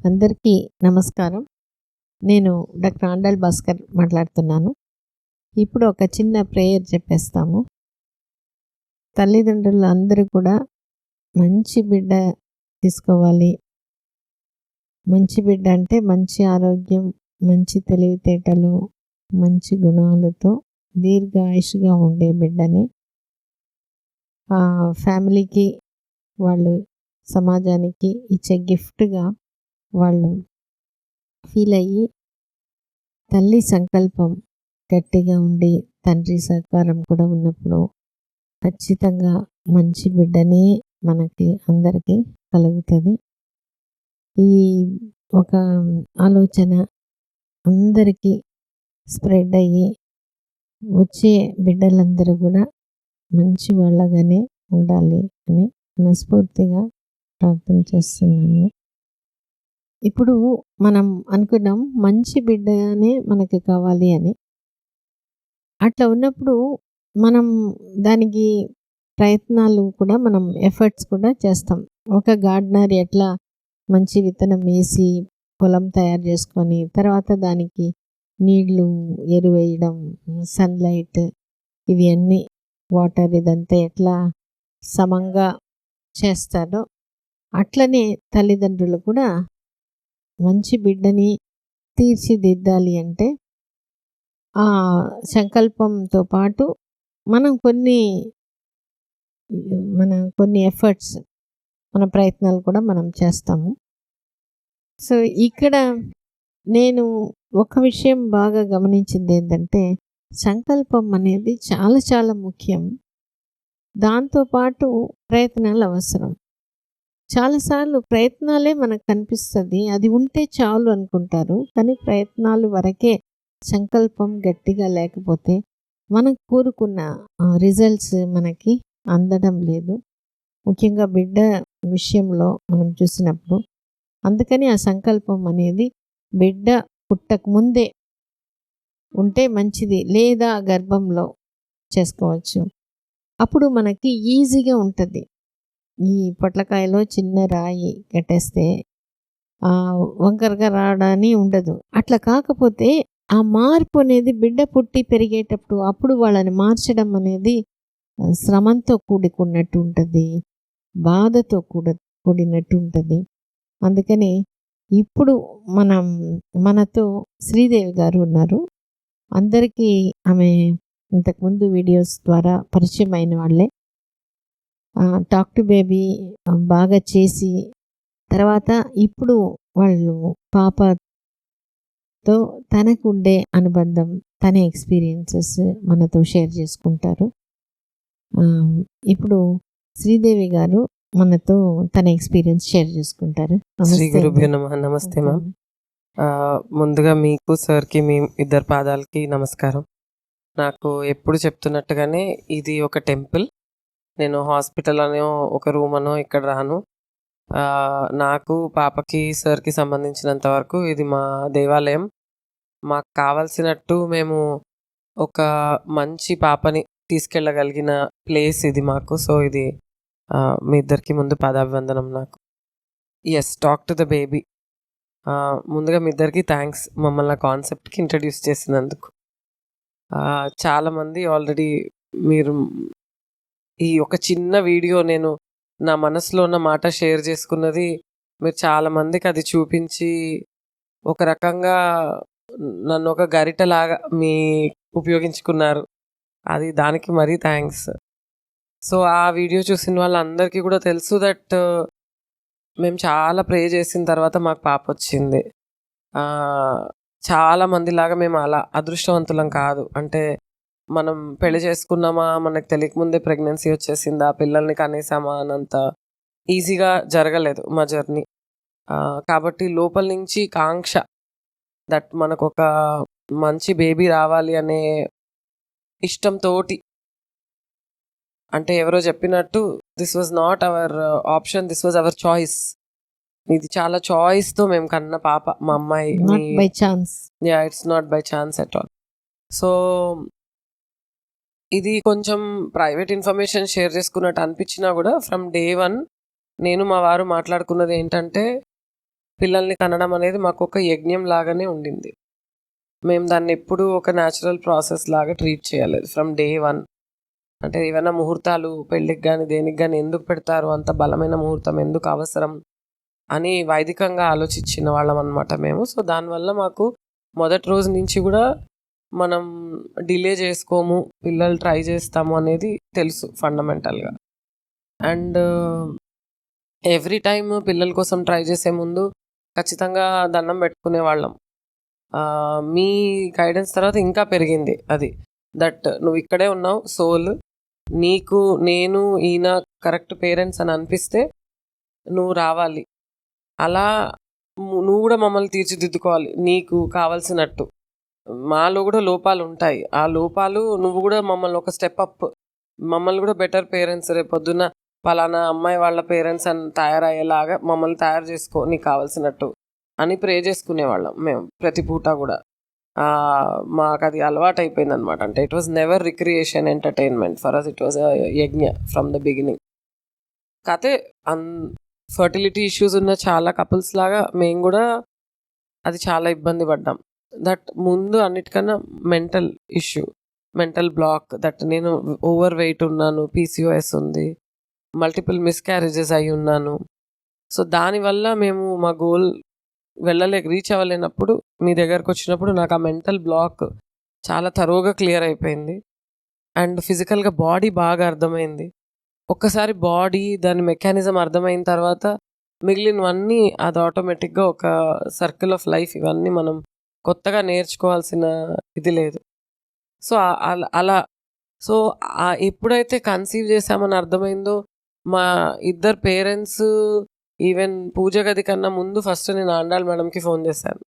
అందరికీ నమస్కారం. నేను డాక్టర్ ఆండల్ మాట్లాడుతున్నాను. ఇప్పుడు ఒక చిన్న ప్రేయర్ చెప్పేస్తాము. తల్లిదండ్రులు అందరూ కూడా మంచి బిడ్డ తీసుకోవాలి. మంచి బిడ్డ అంటే మంచి ఆరోగ్యం, మంచి తెలివితేటలు, మంచి గుణాలతో దీర్ఘాయుషుగా ఉండే బిడ్డని ఫ్యామిలీకి, వాళ్ళు సమాజానికి ఇచ్చే గిఫ్ట్గా వాళ్ళు ఫీల్ అయ్యి, తల్లి సంకల్పం గట్టిగా ఉండి తండ్రి సహకారం కూడా ఉన్నప్పుడు ఖచ్చితంగా మంచి బిడ్డనే మనకి అందరికీ కలుగుతుంది. ఈ ఒక ఆలోచన అందరికీ స్ప్రెడ్ అయ్యి వచ్చే బిడ్డలందరూ కూడా మంచి వాళ్ళగానే ఉండాలి అని మనస్ఫూర్తిగా ప్రార్థన చేస్తున్నాను. ఇప్పుడు మనం అనుకున్నాం మంచి బిడ్డనే మనకి కావాలి అని. అట్లా ఉన్నప్పుడు మనం దానికి ప్రయత్నాలు కూడా, మనం ఎఫర్ట్స్ కూడా చేస్తాం. ఒక గార్డెనర్ ఎట్లా మంచి విత్తనం వేసి పొలం తయారు చేసుకొని తర్వాత దానికి నీళ్లు, ఎరువేయడం, సన్లైట్, ఇవి అన్నీ వాటర్ ఇదంతా ఎట్లా సమంగా చేస్తారో అట్లనే తల్లిదండ్రులు కూడా మంచి బిడ్డని తీర్చిదిద్దాలి అంటే ఆ సంకల్పంతో పాటు మనం కొన్ని ఎఫర్ట్స్, మన ప్రయత్నాలు కూడా మనం చేస్తాము. సో ఇక్కడ నేను ఒక విషయం బాగా గమనించింది ఏంటంటే, సంకల్పం అనేది చాలా చాలా ముఖ్యం. దాంతోపాటు ప్రయత్నాలు అవసరం. చాలాసార్లు ప్రయత్నాలే మనకు కనిపిస్తుంది, అది ఉంటే చాలు అనుకుంటారు. కానీ ప్రయత్నాలు వరకే, సంకల్పం గట్టిగా లేకపోతే మనం కోరుకున్న రిజల్ట్స్ మనకి అందడం లేదు. ముఖ్యంగా బిడ్డ విషయంలో మనం చూసినప్పుడు. అందుకని ఆ సంకల్పం అనేది బిడ్డ పుట్టక ముందే ఉంటే మంచిది, లేదా గర్భంలో చేసుకోవచ్చు. అప్పుడు మనకి ఈజీగా ఉంటుంది. ఈ పొట్లకాయలో చిన్న రాయి కట్టేస్తే వంకరగా రావడాని ఉండదు. అట్లా కాకపోతే ఆ మార్పు అనేది బిడ్డ పుట్టి పెరిగేటప్పుడు అప్పుడు వాళ్ళని మార్చడం అనేది శ్రమంతో కూడుకున్నట్టు ఉంటుంది, బాధతో కూడినట్టు ఉంటుంది. అందుకని ఇప్పుడు మనతో శ్రీదేవి గారు ఉన్నారు. అందరికీ ఆమె ఇంతకుముందు వీడియోస్ ద్వారా పరిచయం అయిన వాళ్ళే. టాక్ టు బేబీ బాగా చేసి తర్వాత ఇప్పుడు వాళ్ళు పాపతో తనకు ఉండే అనుబంధం, తన ఎక్స్పీరియన్సెస్ మనతో షేర్ చేసుకుంటారు. ఇప్పుడు శ్రీదేవి గారు మనతో తన ఎక్స్పీరియన్స్ షేర్ చేసుకుంటారు. శ్రీ గురుభ్యో నమః. నమస్తే మ్యామ్. ముందుగా మీకు, సార్కి, మీ ఇద్దరు పాదాలకి నమస్కారం. నాకు ఎప్పుడు చెప్తున్నట్టుగానే ఇది ఒక టెంపుల్. నేను హాస్పిటల్ అనో ఒక రూమ్ అనో ఇక్కడ రాను. నాకు, పాపకి, సార్కి సంబంధించినంత వరకు ఇది మా దేవాలయం. మాకు కావాల్సినట్టు మేము ఒక మంచి పాపని తీసుకెళ్ళగలిగిన ప్లేస్ ఇది మాకు. సో ఇది మీ ఇద్దరికి ముందు పాదాభివందనం. నాకు టాక్ టు ద బేబీ. ముందుగా మీ ఇద్దరికి థ్యాంక్స్ మమ్మల్ని కాన్సెప్ట్కి ఇంట్రడ్యూస్ చేసినందుకు. చాలామంది ఆల్రెడీ మీరు ఈ ఒక చిన్న వీడియో, నేను నా మనసులో ఉన్న మాట షేర్ చేసుకున్నది, మీరు చాలామందికి అది చూపించి ఒక రకంగా నన్ను ఒక గరిటలాగా ఉపయోగించుకున్నారు. అది దానికి మరీ థ్యాంక్స్. సో ఆ వీడియో చూసిన వాళ్ళందరికీ కూడా తెలుసు దట్ మేము చాలా ప్రే చేసిన తర్వాత మాకు పాప వచ్చింది. చాలా మందిలాగా మేము అలా అదృష్టవంతులం కాదు. అంటే మనం పెళ్లి చేసుకున్నామా, మనకు తెలియకముందే ప్రెగ్నెన్సీ వచ్చేసిందా, పిల్లల్ని కనేసామా అన్నంత ఈజీగా జరగలేదు మా జర్నీ. కాబట్టి లోపల నుంచి కాంక్ష, దట్ మనకు ఒక మంచి బేబీ రావాలి అనే ఇష్టంతోటి, అంటే ఎవరో చెప్పినట్టు this was not our option, this was our choice. ఇది చాలా చాయిస్తో మేము కన్న పాప, మా అమ్మాయి. By chance. It's not by chance at all. So ఇది కొంచెం ప్రైవేట్ ఇన్ఫర్మేషన్ షేర్ చేసుకున్నట్టు అనిపించినా కూడా ఫ్రమ్ డే 1 నేను మా వారు మాట్లాడుకున్నది ఏంటంటే, పిల్లల్ని కనడం అనేది మాకు ఒక యజ్ఞం లాగానే ఉండింది. మేము దాన్ని ఎప్పుడూ ఒక న్యాచురల్ ప్రాసెస్ లాగా ట్రీట్ చేయలేదు ఫ్రమ్ డే 1. అంటే ఏవైనా ముహూర్తాలు పెళ్ళికి గానీ, దేనికి గానీ ఎందుకు పెడతారు? అంత బలమైన ముహూర్తం ఎందుకు అవసరం? అని వైదికంగా ఆలోచించిన వాళ్ళమనమాట మేము. సో, దానివల్ల మాకు మొదటి రోజు నుంచి గూడా మనం డిలే చేసుకోము, పిల్లలు ట్రై చేస్తాము అనేది తెలుసు ఫండమెంటల్‌గా. అండ్ ఎవ్రీ టైమ్ పిల్లల కోసం ట్రై చేసే ముందు ఖచ్చితంగా దండం పెట్టుకునేవాళ్ళం. మీ గైడెన్స్ తర్వాత ఇంకా పెరిగింది అది. దట్ నువ్వు ఇక్కడే ఉన్నావు సోల్. నీకు నేను ఈయన కరెక్ట్ పేరెంట్స్ అని అనిపిస్తే నువ్వు రావాలి. అలా నువ్వు కూడా మమ్మల్ని తీర్చిదిద్దుకోవాలి నీకు కావాల్సినట్టు. మాలో కూడా లోపాలుంటాయి. ఆ లోపాలు నువ్వు కూడా మమ్మల్ని ఒక స్టెప్ అప్, మమ్మల్ని కూడా బెటర్ పేరెంట్స్, రేపొద్దున పలానా అమ్మాయి వాళ్ళ పేరెంట్స్ అని తయారయ్యేలాగా మమ్మల్ని తయారు చేసుకో నీకు కావాల్సినట్టు అని ప్రే చేసుకునేవాళ్ళం మేము ప్రతి పూట కూడా. మాకు అది అలవాటు అయిపోయిందనమాట. అంటే it was never recreation entertainment for us, it was yajna from the beginning. కాకపోతే ఫర్టిలిటీ ఇష్యూస్ ఉన్న చాలా కపుల్స్ లాగా మేము కూడా అది చాలా ఇబ్బంది పడ్డాం. దట్ ముందు అన్నిటికన్నా mental issue, mental block. That నేను ఓవర్ వెయిట్ ఉన్నాను, పీసీఓఎస్ ఉంది, మల్టిపుల్ మిస్క్యారేజెస్ అయి ఉన్నాను. సో దానివల్ల మేము మా గోల్ రీచ్ అవ్వలేనప్పుడు మీ దగ్గరకు వచ్చినప్పుడు నాకు ఆ మెంటల్ బ్లాక్ చాలా తరోగా క్లియర్ అయిపోయింది. అండ్ ఫిజికల్గా బాడీ బాగా అర్థమైంది. ఒక్కసారి బాడీ దాని మెకానిజం అర్థమైన తర్వాత మిగిలినవన్నీ అది ఆటోమేటిక్గా ఒక సర్కిల్ ఆఫ్ లైఫ్. ఇవన్నీ మనం కొత్తగా నేర్చుకోవాల్సిన ఇది లేదు. సో అలా సో ఎప్పుడైతే కన్సీవ్ చేశామని అర్థమైందో మా ఇద్దరు పేరెంట్స్ ఈవెన్ పూజ గది కన్నా ముందు ఫస్ట్ నేను ఆండాల్ మేడంకి ఫోన్ చేశాను.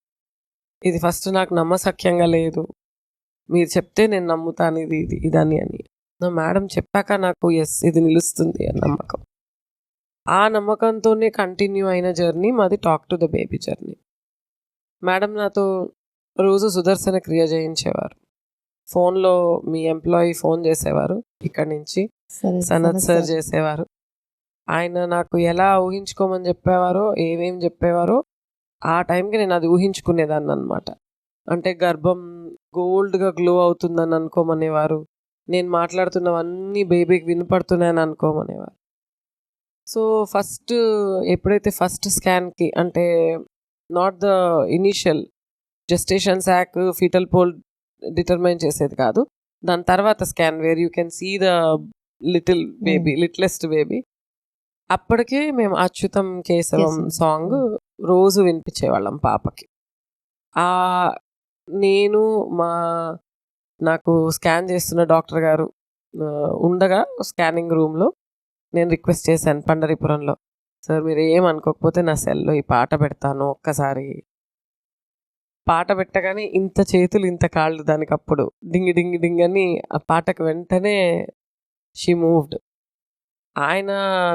ఇది ఫస్ట్ నాకు నమ్మశక్యంగా లేదు, మీరు చెప్తే నేను నమ్ముతాను ఇదని అని. నా మేడం చెప్పాక నాకు ఎస్ ఇది నిలుస్తుంది అని నమ్మకం. ఆ నమ్మకంతోనే కంటిన్యూ అయిన జర్నీ మాది talk to the baby journey. Madam నాతో రోజు సుదర్శన క్రియ చేయించేవారు. ఫోన్లో మీ ఎంప్లాయీ ఫోన్ చేసేవారు, ఇక్కడి నుంచి సనత్ సార్ చేసేవారు. ఆయన నాకు ఎలా ఊహించుకోమని చెప్పేవారో, ఏమేమి చెప్పేవారో ఆ టైంకి నేను అది ఊహించుకునేదాన్ని అనమాట. అంటే గర్భం గోల్డ్గా గ్లో అవుతుందని అనుకోమనేవారు, నేను మాట్లాడుతున్నవన్నీ బేబీకి వినపడుతున్నాయని అనుకోమనేవారు. సో ఎప్పుడైతే ఫస్ట్ స్కాన్కి, అంటే not the initial gestation sac fetal pole determine చేసేది కాదు, దాని తర్వాత scan where you can see the littlest baby. అప్పటికే మేము అచ్యుతం కేశవం సాంగ్ రోజు వినిపించేవాళ్ళం పాపకి. నేను నాకు స్కాన్ చేస్తున్న డాక్టర్ గారు ఉండగా స్కానింగ్ రూమ్లో నేను రిక్వెస్ట్ చేశాను పండరీపురంలో, సార్ మీరు ఏమనుకోకపోతే నా సెల్లో ఈ పాట పెడతాను ఒక్కసారి. పాట పెట్టగానే ఇంత చేతులు ఇంత కాళ్ళు దానికి అప్పుడు డింగి డింగి డింగ్ అని ఆ పాటకు వెంటనే షీ మూవ్డ్. ఆయన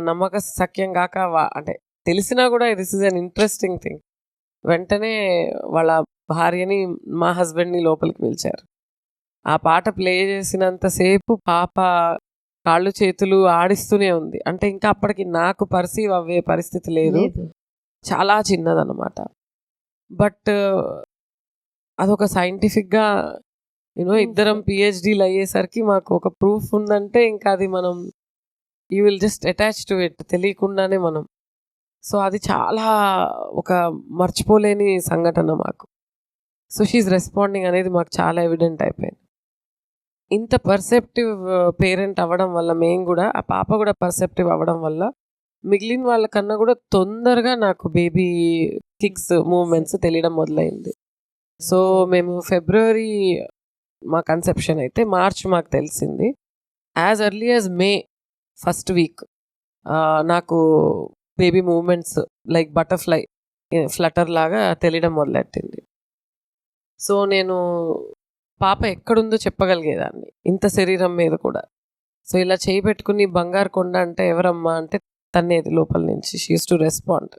నమ్మక సఖ్యం కాక అంటే తెలిసినా కూడా this is an interesting thing, వెంటనే వాళ్ళ భార్యని మా హస్బెండ్ని లోపలికి పిలిచారు. ఆ పాట ప్లే చేసినంతసేపు పాప కాళ్ళు చేతులు ఆడిస్తూనే ఉంది. అంటే ఇంకా అప్పటికి నాకు పర్సీవ్ అవ్వే పరిస్థితి లేదు, చాలా చిన్నదన్నమాట. బట్ అదొక సైంటిఫిక్గా ఇద్దరం పిహెచ్డీలు అయ్యేసరికి మాకు ఒక ప్రూఫ్ ఉందంటే ఇంకా అది మనం you will just attach to it తెలియకుండానే మనం. సో అది చాలా ఒక మర్చిపోలేని సంఘటన మాకు. సో షీఈ్ రెస్పాండింగ్ అనేది మాకు చాలా ఎవిడెంట్ అయిపోయింది. ఇంత పర్సెప్టివ్ పేరెంట్ అవ్వడం వల్ల మేము కూడా, ఆ పాప కూడా పర్సెప్టివ్ అవ్వడం వల్ల మిగిలిన వాళ్ళకన్నా కూడా తొందరగా నాకు బేబీ కిక్స్ మూమెంట్స్ తెలియడం మొదలైంది. సో మేము ఫిబ్రవరి మా కన్సెప్షన్ అయితే మార్చ్ మాకు తెలిసింది. As early as May first week నాకు baby movements like butterfly flutter లాగా తెలియడం మొదలెట్టింది. సో నేను పాప ఎక్కడుందో చెప్పగలిగేదాన్ని ఇంత శరీరం మీద కూడా. సో ఇలా చేయి పెట్టుకుని బంగారు కొండ అంటే ఎవరమ్మా అంటే తన్నేది లోపల నుంచి. She use to respond.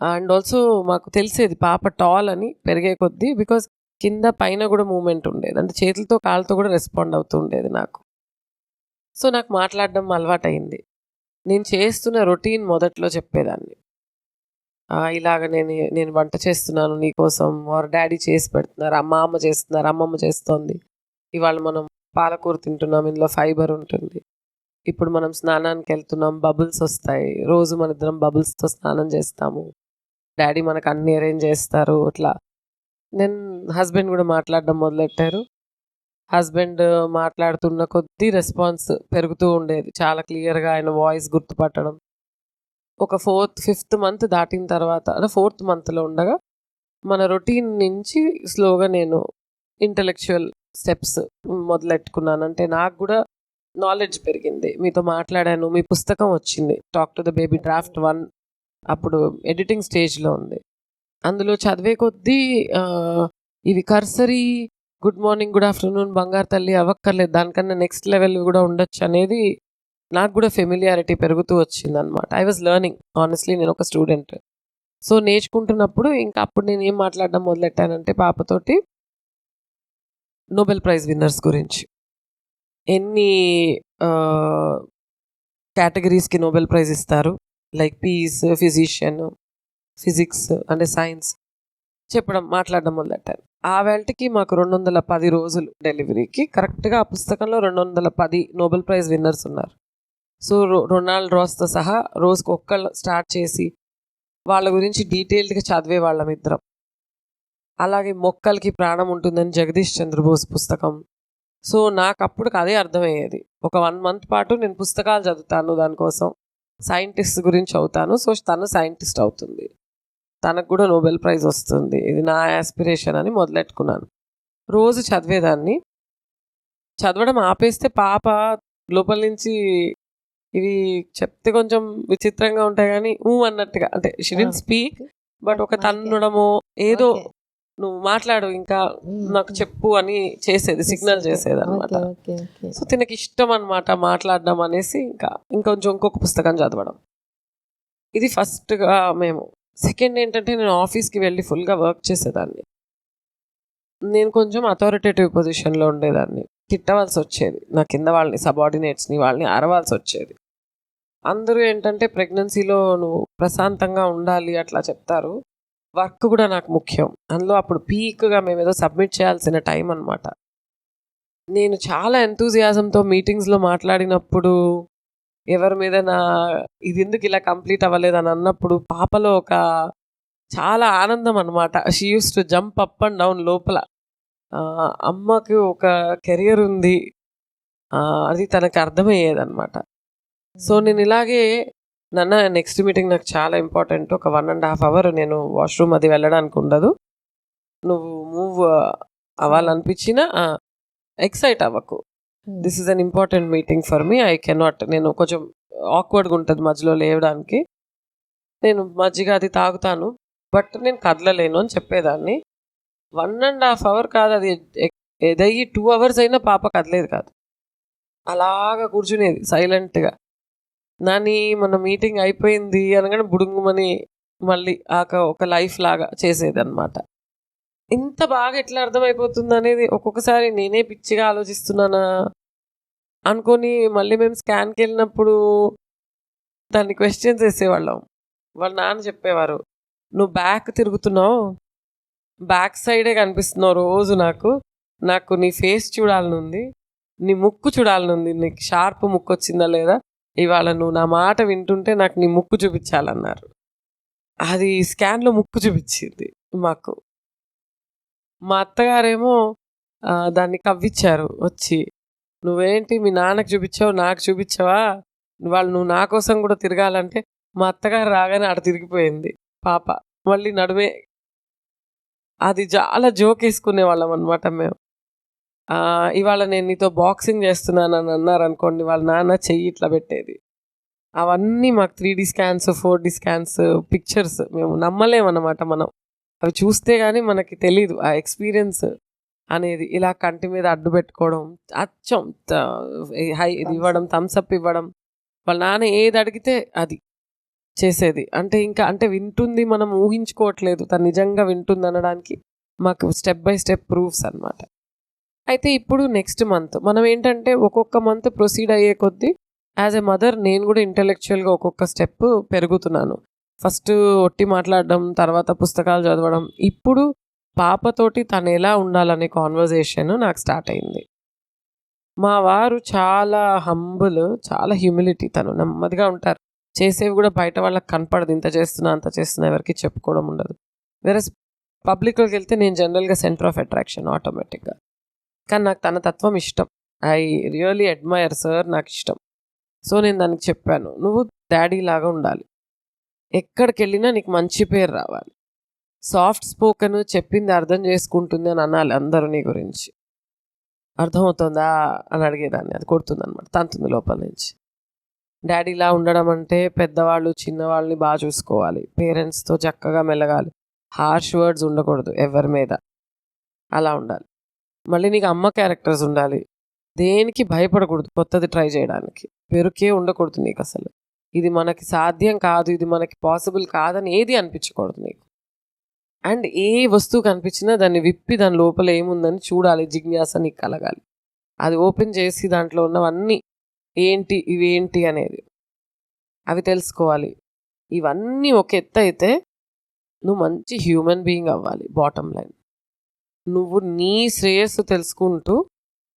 And also మాకు తెలిసేది పాప టాల్ అని పెరిగే కొద్దీ, బికాజ్ కింద పైన కూడా మూమెంట్ ఉండేది, అంటే చేతులతో కాళ్ళతో కూడా రెస్పాండ్ అవుతూ ఉండేది నాకు. సో నాకు మాట్లాడడం అలవాటైంది. నేను చేస్తున్న రొటీన్ మొదట్లో చెప్పేదాన్ని, ఇలాగ నేను వంట చేస్తున్నాను నీకోసం, ఆర్ డాడీ చేసి పెడుతున్నారు, అమ్మ చేస్తున్నారు, అమ్మమ్మ చేస్తోంది, ఇవాళ మనం పాలకూర తింటున్నాం, ఇందులో ఫైబర్ ఉంటుంది, ఇప్పుడు మనం స్నానానికి వెళ్తున్నాం, బబుల్స్ వస్తాయి, రోజు మన ఇద్దరం బబుల్స్తో స్నానం చేస్తాము, డాడీ మనకు అన్ని అరేంజ్ చేస్తారు. అట్లా నేను హస్బెండ్ కూడా మాట్లాడడం మొదలెట్టారు. హస్బెండ్ మాట్లాడుతున్న కొద్దీ రెస్పాన్స్ పెరుగుతూ ఉండేది. చాలా క్లియర్గా ఆయన వాయిస్ గుర్తుపట్టడం. ఒక 5th మంత్ దాటిన తర్వాత, అంటే 4th మంత్లో ఉండగా మన రొటీన్ నుంచి స్లోగా నేను ఇంటలెక్చువల్ స్టెప్స్ మొదలెట్టుకున్నాను. అంటే నాకు కూడా నాలెడ్జ్ పెరిగింది. మీతో మాట్లాడాను, మీ పుస్తకం వచ్చింది, talk to the baby draft 1, అప్పుడు ఎడిటింగ్ స్టేజ్లో ఉంది. అందులో చదివే కొద్దీ ఇవి cursory good morning, good afternoon, బంగారు తల్లి అవ్వక్కర్లేదు, దానికన్నా నెక్స్ట్ లెవెల్ కూడా ఉండొచ్చు అనేది నాకు కూడా ఫెమిలియారిటీ పెరుగుతూ వచ్చింది అనమాట. ఐ వాజ్ లెర్నింగ్ ఆనెస్ట్లీ, నేను ఒక స్టూడెంట్. సో నేర్చుకుంటున్నప్పుడు ఇంకా అప్పుడు నేను ఏం మాట్లాడడం మొదలెట్టానంటే పాపతోటి నోబెల్ ప్రైజ్ విన్నర్స్ గురించి, ఎన్ని కేటగిరీస్కి నోబెల్ ప్రైజ్ ఇస్తారు, లైక్ పీస్, ఫిజిషియన్, ఫిజిక్స్ అంటే సైన్స్ మాట్లాడడం మొదలెట్టాను. ఆ వేళకి మాకు 210 రోజులు డెలివరీకి, కరెక్ట్గా ఆ పుస్తకంలో 210 నోబెల్ ప్రైజ్ విన్నర్స్ ఉన్నారు. సో రొనాల్డ్ రాస్తో సహా రోజుకు ఒక్కళ్ళు స్టార్ట్ చేసి వాళ్ళ గురించి డీటెయిల్డ్గా చదివే వాళ్ళం ఇద్దరం. అలాగే మొక్కలకి ప్రాణం ఉంటుందని జగదీష్ చంద్రబోస్ పుస్తకం. సో నాకు అప్పుడు అదే అర్థమయ్యేది. ఒక 1 మంత్ పాటు నేను పుస్తకాలు చదువుతాను, దానికోసం సైంటిస్ట్ గురించి అవుతాను. సో తను సైంటిస్ట్ అవుతుంది, తనకు కూడా నోబెల్ ప్రైజ్ వస్తుంది, ఇది నా యాస్పిరేషన్ అని మొదలెట్టుకున్నాను. రోజు చదివేదాన్ని. చదవడం ఆపేస్తే పాప లోపల నుంచి ఇవి చెప్తే కొంచెం విచిత్రంగా ఉంటాయి కానీ అన్నట్టుగా, అంటే షీ డిడ్ంట్ స్పీక్, బట్ ఒక తన్నడమో ఏదో నువ్వు మాట్లాడు ఇంకా నాకు చెప్పు అని చేసేది, సిగ్నల్ చేసేది అనమాట. సో తినకి ఇష్టం అనమాట మాట్లాడడం అనేసి ఇంకొంచెం ఇంకొక పుస్తకం చదవడం. ఇది ఫస్ట్గా మేము. సెకండ్ ఏంటంటే నేను ఆఫీస్కి వెళ్ళి ఫుల్గా వర్క్ చేసేదాన్ని. నేను కొంచెం అథారిటేటివ్ పొజిషన్లో ఉండేదాన్ని. తిట్టవలసి వచ్చేది నా కింద వాళ్ళని, సబార్డినేట్స్ని, వాళ్ళని అరవాల్సి వచ్చేది. అందరూ ఏంటంటే ప్రెగ్నెన్సీలో నువ్వు ప్రశాంతంగా ఉండాలి అట్లా చెప్తారు, వర్క్ కూడా నాకు ముఖ్యం. అందులో అప్పుడు పీక్గా మేము ఏదో సబ్మిట్ చేయాల్సిన టైం అనమాట. నేను చాలా ఎంతూజియాజంతో మీటింగ్స్లో మాట్లాడినప్పుడు, ఎవరి మీద ఇది ఎందుకు ఇలా కంప్లీట్ అవ్వలేదు అని అన్నప్పుడు పాపలో ఒక చాలా ఆనందం అనమాట. She use to jump up and down లోపల. అమ్మకి ఒక కెరియర్ ఉంది, అది తనకు అర్థమయ్యేది అనమాట. సో నేను ఇలాగే నాన్న నెక్స్ట్ మీటింగ్ నాకు చాలా ఇంపార్టెంట్, ఒక 1.5 hour నేను వాష్రూమ్ అది వెళ్ళడానికి ఉండదు, నువ్వు మూవ్ అవ్వాలనిపించినా ఎక్సైట్ అవ్వకు, this is an important meeting for me, I cannot, నేను కొంచెం ఆక్వర్డ్గా ఉంటుంది మధ్యలో లేవడానికి, నేను మజ్జిగ అది తాగుతాను బట్ నేను కదలలేను అని చెప్పేదాన్ని. 1.5 hour కాదు, అది ఏదయ్యి 2 hours అయినా పాప కదలేదు కాదు, అలాగా కూర్చునేది సైలెంట్గా. నాని మన మీటింగ్ అయిపోయింది అనగానే బుడుంగుమని మళ్ళీ ఒక లైఫ్ లాగా చేసేది అనమాట. ఇంత బాగా ఎట్లా అర్థమైపోతుంది అనేది ఒక్కొక్కసారి నేనే పిచ్చిగా ఆలోచిస్తున్నానా అనుకొని మళ్ళీ మేము స్కాన్కి వెళ్ళినప్పుడు దాన్ని క్వశ్చన్స్ వేసేవాళ్ళం. వాళ్ళ నాన్న చెప్పేవారు, నువ్వు బ్యాక్ తిరుగుతున్నావు, బ్యాక్ సైడే కనిపిస్తున్నావు రోజు, నాకు నీ ఫేస్ చూడాలని ఉంది, నీ ముక్కు చూడాలని ఉంది, నీకు షార్ప్ ముక్కు వచ్చిందా లేదా, ఇవాళ నువ్వు నా మాట వింటుంటే నాకు నీ ముక్కు చూపించాలన్నారు. అది స్కాన్లో ముక్కు చూపించింది మాకు. మా అత్తగారేమో దాన్ని కవ్విచ్చారు వచ్చి, నువ్వేంటి మీ నాన్నకు చూపించావు నాకు చూపించావా, నువ్వు నా కోసం కూడా తిరగాలంటే. మా అత్తగారు రాగానే అటు తిరిగిపోయింది పాప, మళ్ళీ నడుమే. అది చాలా జోక్ వేసుకునేవాళ్ళం అనమాట మేము. ఇవాళ నేను నీతో బాక్సింగ్ చేస్తున్నాను అని అన్నారు అనుకోండి, వాళ్ళ నాన్న చెయ్యి ఇట్లా పెట్టేది. అవన్నీ మాకు 3D scans 4D scans pictures, మేము నమ్మలేమన్నమాట. మనం అవి చూస్తే కానీ మనకి తెలీదు ఆ ఎక్స్పీరియన్స్ అనేది. ఇలా కంటి మీద అడ్డు పెట్టుకోవడం, అచ్చం ఇది ఇవ్వడం, థమ్స్అప్ ఇవ్వడం, వాళ్ళ నాన్న ఏది అడిగితే అది చేసేది. అంటే వింటుంది, మనం ఊహించుకోవట్లేదు, తను నిజంగా వింటుంది అనడానికి మాకు స్టెప్ బై స్టెప్ ప్రూఫ్స్ అనమాట. అయితే ఇప్పుడు నెక్స్ట్ మంత్ మనం ఏంటంటే ఒక్కొక్క మంత్ ప్రొసీడ్ అయ్యే కొద్దీ యాజ్ ఎ మదర్ నేను కూడా ఇంటెలెక్చువల్గా ఒక్కొక్క స్టెప్ పెరుగుతున్నాను. ఫస్ట్ ఒట్టి మాట్లాడడం, తర్వాత పుస్తకాలు చదవడం. ఇప్పుడు పాపతోటి తను ఎలా ఉండాలనే కాన్వర్జేషన్ నాకు స్టార్ట్ అయింది. మా వారు చాలా హంబుల్, చాలా హ్యూమిలిటీ. తను నెమ్మదిగా ఉంటారు. చేసేవి కూడా బయట వాళ్ళకి కనపడదు. ఇంత చేస్తున్నా, అంత చేస్తున్నా ఎవరికి చెప్పుకోవడం ఉండదు. వేరే పబ్లిక్లోకి వెళ్తే నేను జనరల్గా సెంటర్ ఆఫ్ అట్రాక్షన్ ఆటోమేటిక్గా. కానీ నాకు తన తత్వం ఇష్టం. ఐ రియలీ అడ్మైర్ సార్, నాకు ఇష్టం. సో నేను దానికి చెప్పాను, నువ్వు డాడీ లాగా ఉండాలి, ఎక్కడికి వెళ్ళినా నీకు మంచి పేరు రావాలి, సాఫ్ట్ స్పోకెన్, చెప్పింది అర్థం చేసుకుంటుంది అని అనాలి అందరూ నీ గురించి. అర్థమవుతుందా అని అడిగేదాన్ని. అది కొడుతుంది అనమాట, తంతుంది లోపల నుంచి. డాడీలా ఉండడం అంటే పెద్దవాళ్ళు చిన్నవాళ్ళని బాగా చూసుకోవాలి, పేరెంట్స్తో చక్కగా మెలగాలి, హార్ష్ వర్డ్స్ ఉండకూడదు ఎవరి మీద, అలా ఉండాలి. మళ్ళీ నీకు అమ్మ క్యారెక్టర్స్ ఉండాలి, దేనికి భయపడకూడదు, కొత్తది ట్రై చేయడానికి, పెరుకే ఉండకూడదు నీకు. అసలు ఇది మనకి సాధ్యం కాదు, ఇది మనకి పాసిబుల్ కాదని ఏది అనిపించకూడదు నీకు. అండ్ ఏ వస్తువు కనిపించినా దాన్ని విప్పి దాని లోపల ఏముందని చూడాలి, జిజ్ఞాస నీకు కలగాలి. అది ఓపెన్ చేసి దాంట్లో ఉన్నవన్నీ ఏంటి, ఇవేంటి అనేది అవి తెలుసుకోవాలి. ఇవన్నీ ఒక ఎత్తు అయితే నువ్వు మంచి హ్యూమన్ బీయింగ్ అవ్వాలి. బాటమ్ లైన్, నువ్వు నీ శ్రేయస్సు తెలుసుకుంటూ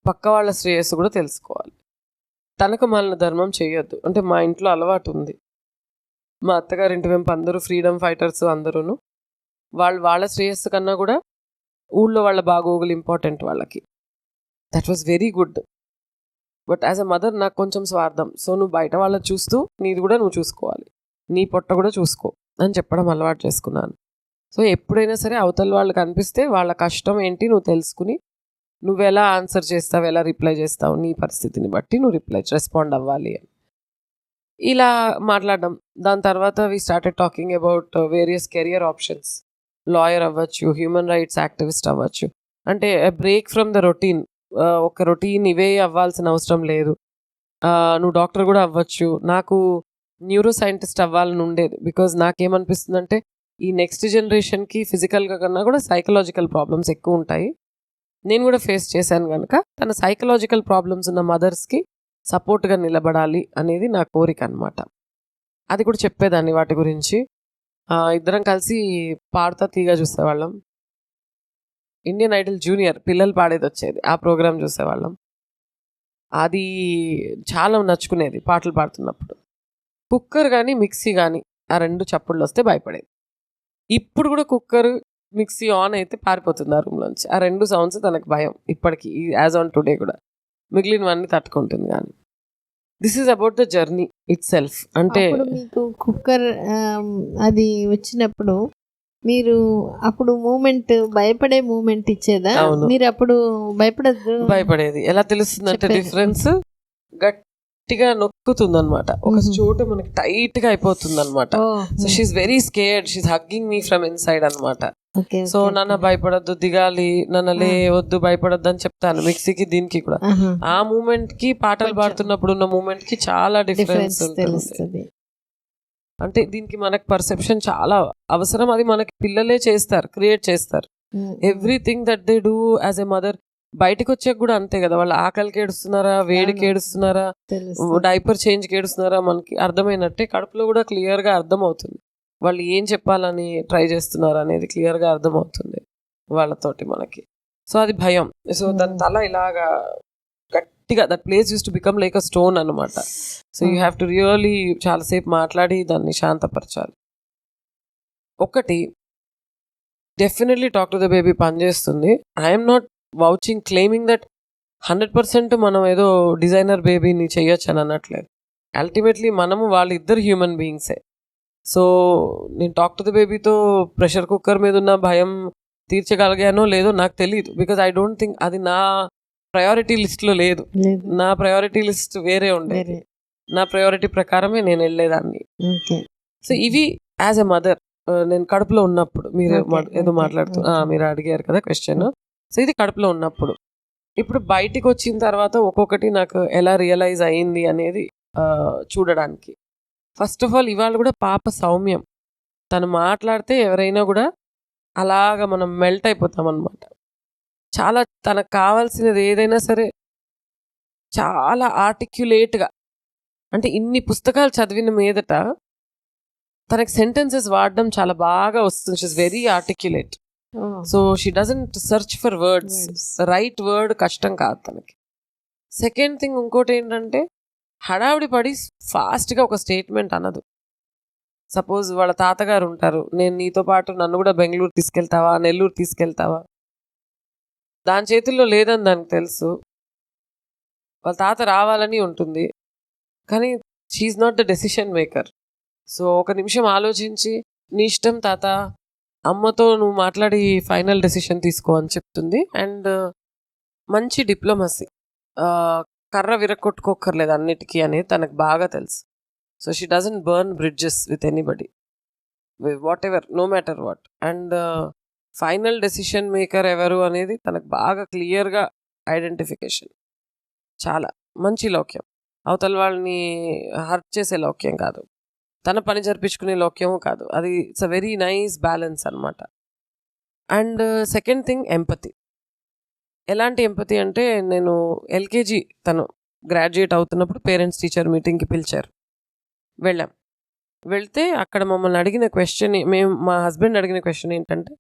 పక్క వాళ్ళ శ్రేయస్సు కూడా తెలుసుకోవాలి. తనకు మాలిన ధర్మం చేయొద్దు. అంటే మా ఇంట్లో అలవాటు ఉంది, మా అత్తగారింటి వెంపు అందరూ ఫ్రీడమ్ ఫైటర్స్, అందరూ వాళ్ళ శ్రేయస్సు కన్నా కూడా ఊళ్ళో వాళ్ళ బాగోగులు ఇంపార్టెంట్ వాళ్ళకి. That was very good. But as a mother నాకు కొంచెం స్వార్థం. సో నువ్వు బయట వాళ్ళని చూస్తూ నీది కూడా నువ్వు చూసుకోవాలి, నీ పొట్ట కూడా చూసుకో అని చెప్పడం అలవాటు చేసుకున్నాను. సో ఎప్పుడైనా సరే అవతల వాళ్ళు కనిపిస్తే వాళ్ళ కష్టం ఏంటి నువ్వు తెలుసుకుని నువ్వు ఎలా ఆన్సర్ చేస్తావు, ఎలా రిప్లై చేస్తావు, నీ పరిస్థితిని బట్టి నువ్వు రెస్పాండ్ అవ్వాలి అని ఇలా మాట్లాడడం. దాని తర్వాత we started talking about various career options. Lawyer అవ్వచ్చు, హ్యూమన్ రైట్స్ యాక్టివిస్ట్ అవ్వచ్చు. అంటే బ్రేక్ ఫ్రమ్ ద రొటీన్. ఒక రొటీన్ ఇవే అవ్వాల్సిన అవసరం లేదు. నువ్వు డాక్టర్ కూడా అవ్వచ్చు. నాకు న్యూరో సైంటిస్ట్ అవ్వాలని ఉండేది. బికాజ్ నాకేమనిపిస్తుందంటే ఈ నెక్స్ట్ జనరేషన్కి ఫిజికల్గా కన్నా కూడా సైకలాజికల్ ప్రాబ్లమ్స్ ఎక్కువ ఉంటాయి. నేను కూడా ఫేస్ చేశాను కనుక తన సైకలాజికల్ ప్రాబ్లమ్స్ ఉన్న మదర్స్కి సపోర్ట్గా నిలబడాలి అనేది నా కోరిక అనమాట. అది కూడా చెప్పేదాన్ని వాటి గురించి. ఇద్దరం కలిసి పాడుతా తీగా చూసేవాళ్ళం. ఇండియన్ ఐడల్ జూనియర్ పిల్లలు పాడేది వచ్చేది, ఆ ప్రోగ్రామ్ చూసేవాళ్ళం. అది చాలా నచ్చుకునేది పాటలు పాడుతున్నప్పుడు. కుక్కర్ కానీ మిక్సీ కానీ ఆ రెండు చప్పుళ్ళు వస్తే భయపడేది. ఇప్పుడు కూడా కుక్కర్ మిక్సీ ఆన్ అయితే పారిపోతుంది ఆ రూమ్లోంచి. ఆ రెండు సౌండ్స్ తనకు భయం ఇప్పటికీ, యాజ్ ఆన్ టుడే కూడా. మిగిలినవన్నీ తట్టుకుంటుంది. కానీ this is about the journey it self. అంటే మీకు కుక్కర్ అది వచ్చినప్పుడు మీరు అప్పుడు మూమెంట్, భయపడే మూమెంట్ ఇచ్చేదా? మీరు అప్పుడు భయపడేది. ఎలా తెలుస్తుంది అంటే డిఫరెన్స్ గట్టిగా నొక్కుతుంది అనమాట, ఒక చోట మనకి టైట్ గా అయిపోతుంది అనమాట. So she's very scared, she's hugging me from inside అనమాట. సో నాన్న భయపడద్దు, దిగాలి, నన్ను లే, వద్దు, భయపడద్దు అని చెప్తాను. మిక్సీకి దీనికి కూడా ఆ మూమెంట్ కి పాటలు పాడుతున్నప్పుడు ఉన్న మూమెంట్ కి చాలా డిఫరెన్స్ ఉంటుంది. అంటే దీనికి మనకు పర్సెప్షన్ చాలా అవసరం. అది మనకి పిల్లలే చేస్తారు, క్రియేట్ చేస్తారు. Everything that they do as a mother. బయటకు వచ్చాక కూడా అంతే కదా, వాళ్ళు ఆకలికి ఏడుస్తున్నారా, వేడికి ఏడుస్తున్నారా, డైపర్ చేంజ్కి ఏడుస్తున్నారా, మనకి అర్థమైనట్టే కడుపులో కూడా క్లియర్గా అర్థమవుతుంది వాళ్ళు ఏం చెప్పాలని ట్రై చేస్తున్నారు అనేది క్లియర్గా అర్థమవుతుంది వాళ్ళతోటి మనకి. సో అది భయం. సో దాని తల ఇలాగా గట్టిగా, that place used to become like a stone అనమాట. So you have to really చాలాసేపు మాట్లాడి దాన్ని శాంతపరచాలి. ఒకటి definitely talk to the baby పనిచేస్తుంది. I'm not vouching claiming that 100% మనం ఏదో డిజైనర్ బేబీని చేయొచ్చు అని అనట్లేదు. అల్టిమేట్లీ మనము వాళ్ళిద్దరు హ్యూమన్ బీయింగ్సే. సో నేను టాక్ టు ద బేబీతో ప్రెషర్ కుక్కర్ మీద ఉన్న భయం తీర్చగలిగానో లేదో నాకు తెలియదు. బికాజ్ ఐ డోంట్ థింక్ అది నా ప్రయారిటీ లిస్ట్లో లేదు. నా ప్రయారిటీ లిస్ట్ వేరే ఉండేది. నా ప్రయారిటీ ప్రకారమే నేను వెళ్ళేదాన్ని. సో ఇవి యాజ్ ఎ మదర్ నేను కడుపులో ఉన్నప్పుడు మీరు ఏదో మాట్లాడుతూ మీరు అడిగారు కదా క్వశ్చన్. సో ఇది కడుపులో ఉన్నప్పుడు. ఇప్పుడు బయటికి వచ్చిన తర్వాత ఒక్కొక్కటి నాకు ఎలా రియలైజ్ అయ్యింది అనేది చూడడానికి. ఫస్ట్ ఆఫ్ ఆల్ ఇవాళ కూడా పాప సౌమ్యం. తను మాట్లాడితే ఎవరైనా కూడా అలాగా మనం మెల్ట్ అయిపోతాం అనమాట. చాలా తనకు కావాల్సినది ఏదైనా సరే చాలా ఆర్టిక్యులేట్గా, అంటే ఇన్ని పుస్తకాలు చదివిన మీదట తనకి సెంటెన్సెస్ వాడడం చాలా బాగా వస్తుంది. She's very articulate. So she doesn't search for words. Right word కష్టం కాదు తనకి. సెకండ్ థింగ్ ఇంకోటి ఏంటంటే హడావిడి పడి ఫాస్ట్గా ఒక స్టేట్మెంట్ అనదు. సపోజ్ వాళ్ళ తాతగారు ఉంటారు, నేను నీతో పాటు నన్ను కూడా బెంగళూరు తీసుకెళ్తావా, నెల్లూరు తీసుకెళ్తావా, దాని చేతుల్లో లేదని దానికి తెలుసు. వాళ్ళ తాత రావాలని ఉంటుంది, కానీ she's not the decision maker. So ఒక నిమిషం ఆలోచించి నీ ఇష్టం తాత, అమ్మతో నువ్వు మాట్లాడి ఫైనల్ డెసిషన్ తీసుకో అని చెప్తుంది. అండ్ మంచి డిప్లొమసీ, కర్ర విరగొట్టుకోక్కర్లేదు అన్నిటికీ అనేది తనకు బాగా తెలుసు. So she doesn't burn bridges with anybody, whatever, no matter what. And final decision maker ఎవరు అనేది తనకు బాగా క్లియర్గా ఐడెంటిఫికేషన్. చాలా మంచి లౌక్యం, అవతల వాళ్ళని హర్ట్ చేసే లౌక్యం కాదు, తన పని జరిపించుకునే లౌక్యము కాదు. అది it's a very nice balance అనమాట. And second thing empathy. ఎలాంటి ఎంపతి అంటే, నేను ఎల్కేజీ తను గ్రాడ్యుయేట్ అవుతున్నప్పుడు పేరెంట్స్ టీచర్ మీటింగ్కి పిలిచారు, వెళ్ళాం. వెళ్తే అక్కడ మమ్మల్ని అడిగిన క్వశ్చన్, మా హస్బెండ్ అడిగిన క్వశ్చన్ ఏంటంటే,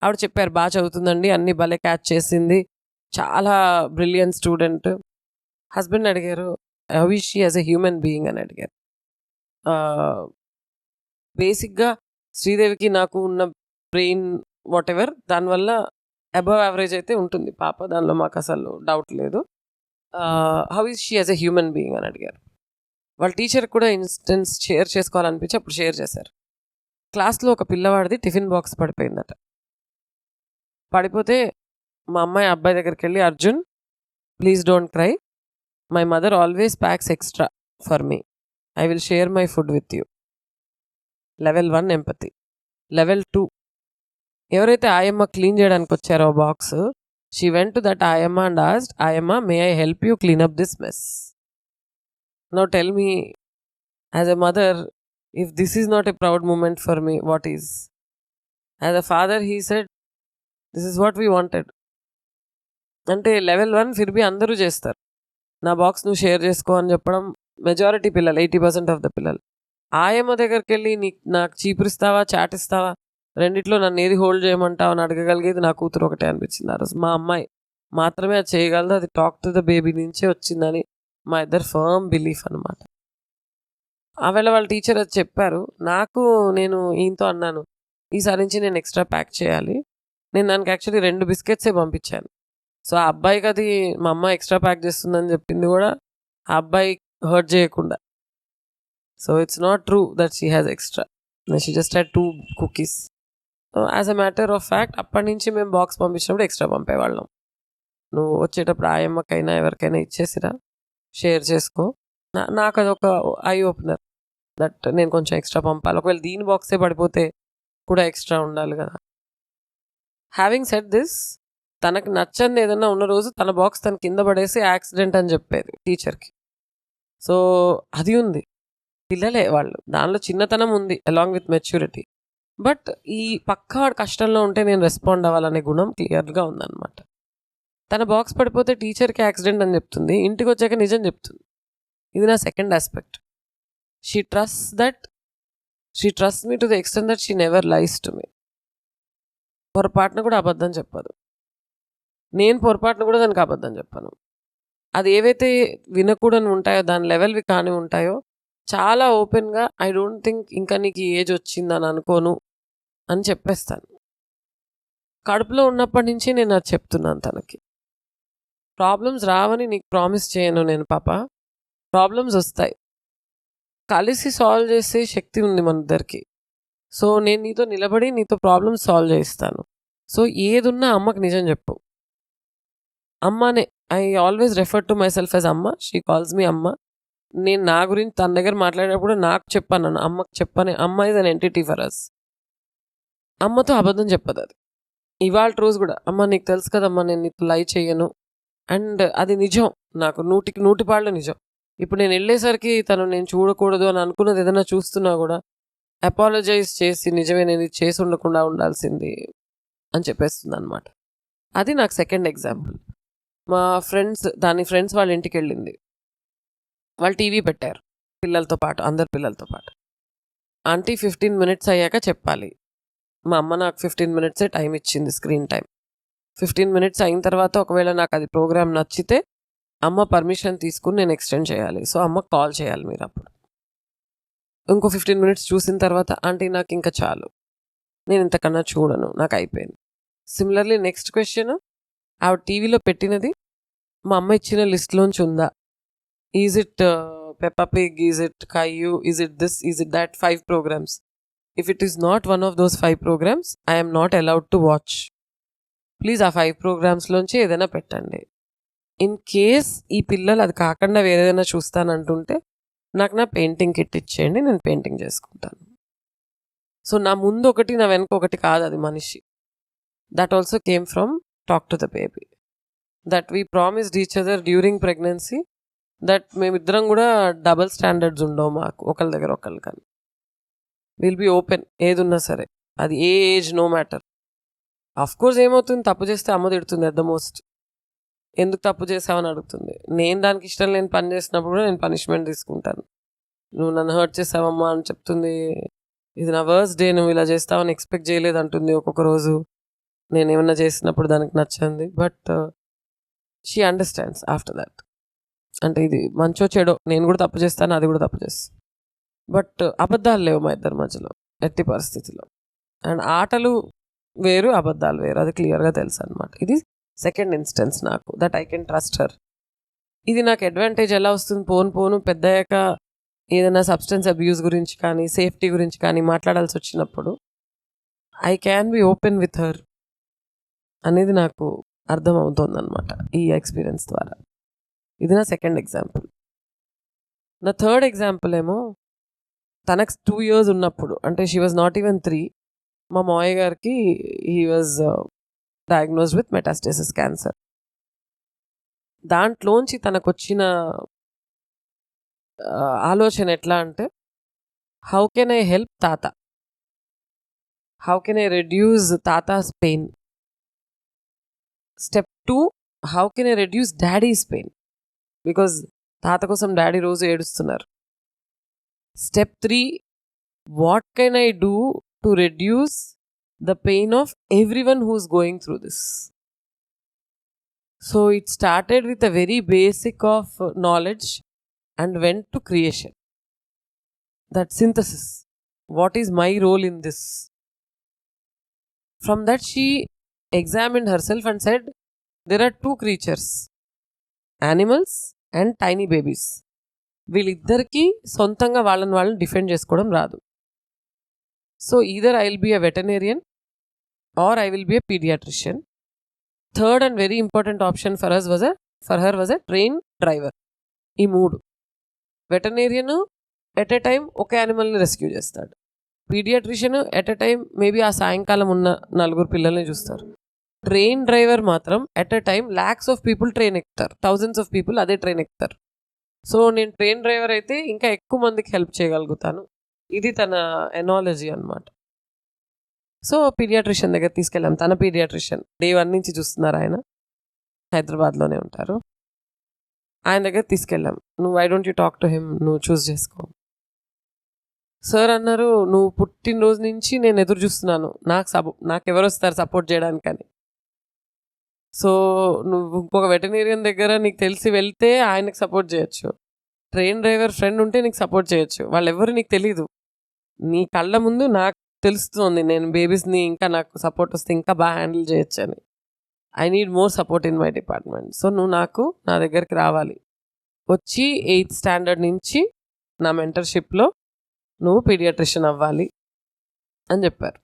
ఆవిడ చెప్పారు బాగా చదువుతుందండి, అన్ని భలే క్యాచ్ చేసింది, చాలా బ్రిలియంట్ స్టూడెంట్. హస్బెండ్ అడిగారు how is she as a human being అని అడిగారు. బేసిక్గా శ్రీదేవికి నాకు ఉన్న బ్రెయిన్ వాట్ ఎవర్, దానివల్ల అబవ్ యావరేజ్ అయితే ఉంటుంది పాప, దానిలో మాకు అసలు డౌట్ లేదు. How is she as a human being అని అడిగారు. వాళ్ళ టీచర్ కూడా ఇన్స్టెన్స్ షేర్ చేసుకోవాలనిపించి అప్పుడు షేర్ చేశారు. క్లాస్లో ఒక పిల్లవాడిది టిఫిన్ బాక్స్ పడిపోయిందట. పడిపోతే మా అమ్మాయి అబ్బాయి దగ్గరికి వెళ్ళి, Arjun please don't cry, my mother always packs extra for me, I will share my food with you. Level 1 empathy. Level 2, ఎవరైతే ఆయమ్మ క్లీన్ చేయడానికి వచ్చారో box, she went to that ayamma and asked, ayamma may I help you clean up this mess. Now tell me as a mother, if this is not a proud moment for me, what is? As a father he said this is what we wanted. అంటే level 1 ఫిర్బీ అందరూ చేస్తారు, నా box నువ్వు share చేసుకో అని చెప్పడం majority పిల్లలు, 80% of the పిల్లలు. ఆయమ్మ దగ్గరికి వెళ్ళి నాకు చీపురిస్తావా చాటిస్తావా, రెండిట్లో నన్ను ఏది హోల్డ్ చేయమంటావు అని అడగగలిగేది నా కూతురు ఒకటే అనిపించింది ఆ రోజు. మా అమ్మాయి మాత్రమే అది చేయగలదు, అది టాక్ టు ద బేబీ నుంచే వచ్చిందని మా ఇద్దరు ఫర్మ్ బిలీఫ్ అనమాట. ఆవేళ వాళ్ళ టీచర్ అది చెప్పారు నాకు. నేను ఈయనతో అన్నాను, ఈసారి నుంచి నేను ఎక్స్ట్రా ప్యాక్ చేయాలి. నేను దానికి యాక్చువల్లీ 2 బిస్కెట్సే పంపించాను. సో ఆ అబ్బాయికి అది మా అమ్మ ఎక్స్ట్రా ప్యాక్ చేస్తుందని చెప్పింది కూడా ఆ అబ్బాయి హర్ట్ చేయకుండా. So it's not true that she has extra, she just had 2 cookies. So as a matter of fact అప్పటి నుంచి మేము బాక్స్ పంపించినప్పుడు ఎక్స్ట్రా పంపేవాళ్ళం. నువ్వు వచ్చేటప్పుడు ఆయమ్మకైనా ఎవరికైనా ఇచ్చేసిరా, షేర్ చేసుకో. నాకు అదొక ఐ ఓపెనర్ దట్ నేను కొంచెం ఎక్స్ట్రా పంపాలి, ఒకవేళ దీని బాక్సే పడిపోతే కూడా ఎక్స్ట్రా ఉండాలి కదా. హ్యావింగ్ సెడ్ దిస్, తనకు నచ్చంది ఏదన్నా ఉన్న రోజు తన బాక్స్ తన కింద పడేసి యాక్సిడెంట్ అని చెప్పేది టీచర్కి. సో అది ఉంది, పిల్లలే వాళ్ళు, దానిలో చిన్నతనం ఉంది అలాంగ్ విత్ మెచ్యూరిటీ. బట్ ఈ పక్కవాడు కష్టంలో ఉంటే నేను రెస్పాండ్ అవ్వాలనే గుణం క్లియర్గా ఉందన్నమాట. తన బాక్స్ పడిపోతే టీచర్కి యాక్సిడెంట్ అని చెప్తుంది, ఇంటికి వచ్చాక నిజం చెప్తుంది. ఇది నా second aspect. She trust me to the extent that she never lies to me. పొరపాటున కూడా అబద్ధం చెప్పదు, నేను పొరపాటున కూడా దానికి అబద్ధం చెప్పాను. అది ఏవైతే వినకూడని ఉంటాయో, దాని లెవెల్వి కాని ఉంటాయో, చాలా ఓపెన్గా ఐ డోంట్ థింక్ ఇంకా నీకు ఏజ్ వచ్చిందని అనుకోను అని చెప్పేస్తాను. కడుపులో ఉన్నప్పటి నుంచి నేను అది చెప్తున్నాను తనకి. ప్రాబ్లమ్స్ రావని నీకు ప్రామిస్ చేయను నేను పాప, ప్రాబ్లమ్స్ వస్తాయి, కలిసి సాల్వ్ చేసే శక్తి ఉంది మన ఇద్దరికి. సో నేను నీతో నిలబడి నీతో ప్రాబ్లమ్స్ సాల్వ్ చేయిస్తాను. సో ఏదున్నా అమ్మకి నిజం చెప్పు. అమ్మనే, I always refer to my self as అమ్మ, షీ కాల్స్ మీ అమ్మ. నేను నా గురించి తన దగ్గర మాట్లాడేటప్పుడు నాకు చెప్పాను, అమ్మకి చెప్పని. Amma is an entity for us. అమ్మతో అబద్ధం చెప్పదు అది. ఇవాళ రోజు కూడా అమ్మ నీకు తెలుసు కదమ్మా నేను నీకు లై చేయను, అండ్ అది నిజం, నాకు 100కి 100 పాళ్ళు నిజం. ఇప్పుడు నేను వెళ్ళేసరికి తను నేను చూడకూడదు అని అనుకున్నది ఏదైనా చూస్తున్నా కూడా అపాలజైజ్ చేసి నిజమే నేను ఇది చేసి ఉండకుండా ఉండాల్సింది అని చెప్పేస్తుంది అనమాట. అది నాకు సెకండ్ ఎగ్జాంపుల్. మా దాని ఫ్రెండ్స్ వాళ్ళ ఇంటికి వెళ్ళింది, వాళ్ళు టీవీ పెట్టారు పిల్లలతో పాటు, అందరు పిల్లలతో పాటు. ఆంటీ 15 minutes అయ్యాక చెప్పాలి. మా అమ్మ నాకు 15 minutes టైం ఇచ్చింది, స్క్రీన్ టైం. 15 minutes అయిన తర్వాత ఒకవేళ నాకు అది ప్రోగ్రామ్ నచ్చితే అమ్మ పర్మిషన్ తీసుకుని నేను ఎక్స్టెండ్ చేయాలి. సో అమ్మకు కాల్ చేయాలి మీరు అప్పుడు. ఇంకో 15 minutes చూసిన తర్వాత ఆంటీ నాకు ఇంకా చాలు, నేను ఇంతకన్నా చూడను, నాకు అయిపోయింది. సిమిలర్లీ నెక్స్ట్ క్వశ్చన్, ఆవిడ టీవీలో పెట్టినది మా అమ్మ ఇచ్చిన లిస్ట్లోంచి ఉందా? Is it Peppa Pig, is it Caillou, is it this, is it that, 5 programs. If it is not one of those 5 programs, I am not allowed to watch. Please ఆ 5 programs లోంచి ఏదైనా పెట్టండి. ఇన్ కేస్ ఈ పిల్లలు అది కాకుండా వేరేదైనా చూస్తానంటుంటే నాకు నా పెయింటింగ్ కిట్ ఇచ్చేయండి, నేను పెయింటింగ్ చేసుకుంటాను. సో నా ముందు ఒకటి నా వెనక ఒకటి కాదు అది మనిషి. That also came from talk to the baby. That we promised each other during pregnancy that మేమిద్దరం కూడా డబల్ స్టాండర్డ్స్ ఉండవు మాకు ఒకళ్ళ దగ్గర ఒకళ్ళు. కానీ విల్ బీ ఓపెన్, ఏది ఉన్నా సరే, అది ఏ age no matter. Of course ఏమవుతుంది, తప్పు చేస్తే అమ్మ తిడుతుంది అట్ ద మోస్ట్. ఎందుకు తప్పు చేసావని అడుగుతుంది. నేను దానికి ఇష్టం లేని పని చేసినప్పుడు కూడా నేను పనిష్మెంట్ తీసుకుంటాను. నువ్వు నన్ను హర్ట్ చేసావమ్మా అని చెప్తుంది. ఇది నా వర్స్ట్ డే, నువ్వు ఇలా చేస్తావని ఎక్స్పెక్ట్ చేయలేదు అంటుంది ఒక్కొక్క రోజు. నేను ఏమన్నా చేసినప్పుడు దానికి నచ్చింది. But she understands after that. అంటే ఇది మంచో చెడో, నేను కూడా తప్పు చేస్తాను, అది కూడా తప్పు చేస్తాను. బట్ అబద్ధాలు లేవు మా ఇద్దరి మధ్యలో ఎట్టి పరిస్థితిలో. అండ్ ఆటలు వేరు, అబద్ధాలు వేరు, అది క్లియర్గా తెలుసు అనమాట. ఇది సెకండ్ ఇన్స్టెన్స్ నాకు, that I can trust her. ఇది నాకు అడ్వాంటేజ్ ఎలా వస్తుంది, పోను పెద్దయ్యాక ఏదైనా సబ్స్టెన్స్ అబ్యూస్ గురించి కానీ సేఫ్టీ గురించి కానీ మాట్లాడాల్సి వచ్చినప్పుడు I can be open with her అనేది నాకు అర్థమవుతుంది అనమాట ఈ ఎక్స్పీరియన్స్ ద్వారా. ఇది నా సెకండ్ ఎగ్జాంపుల్. నా థర్డ్ ఎగ్జాంపుల్ ఏమో తనకు 2 years ఉన్నప్పుడు, అంటే షీ వాజ్ నాట్ ఈవెన్ 3, మా మావయ్య గారికి he was diagnosed with metastasis cancer. దాంట్లోంచి తనకు వచ్చిన ఆలోచన ఎట్లా అంటే, హౌ కెన్ ఐ హెల్ప్ తాత, హౌ కెన్ ఐ రెడ్యూస్ తాతాస్ pain. Step 2, how can I reduce daddy's pain, because తాత కోసం డాడీ రోజు ఏడుస్తున్నారు. Step 3, what can I do to reduce the pain of everyone who's going through this? So it started with a very basic of knowledge and went to creation. That synthesis. What is my role in this? From that she examined herself and said, there are 2 creatures, animals and tiny babies. వీళ్ళిద్దరికీ సొంతంగా వాళ్ళని defend చేసుకోవడం రాదు. So either I will be a veterinarian or I will be a paediatrician. Third and very important option for her was a train driver. ఈ 3. Veterinarian at a time ఒక యానిమల్ని rescue చేస్తాడు. Paediatrician at a time maybe ఆ సాయంకాలం ఉన్న 4 పిల్లల్ని చూస్తారు. Train driver మాత్రం at a time lakhs of people train ఎక్కుతారు, thousands of people అదే ట్రైన్ ఎక్కుతారు. సో నేను ట్రైన్ డ్రైవర్ అయితే ఇంకా ఎక్కువ మందికి హెల్ప్ చేయగలుగుతాను. ఇది తన ఎనాలజీ అనమాట. సో పీడియాట్రిషియన్ దగ్గర తీసుకెళ్ళాం. తన పీడియాట్రిషియన్ Day 1 నుంచి చూస్తున్నారు, ఆయన హైదరాబాద్లోనే ఉంటారు. ఆయన దగ్గర తీసుకెళ్ళాం. నువ్వు why don't you talk to him, నువ్వు చూస్ చేసుకో. సార్ అన్నారు, నువ్వు పుట్టినరోజు నుంచి నేను ఎదురు చూస్తున్నాను, నాకు ఎవరు వస్తారు సపోర్ట్ చేయడానికని. సో నువ్వు ఇంకొక వెటర్నేరియన్ దగ్గర నీకు తెలిసి వెళ్తే ఆయనకు సపోర్ట్ చేయొచ్చు, ట్రైన్ డ్రైవర్ ఫ్రెండ్ ఉంటే నీకు సపోర్ట్ చేయొచ్చు, వాళ్ళెవరు నీకు తెలీదు. నీ కళ్ళ ముందు నాకు తెలుస్తుంది నేను బేబీస్ని ఇంకా నాకు సపోర్ట్ వస్తే ఇంకా బాగా హ్యాండిల్ చేయొచ్చు అని. I need more support in my department. So నువ్వు నా దగ్గరికి రావాలి, వచ్చి 8th standard నుంచి నా మెంటర్షిప్లో నువ్వు పీడియాట్రిషియన్ అవ్వాలి అని చెప్పారు.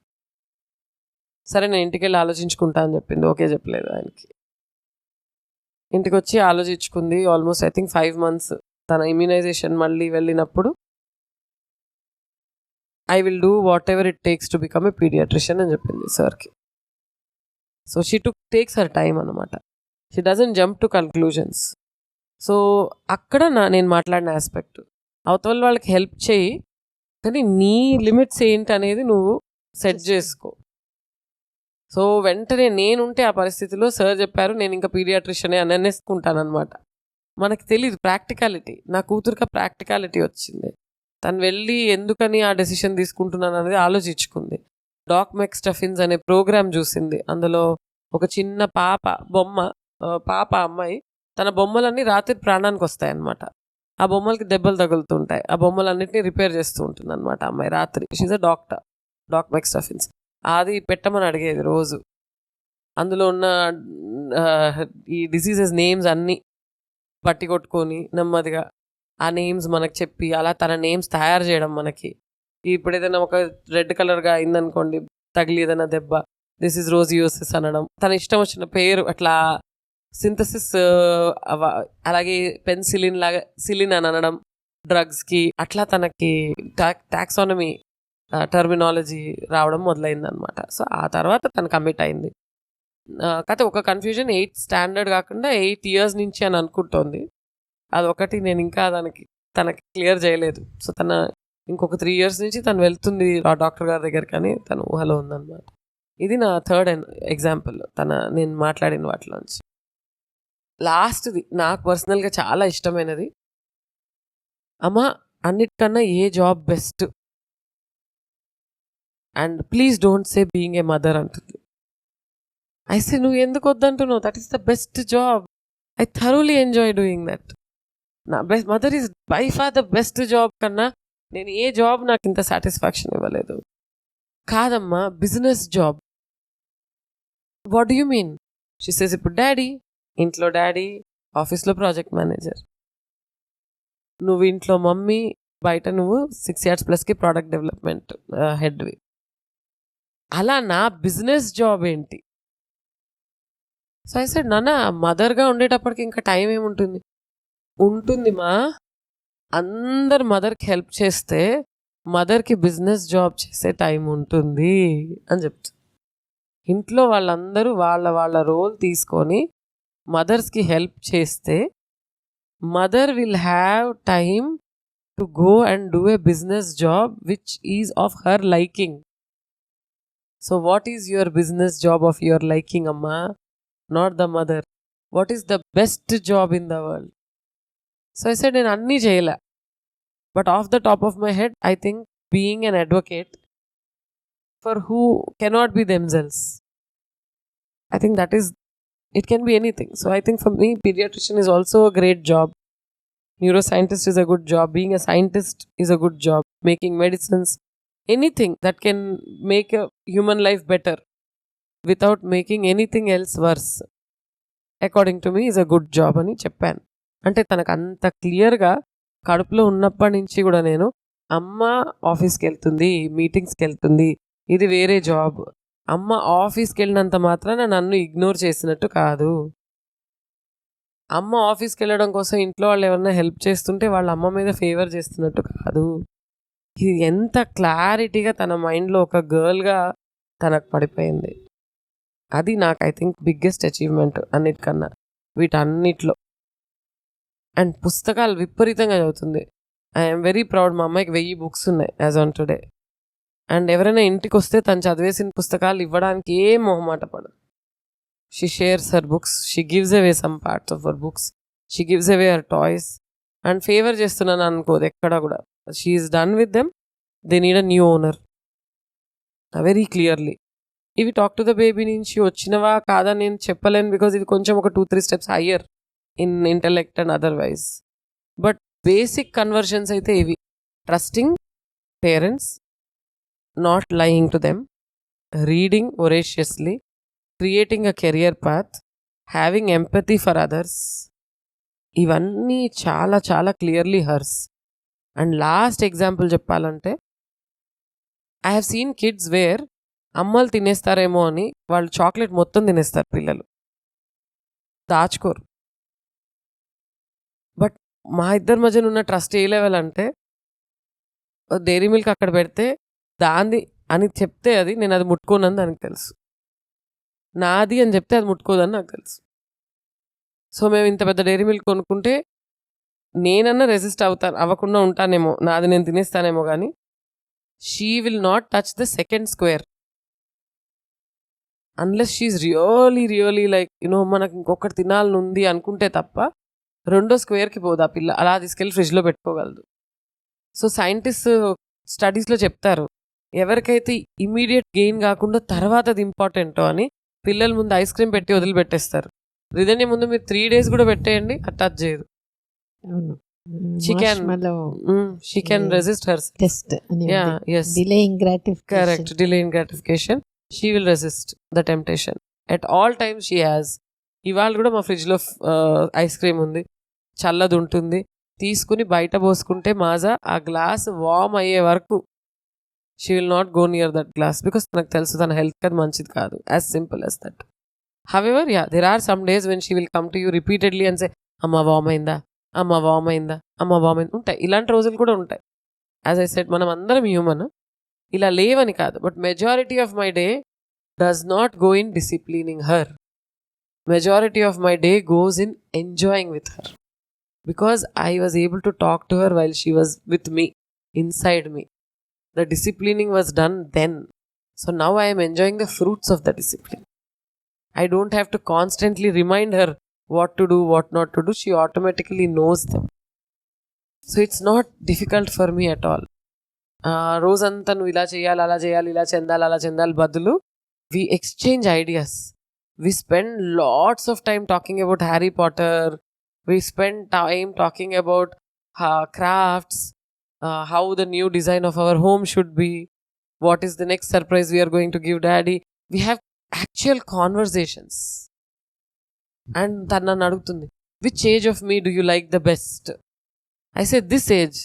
సరే నేను ఇంటికి వెళ్ళి ఆలోచించుకుంటా అని చెప్పింది. ఓకే చెప్పలేదు ఆయనకి. ఇంటికి వచ్చి ఆలోచించుకుంది. Almost I think 5 months. తన ఇమ్యూనైజేషన్ మళ్ళీ వెళ్ళినప్పుడు I will do whatever it takes to become a paediatrician అని చెప్పింది సార్కి. So she takes her time అనమాట. She doesn't jump to conclusions. So అక్కడ నేను మాట్లాడిన ఆస్పెక్ట్, అవతల వాళ్ళకి హెల్ప్ చేయి కానీ నీ లిమిట్స్ ఏంటి అనేది నువ్వు సెట్ చేసుకో. సో వెంటనే నేనుంటే ఆ పరిస్థితిలో సార్ చెప్పారు నేను ఇంకా పీడియాట్రిషియనే అని అనేసుకుంటాను అనమాట. మనకు తెలియదు ప్రాక్టికాలిటీ. నా కూతురుకి ప్రాక్టికాలిటీ వచ్చింది. తను వెళ్ళి ఎందుకని ఆ డెసిషన్ తీసుకుంటున్నాను అనేది ఆలోచించుకుంది. డాక్ మెక్స్టఫిన్స్ అనే ప్రోగ్రామ్ చూసింది. అందులో ఒక చిన్న పాప అమ్మాయి తన బొమ్మలన్నీ రాత్రి ప్రాణానికి వస్తాయన్నమాట. ఆ బొమ్మలకి దెబ్బలు తగులుతుంటాయి. ఆ బొమ్మలన్నింటినీ రిపేర్ చేస్తూ ఉంటుంది అనమాట అమ్మాయి రాత్రి. She's a doctor. డాక్ మెక్స్టఫిన్స్ అది పెట్టమని అడిగేది రోజు. అందులో ఉన్న ఈ డిసీజెస్ నేమ్స్ అన్నీ పట్టి కొట్టుకొని నెమ్మదిగా ఆ నేమ్స్ మనకు చెప్పి అలా తన నేమ్స్ తయారు చేయడం మనకి. ఇప్పుడు ఏదైనా ఒక రెడ్ కలర్గా అయిందనుకోండి, తగిలి ఏదైనా దెబ్బ, దిస్ ఈజ్ రోజియోసిస్ అనడం, తన ఇష్టం వచ్చిన పేరు అట్లా సింథసిస్. అలాగే పెన్సిలిన్ లాగా సిలిన్ అని అనడం డ్రగ్స్కి, అట్లా తనకి టాక్సానమీ టర్మినాలజీ రావడం మొదలైందనమాట. సో ఆ తర్వాత తను కమిట్ అయింది. కాకపోతే ఒక కన్ఫ్యూజన్, 8th స్టాండర్డ్ కాకుండా 8 years నుంచి అని అనుకుంటోంది. అదొకటి నేను ఇంకా తనకి క్లియర్ చేయలేదు. సో ఇంకొక 3 years నుంచి తను వెళ్తుంది ఆ డాక్టర్ గారి దగ్గర, కానీ తను ఊహలో ఉందన్నమాట. ఇది నా థర్డ్ ఎగ్జాంపుల్ నేను మాట్లాడిన వాటిలోంచి. లాస్ట్ది నాకు పర్సనల్గా చాలా ఇష్టమైనది, అమ్మ అన్నిటికన్నా ఏ job best, and please don't say being a mother అంటుంది. అయితే నువ్వు ఎందుకు వద్దంటున్నావు? That is the best job. I thoroughly enjoy doing that. నా mother is by far the best job కన్నా నేను ఏ జాబ్ నాకు ఇంత సాటిస్ఫాక్షన్ ఇవ్వలేదు. కాదమ్మా, business job. What do you mean? She says, ఇప్పుడు డాడీ ఇంట్లో, డాడీ ఆఫీస్లో ప్రాజెక్ట్ మేనేజర్, నువ్వు ఇంట్లో మమ్మీ, బయట నువ్వు 6 years+ ప్రోడక్ట్ డెవలప్మెంట్ హెడ్వి. అలా నా బిజినెస్ జాబ్ ఏంటి? సో ఐ సెడ్, నాన్న మదర్గా ఉండేటప్పటికి ఇంకా టైం ఏముంటుంది? ఉంటుంది మా, అందరు మదర్కి హెల్ప్ చేస్తే మదర్కి బిజినెస్ జాబ్ చేసే టైం ఉంటుంది అని చెప్తా. ఇంట్లో వాళ్ళందరూ వాళ్ళ రోల్ తీసుకొని మదర్స్కి హెల్ప్ చేస్తే mother will have time to go and do a business job which is of her liking. So what is your business job of your liking అమ్మా? Not the mother. What is the best job in the world? So I said, నేను అన్నీ చేయలే, but of the top of my head I think being an advocate for who cannot be themselves, I think it can be anything. So I think for me, pediatrician is also a great job. Neuroscientist is a good job. Being a scientist is a good job. Making medicines, anything that can make a human life better without making anything else worse, according to me, is a good job అని చెప్పాను. అంటే తనకు అంత క్లియర్గా కడుపులో ఉన్నప్పటి నుంచి కూడా నేను, అమ్మ ఆఫీస్కి వెళ్తుంది, మీటింగ్స్కి వెళ్తుంది, ఇది వేరే జాబ్. అమ్మ ఆఫీస్కి వెళ్ళినంత మాత్రాన నన్ను ఇగ్నోర్ చేసినట్టు కాదు. అమ్మ ఆఫీస్కి వెళ్ళడం కోసం ఇంట్లో వాళ్ళు ఎవరైనా హెల్ప్ చేస్తుంటే వాళ్ళ అమ్మ మీద ఫేవర్ చేస్తున్నట్టు కాదు. ఇది ఎంత క్లారిటీగా తన మైండ్లో ఒక గర్ల్గా తనకు పడిపోయింది. అది నాకు ఐ థింక్ బిగ్గెస్ట్ అచీవ్మెంట్ అన్నిటికన్నా, వీటన్నిటిలో. అండ్ పుస్తకాలు విపరీతంగా చదువుతుంది. I'm very proud. మా అమ్మాయికి 1000 books ఉన్నాయి యాజ్ ఆన్ టుడే. అండ్ ఎవరైనా ఇంటికి వస్తే తను చదివేసిన పుస్తకాలు ఇవ్వడానికి ఏం మొహమాట పడదు. She shares her books, she gives away some parts of her books, she gives away her toys. And favour చేస్తున్నాను అనుకోదు ఎక్కడ కూడా. She is done with them, they need a new owner very clearly. ఇవి talk to the baby నుంచి వచ్చినవా కాదా నేను చెప్పలేను, because ఇవి కొంచెం ఒక 2-3 steps higher in intellect and otherwise. But basic conversions అయితే ఇవి: trusting parents, not lying to them, reading voraciously, creating a career path, having empathy for others. ఇవన్నీ చాలా చాలా clearly hers. And last example చెప్పాలంటే, I have seen kids where అమ్మలు తినేస్తారేమో అని వాళ్ళు చాక్లెట్ మొత్తం తినేస్తారు పిల్లలు, దాచుకోరు. బట్ మా ఇద్దరి మధ్యన ఉన్న ట్రస్ట్ ఏ లెవెల్ అంటే, డైరీ మిల్క్ అక్కడ పెడితే దాంది అని చెప్తే అది నేను అది ముట్టుకోనని దానికి తెలుసు, నాది అని చెప్తే అది ముట్టుకోదని నాకు తెలుసు. సో మేము ఇంత పెద్ద డైరీ మిల్క్ కొనుక్కుంటే నేనన్నా రెసిస్ట్ అవ్వకుండా ఉంటానేమో, నాది నేను తినేస్తానేమో, కానీ she will not touch the second square unless she's really like మనకు ఇంకొకటి తినాలని ఉంది అనుకుంటే తప్ప రెండో స్క్వేర్కి పోదు ఆ పిల్ల. అలా తీసుకెళ్ళి ఫ్రిడ్జ్లో పెట్టుకోగలదు. సో సైంటిస్ట్ స్టడీస్లో చెప్తారు, ఎవరికైతే ఇమీడియట్ గెయిన్ కాకుండా తర్వాత అది ఇంపార్టెంటో అని పిల్లల ముందు ఐస్ క్రీమ్ పెట్టి వదిలిపెట్టేస్తారు. రిధన్య ముందు మీరు 3 days కూడా పెట్టేయండి, అది టచ్ చేయదు. అవును. She can, Marshmallow she can resist herself. test అని Yeah, ఉంది. yes. Delaying gratification. Correct. Delaying gratification. She will resist the temptation. At all times she has. ఇవాళ కూడా మా ఫ్రిడ్జ్లో ఐస్ క్రీమ్ ఉంది, చల్లది ఉంటుంది, తీసుకుని బయట పోసుకుంటే మాజా ఆ గ్లాస్ వార్మ్ అయ్యే వరకు she will not go near that glass, because నాకు తెలుసు తన హెల్త్ అది మంచిది కాదు. As simple as that. However there are some days when she will come to you repeatedly and say, అమ్మ వార్మ్ అయిందా, అమ్మ వార్మ్ అయిందా, అమ్మ వార్మ్ అయింది. ఉంటాయి, ఇలాంటి రోజులు కూడా ఉంటాయి. యాజ్ ఐ సెడ్, మనం అందరం హ్యూమన్, ఇలా లేవని కాదు. But majority of my day does not go in disciplining her. Majority of my day goes in enjoying with her, because I was able to talk to her while she was with me, inside me. The disciplining was done then. So now I am enjoying the fruits of the discipline. I don't have to constantly remind her what to do, what not to do. She automatically knows them. So it's not difficult for me at all. రోజంతా నువ్వు ఇలా చేయాలి, అలా చేయాలి, ఇలా చెందాలి, అలా చెందాలి బదులు we exchange ideas. We spend lots of time talking about Harry Potter. We spend time talking about crafts, how the new design of our home should be, what is the next surprise we are going to give daddy. We have actual conversations. And tana adugutundi, which age of me do you like the best? I said this age,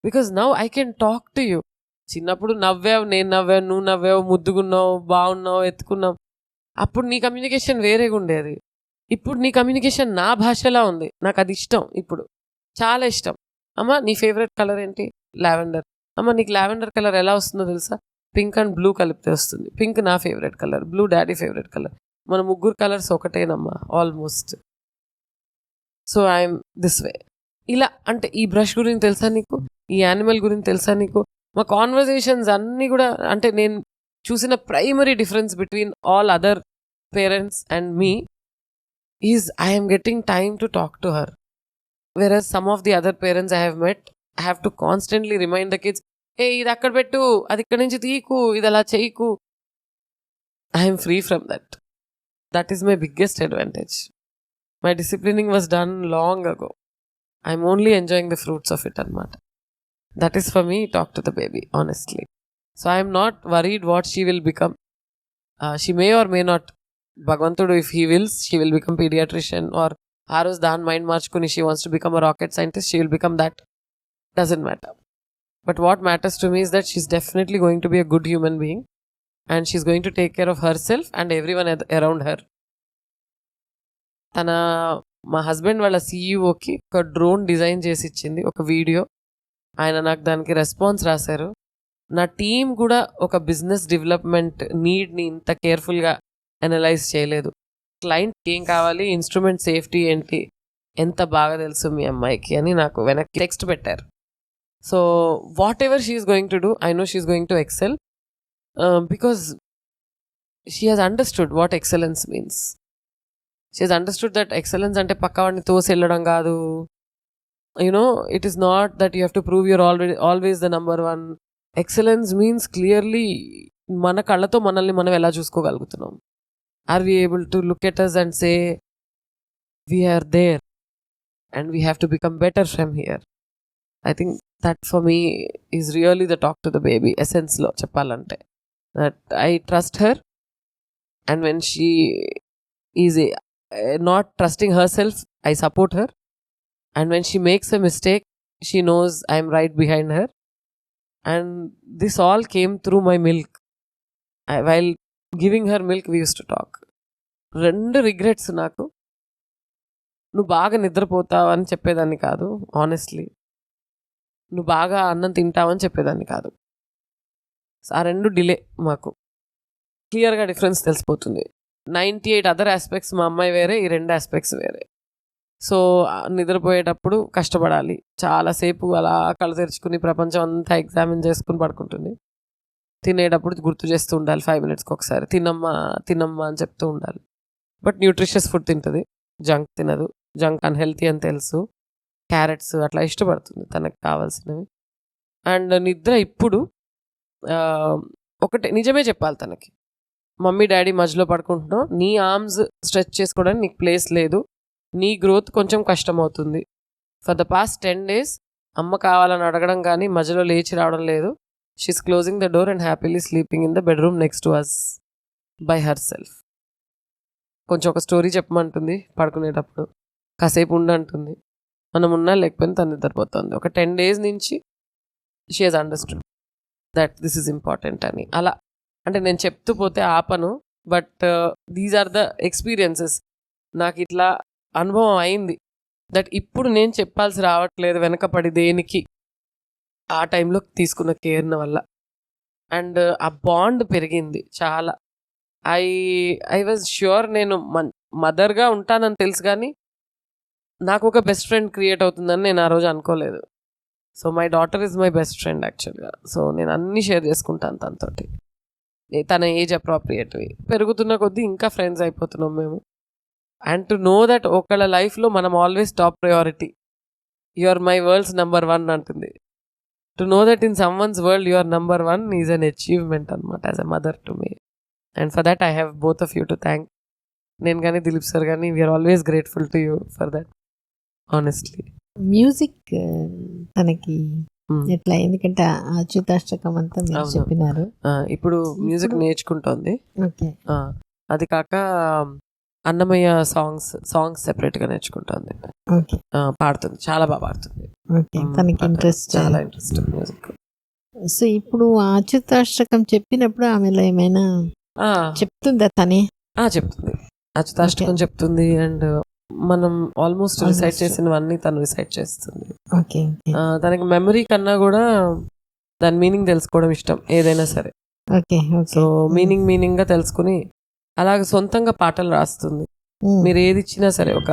because now I can talk to you. చిన్నప్పుడు నవ్వావు, నేను నవ్వావు, నువ్వు నవ్వావు, ముద్దుగున్నావు, బాగున్నావు, ఎత్తుకున్నావు. అప్పుడు నీ communication వేరేగా ఉండేది. ఇప్పుడు నీ కమ్యూనికేషన్ నా భాషలా ఉంది. నాకు అది ఇష్టం, ఇప్పుడు చాలా ఇష్టం. అమ్మ నీ ఫేవరెట్ కలర్ ఏంటి? లావెండర్. అమ్మ నీకు లావెండర్ కలర్ ఎలా వస్తుందో తెలుసా? పింక్ అండ్ బ్లూ కలిపితే వస్తుంది. పింక్ నా favourite colour, blue daddy favourite colour. మన ముగ్గురు కలర్స్ ఒకటేనమ్మా almost. So I'm this way. ఇలా అంటే ఈ బ్రష్ గురించి తెలుసా నీకు, ఈ యానిమల్ గురించి తెలుసా నీకు. మా కాన్వర్జేషన్స్ అన్నీ కూడా, అంటే నేను చూసిన primary difference between all other parents and me is I am getting time to talk to her. Whereas some of the other parents I have met, I have to constantly remind the kids, ఏ ఇది అక్కడ పెట్టు, అది ఇక్కడ నుంచి తీయకు, ఇది అలా చేయకు. I am free from that. That is my biggest advantage. My disciplining was done long ago. I am only enjoying the fruits of it anamata. That is for me, talk to the baby, honestly. So I am not worried what she will become. She may or may not. Bhagwantudu, if he wills, she will become pediatrician, or Arus Dan mind marchkuni, she wants to become a rocket scientist, she will become that. Doesn't matter. But what matters to me is that she's definitely going to be a good human being, and she's going to take care of herself and everyone around her. తన మా husband వాళ్ళ సీఈఓకి ఒక drone design చేసి ఇచ్చింది, ఒక video. ఆయన నాకు దానికి రెస్పాన్స్ రాశారు. నా టీం కూడా ఒక బిజినెస్ డెవలప్మెంట్ నీడ్ని ఇంత కేర్ఫుల్గా అనలైజ్ చేయలేదు. క్లయింట్కి ఏం కావాలి, ఇన్స్ట్రుమెంట్ సేఫ్టీ ఏంటి, ఎంత బాగా తెలుసు మీ అమ్మాయికి అని నాకు వెనక్కి టెక్స్ట్ పెట్టారు. So whatever she is going to do, I know she is going to excel, because she has understood what excellence means. She has understood that excellence అంటే పక్కవాడిని తోసి వెళ్ళడం కాదు. It is not that you have to prove you're always the number one. Excellence means clearly మన కళ్ళతో మనల్ని మనం ఎలా చూసుకోగలుగుతున్నాం. Are we able to look at us and say we are there and we have to become better from here? I think that for me is really the talk to the baby essence lo cheppalante, that I trust her, and when she is not trusting herself, I support her. And when she makes a mistake, she knows I'm right behind her. And this all came through my milk. While giving her milk, we used to talk. 2 regrets నాకు. నువ్వు బాగా నిద్రపోతావు అని చెప్పేదాన్ని కాదు, honestly. నువ్వు బాగా అన్నం తింటావని చెప్పేదాన్ని కాదు. ఆ 2 డిలే మాకు క్లియర్గా డిఫరెన్స్ తెలిసిపోతుంది. 98 అదర్ ఆస్పెక్ట్స్ మా అమ్మాయి వేరే, ఈ 2 ఆస్పెక్ట్స్ వేరే. సో నిద్రపోయేటప్పుడు కష్టపడాలి, చాలాసేపు అలా కళ్ళు తెరుచుకుని ప్రపంచం అంతా ఎగ్జామిన్ చేసుకుని పడుకుంటుంది. తినేటప్పుడు గుర్తు చేస్తూ ఉండాలి, 5 minutesకి ఒకసారి, తినమ్మా తినమ్మా అని చెప్తూ ఉండాలి. బట్ న్యూట్రిషియస్ ఫుడ్ తింటుంది, జంక్ తినదు. జంక్ అన్హెల్తీ అని తెలుసు. క్యారెట్స్ అట్లా ఇష్టపడుతుంది తనకు కావాల్సినవి. అండ్ నిద్ర ఇప్పుడు ఒకటే నిజమే చెప్పాలి తనకి, మమ్మీ డాడీ మధ్యలో పడుకుంటున్నావు, నీ ఆర్మ్స్ స్ట్రెచ్ చేసుకోవడానికి నీకు ప్లేస్ లేదు, నీ గ్రోత్ కొంచెం కష్టమవుతుంది. ఫర్ ద పాస్ట్ 10 days అమ్మ కావాలని అడగడం కానీ మధ్యలో లేచి రావడం లేదు. She's closing the door and happily sleeping in the bedroom next to us by herself. కొంచెం ఒక స్టోరీ చెప్పమంటుంది పడుకునేటప్పుడు, కాసేపు ఉండంటుంది, మనం ఉన్నా లేకపోయినా తను నిద్రపోతుంది. ఒక 10 days నుంచి she has understood that this is important అని. అలా అంటే నేను చెప్తూ పోతే ఆపను, but these are the experiences. నాకు ఇట్లా అనుభవం అయింది దట్ ఇప్పుడు నేను చెప్పాల్సి రావట్లేదు వెనకపడి దేనికి, ఆ టైంలో తీసుకున్న కేర్న వల్ల. అండ్ ఆ బాండ్ పెరిగింది చాలా. ఐ వాజ్ ష్యూర్ నేను మదర్గా ఉంటానని తెలుసు, కానీ నాకు ఒక బెస్ట్ ఫ్రెండ్ క్రియేట్ అవుతుందని నేను ఆ రోజు అనుకోలేదు. So my daughter is my best friend యాక్చువల్గా. సో నేను అన్నీ షేర్ చేసుకుంటాను తనతోటి, తన ఏజ్ అప్రోప్రియేట్వి. పెరుగుతున్న కొద్దీ ఇంకా ఫ్రెండ్స్ అయిపోతున్నాం మేము. అండ్ టు నో దట్ ఒకళ్ళ లైఫ్లో మనం always top priority, you are my world's number 1 అంటుంది. To know that in someone's world you are number 1 is an achievement అనమాట as a mother to me. And for that I have both of you to thank. నేను కానీ Dilip sir కానీ we're always grateful to you for that honestly. Music తనకి ఎట్లా, ఎందుకంటే అచ్యుతాష్టకం అంతా మీరు చెప్పినారు. ఇప్పుడు మ్యూజిక్ నేర్చుకుంటోంది. ఓకే. అది కాక అన్నమయ్య సాంగ్స్ సెపరేట్ గా నేర్చుకుంటోంది. ఓకే. పాడుతుంది, చాలా బాగా పాడుతుంది. ఓకే, తనకి ఇంట్రెస్ట్, చాలా ఇంట్రెస్ట్ మ్యూజిక్. సో ఇప్పుడు అచ్యుతాష్టకం చెప్పినప్పుడు ఆమెలో ఏమైనా చెప్తుందా తనే? చెప్తుంది, అచ్యుతాష్టకం చెప్తుంది. అండ్ మనం ఆల్మోస్ట్ రిసైట్ చేసినవన్నీ తను రిసైట్ చేస్తుంది. తనకి మెమరీ కన్నా కూడా దాని మీనింగ్ తెలుసుకోవడం ఇష్టం ఏదైనా సరే. సో మీనింగ్ గా తెలుసుకుని అలాగే సొంతంగా పాటలు రాస్తుంది. మీరు ఏది ఇచ్చినా సరే, ఒక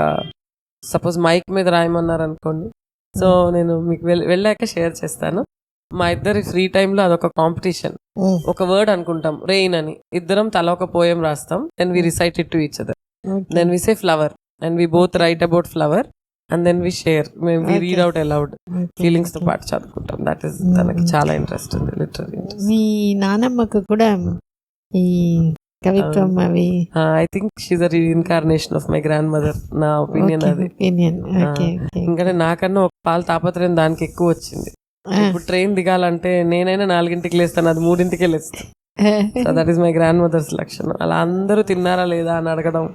సపోజ్ మైక్ మీద రాయమన్నారు అనుకోండి, సో నేను మీకు వెళ్ళాక షేర్ చేస్తాను. మా ఇద్దరి ఫ్రీ టైంలో అదొక కాంపిటీషన్. ఒక వర్డ్ అనుకుంటాం రెయిన్ అని, ఇద్దరం తల ఒక పోయం రాస్తాం. Then we recite it to each other. Then we say flower and we both write about flower and then we share, we read out aloud feelings తో పాటు చదువుకుంటాం. దట్ ఈస్ తనకి చాలా ఇంట్రెస్ట్ ఉంది, లిటరరీ ఇంట్రెస్ట్. మీ నానమ్మకు కూడా ఈ కవిత్వం అవి, I think she's the reincarnation of my grandmother, నా ఒపీనియన్ అది. ఇంకా నాకన్నా ఒక పాలు తాపత్రయం దానికి ఎక్కువ వచ్చింది. ఇప్పుడు ట్రైన్ దిగాలంటే నేనైనా 4 లేస్తాను, అది 3 లేస్తాను. So that is my grandmother's లక్షణం. అలా అందరూ తిన్నారా లేదా అని అడగడం.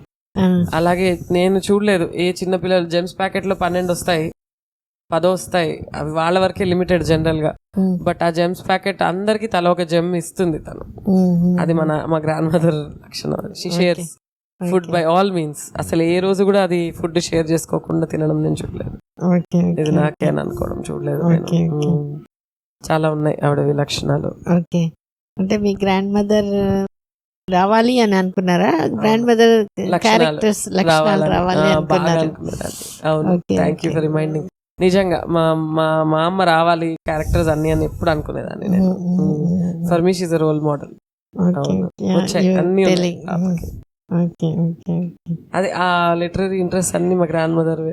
అలాగే నేను చూడలేదు, ఏ చిన్నపిల్లలు జెమ్స్ ప్యాకెట్ లో 12 వస్తాయి, 10 వస్తాయి, అవి వాళ్ళ వరకే లిమిటెడ్ జనరల్ గా. బట్ ఆ జెమ్స్ ప్యాకెట్ అందరికి తల ఒక జెమ్ ఇస్తుంది తను. అది మా గ్రాండ్ మదర్ లక్షణం. She shares food by all means. అసలు ఏ రోజు కూడా అది ఫుడ్ షేర్ చేసుకోకుండా తినడం నేను చూడలేదు. ఇది నాకే అని అనుకోవడం చూడలేదు. చాలా ఉన్నాయి ఆవిడవి లక్షణాలు. అంటే మీ గ్రాండ్ మదర్ రావాలి అని అనుకున్నారా? గ్రాండ్ మదర్ క్యారెక్టర్స్ లక్షణాలు రావాలి అనుకున్నారు? అవును, థ్యాంక్ యూ ఫర్ రిమైండింగ్. నిజంగా మా అమ్మ రావాలి క్యారెక్టర్స్ అన్ని అని ఎప్పుడు అనుకునేదాన్ని నేను. For me she is a role model. వచ్చాయి అన్ని. అదే ఆ లిటరరీ ఇంట్రెస్ట్ అన్ని మా గ్రాండ్ మదర్.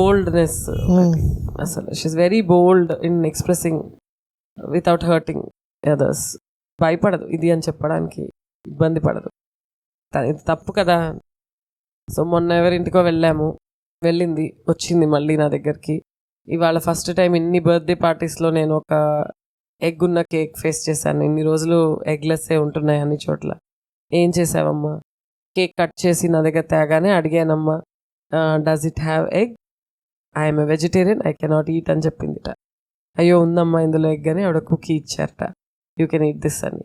బోల్డ్నెస్ అసలు, she is very bold in expressing without hurting others. భయపడదు ఇది అని చెప్పడానికి, ఇబ్బంది పడదు. ఇది తప్పు కదా. సో మొన్న ఎవరింటికో వెళ్ళింది, వచ్చింది మళ్ళీ నా దగ్గరికి. ఇవాళ ఫస్ట్ టైం ఇన్ని బర్త్డే పార్టీస్లో నేను ఒక ఎగ్ ఉన్న కేక్ ఫేస్ చేశాను. ఇన్ని రోజులు ఎగ్లెస్సే ఉంటున్నాయి అన్ని చోట్ల. ఏం చేసావమ్మా? కేక్ కట్ చేసి నా దగ్గర తేగానే అడిగానమ్మా, does it have egg? I'm a vegetarian, I cannot eat అని చెప్పిందిట. అయ్యో ఉందమ్మా ఇందులో ఎగ్ అని ఆవిడ కుకీ ఇచ్చారట. యూ కెన్ ఈట్ దిస్ అని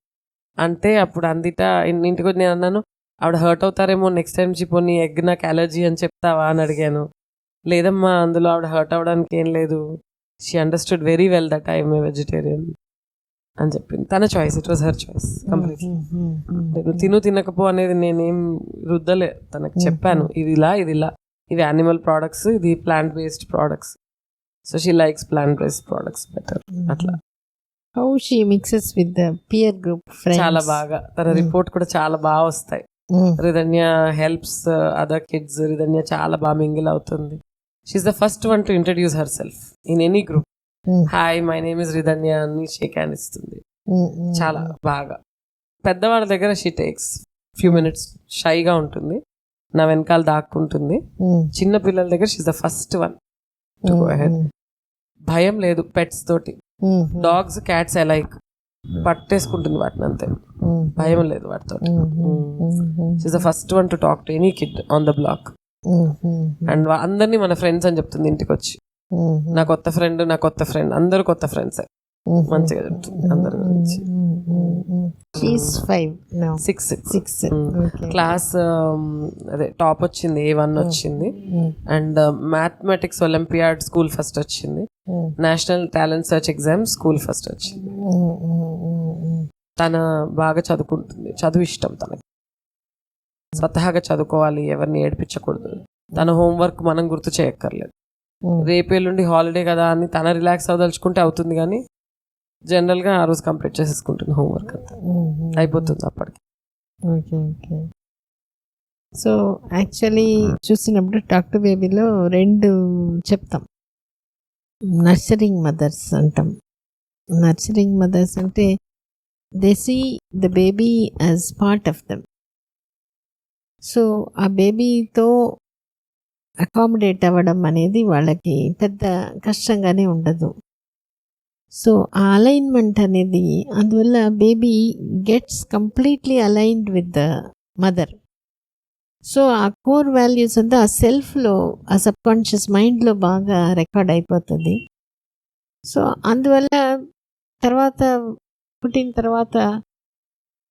అంటే అప్పుడు అందిట ఇంటికి నేను అన్నాను, ఆవిడ హర్ట్ అవుతారేమో నెక్స్ట్ టైం పోనీ ఎగ్ నాకు అలర్జీ అని చెప్తావా అని అడిగాను. లేదమ్మా అందులో ఆవిడ హర్ట్ అవ్వడానికి ఏం లేదు. She understood very well that I'm a vegetarian అని చెప్పింది. తన choice, it was her choice completely. తినకపో అనేది నేనేం రుద్దలే, తనకు చెప్పాను ఇది ఇలా ఇవి యానిమల్ ప్రోడక్ట్స్, ఇది plant based products. So she likes plant based products better. అట్లా How she mixes with the peer group friends. చాలా బాగా. తన రిపోర్ట్ కూడా చాలా బాగా వస్తాయి. Ridhanya helps other kids. Ridhanya చాలా బాగా మింగిల్ అవుతుంది. She is the first one to introduce herself in any group. Hi my name is Ridhanya అని షేక్ హ్యాండ్ ఇస్తుంది. చాలా బాగా. పెద్దవాళ్ళ దగ్గర షీ టేక్స్ ఫ్యూ మినిట్స్, షైగా ఉంటుంది, నా వెనకాల దాక్కుంటుంది. చిన్న పిల్లల దగ్గర she is the first one to go ahead. భయం లేదు పెట్స్ తోటి. డాగ్స్, క్యాట్స్ లైక్ పట్టేసుకుంటుంది వాటిని అంతే, భయం లేదు వాటితో. She's the first one to talk to any kid on the block. And అందరినీ మన ఫ్రెండ్స్ అని చెప్తుంది ఇంటికి వచ్చి. నా కొత్త ఫ్రెండ్ అందరూ కొత్త ఫ్రెండ్సే. మంచిగా చెప్తుంది అందరి గురించి. 6 క్లాస్ అదే టాప్ వచ్చింది, A1 వచ్చింది. And mathematics olympiad school first వచ్చింది. National talent search exam school first వచ్చింది. తన బాగా చదువుకుంటుంది, చదువు ఇష్టం తనకి, స్వతహాగా చదువుకోవాలి, ఎవరిని ఏడిపించకూడదు. తన హోంవర్క్ మనం గుర్తు చేయక్కర్లేదు. రేపేళ్ళుండి హాలిడే కదా అని తన రిలాక్స్ అవదలుచుకుంటే అవుతుంది, కానీ జనరల్గా ఆ రోజు కంప్లీట్ చేసేసుకుంటుంది హోంవర్క్ అంతా, అయిపోతుంది అప్పటికి. Okay okay. సో యాక్చువల్లీ చూసినప్పుడు టాక్ బేబీలో 2 చెప్తాం. నర్చరింగ్ మదర్స్ అంటాం. నర్చరింగ్ మదర్స్ అంటే they see the baby as part of them. So ఆ బేబీతో అకామిడేట్ అవ్వడం అనేది వాళ్ళకి పెద్ద కష్టంగానే ఉండదు. సో ఆ అలైన్మెంట్ అనేది, అందువల్ల baby gets completely aligned with the mother. So ఆ కోర్ వాల్యూస్ అంతా ఆ సెల్ఫ్లో, ఆ సబ్కాన్షియస్ మైండ్లో బాగా రికార్డ్ అయిపోతుంది. సో అందువల్ల తర్వాత పుట్టిన తర్వాత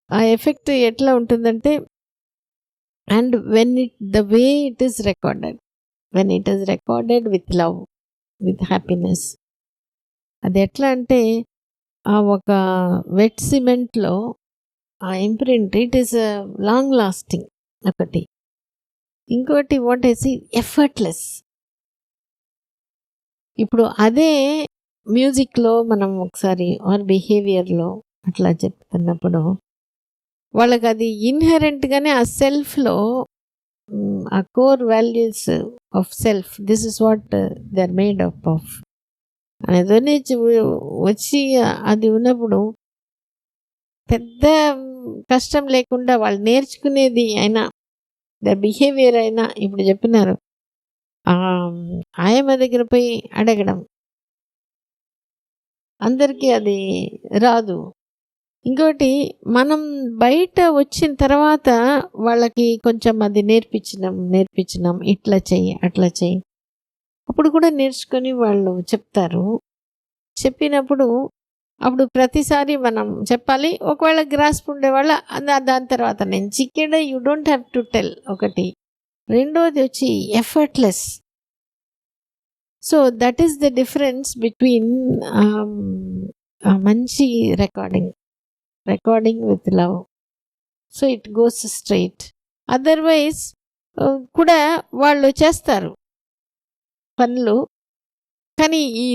ఆ ఎఫెక్ట్ ఎట్లా ఉంటుందంటే, and the way it is recorded, when it is recorded with love, with happiness, అది ఎట్లా అంటే ఆ ఒక వెట్ సిమెంట్లో ఆ imprint, it is long lasting ఒకటి. ఇంకోటి వాట్ ఈస్ ఎఫర్ట్లెస్. ఇప్పుడు అదే మ్యూజిక్లో మనం ఒకసారి ఆర్ బిహేవియర్లో అట్లా చెప్తున్నప్పుడు వాళ్ళకి అది ఇన్హెరెంట్గానే ఆ సెల్ఫ్లో, ఆ core values of self, this is what they are made of అనేది వచ్చి అది ఉన్నప్పుడు పెద్ద కష్టం లేకుండా వాళ్ళు నేర్చుకునేది అయినా, ద బిహేవియర్ అయినా. ఇప్పుడు చెప్పినారు ఆయమ్మ దగ్గర పోయి అడగడం, అందరికీ అది రాదు. ఇంకోటి మనం బయట వచ్చిన తర్వాత వాళ్ళకి కొంచెం అది నేర్పించినాం ఇట్లా చెయ్యి అట్లా చెయ్యి, అప్పుడు కూడా నేర్చుకొని వాళ్ళు చెప్తారు. చెప్పినప్పుడు అప్పుడు ప్రతిసారి మనం చెప్పాలి. ఒకవేళ గ్రాస్ప్ ఉండేవాళ్ళ దాని తర్వాత నుంచి ఇక్కడ you don't have to tell ఒకటి. రెండోది వచ్చి effortless. So that is the difference between మంచి recording with love. So it goes straight. Otherwise కూడా వాళ్ళు చేస్తారు పనులు, కానీ ఈ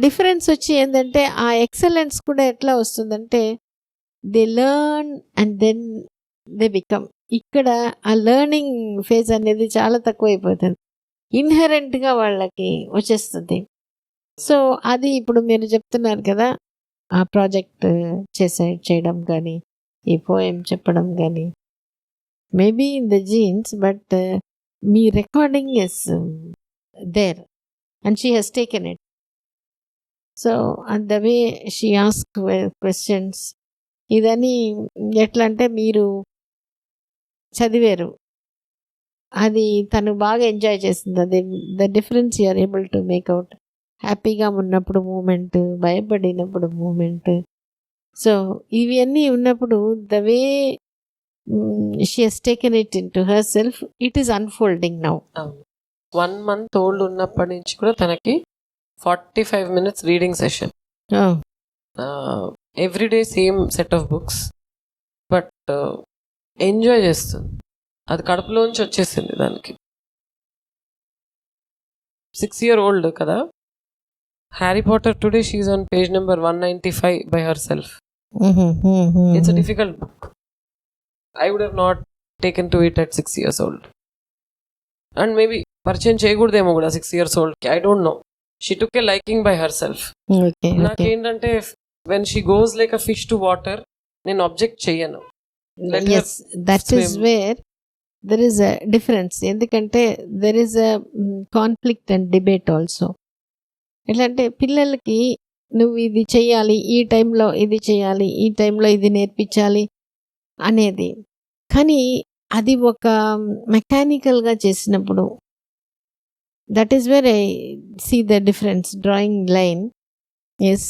డిఫరెన్స్ వచ్చి ఏంటంటే ఆ ఎక్సలెన్స్ కూడా ఎట్లా వస్తుందంటే they learn and then they become. ఇక్కడ ఆ లెర్నింగ్ ఫేజ్ అనేది చాలా తక్కువ అయిపోతుంది, ఇన్హెరెంట్గా వాళ్ళకి వచ్చేస్తుంది. సో అది ఇప్పుడు మీరు చెప్తున్నారు కదా, ఆ ప్రాజెక్ట్ చేయడం కానీ, ఈ పోయం చెప్పడం కానీ, maybe in the genes, but me recording is there and she has taken it. So and the way she asked questions, ఇదని ఎట్లా అంటే మీరు చదివారు, అది తను బాగా ఎంజాయ్ చేస్తుంది. అది the difference you are able to make out. హ్యాపీగా ఉన్నప్పుడు మూమెంట్, భయపడినప్పుడు మూమెంట్. సో ఇవన్నీ ఉన్నప్పుడు the way she has taken it in to her self, it is unfolding now. 1 month old ఉన్నప్పటి నుంచి కూడా తనకి 45 minutes reading session, everyday same set of books, but enjoy చేస్తుంది. అది కడుపులోంచి వచ్చేసింది దానికి. 6-year-old కదా. Harry Potter today she is on page number 195 by her self. It's a difficult book. I would have not taken to it at 6 years old. And maybe పరిచయం చేయకూడదేమో కూడా 6 years old కి, I don't know. She took a liking by herself. Okay. నాకేంటంటే when she goes like a fish to water, నేను object చెయ్యను. Yes, that is where there is a difference. ఎందుకంటే there is a conflict and debate also. ఎట్లా అంటే పిల్లలకి నువ్వు ఇది చెయ్యాలి, ఈ టైంలో ఇది చేయాలి, ఈ టైంలో ఇది నేర్పించాలి అనేది. కానీ అది ఒక మెకానికల్గా చేసినప్పుడు that is where I see the difference, drawing line. Yes,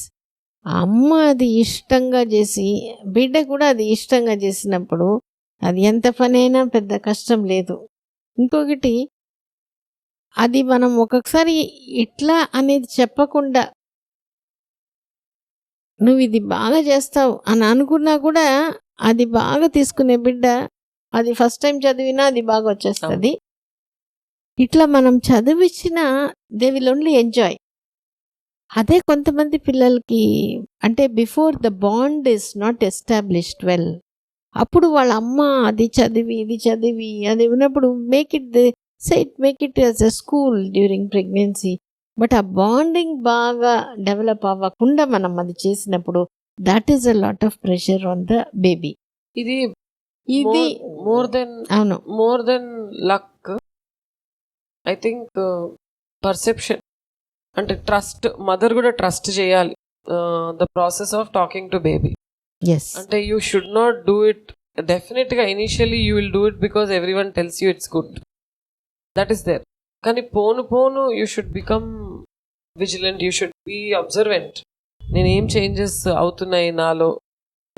అమ్మ అది ఇష్టంగా చేసి బిడ్డ కూడా అది ఇష్టంగా చేసినప్పుడు అది ఎంత పనైనా పెద్ద కష్టం లేదు. ఇంకొకటి, అది మనం ఒక్కొక్కసారి ఇట్లా అనేది చెప్పకుండా నువ్వు ఇది బాగా చేస్తావు అని అనుకున్నా కూడా అది బాగా తీసుకునే బిడ్డ అది ఫస్ట్ టైం చదివినా అది బాగా వచ్చేస్తుంది. ఇట్లా మనం చదివించిన దే విల్ ఓన్లీ ఎంజాయ్. అదే కొంతమంది పిల్లలకి అంటే before the bond is not established well, అప్పుడు వాళ్ళ అమ్మ అది చదివి ఇది చదివి అది ఉన్నప్పుడు make it as a school during pregnancy. But ఆ బాండింగ్ బాగా డెవలప్ అవ్వకుండా మనం అది చేసినప్పుడు that is a lot of pressure on the baby. ఇది అవును, more than luck, I think perception. అంటే ట్రస్ట్, మదర్ కూడా ట్రస్ట్ చేయాలి the process of talking to baby. Yes, అంటే you should not do it డెఫినెట్గా initially you will do it because everyone tells you it's good, that is there. కానీ పోను పోను you should become vigilant, you should be observant. నేను ఏం changes అవుతున్నాయి నాలో,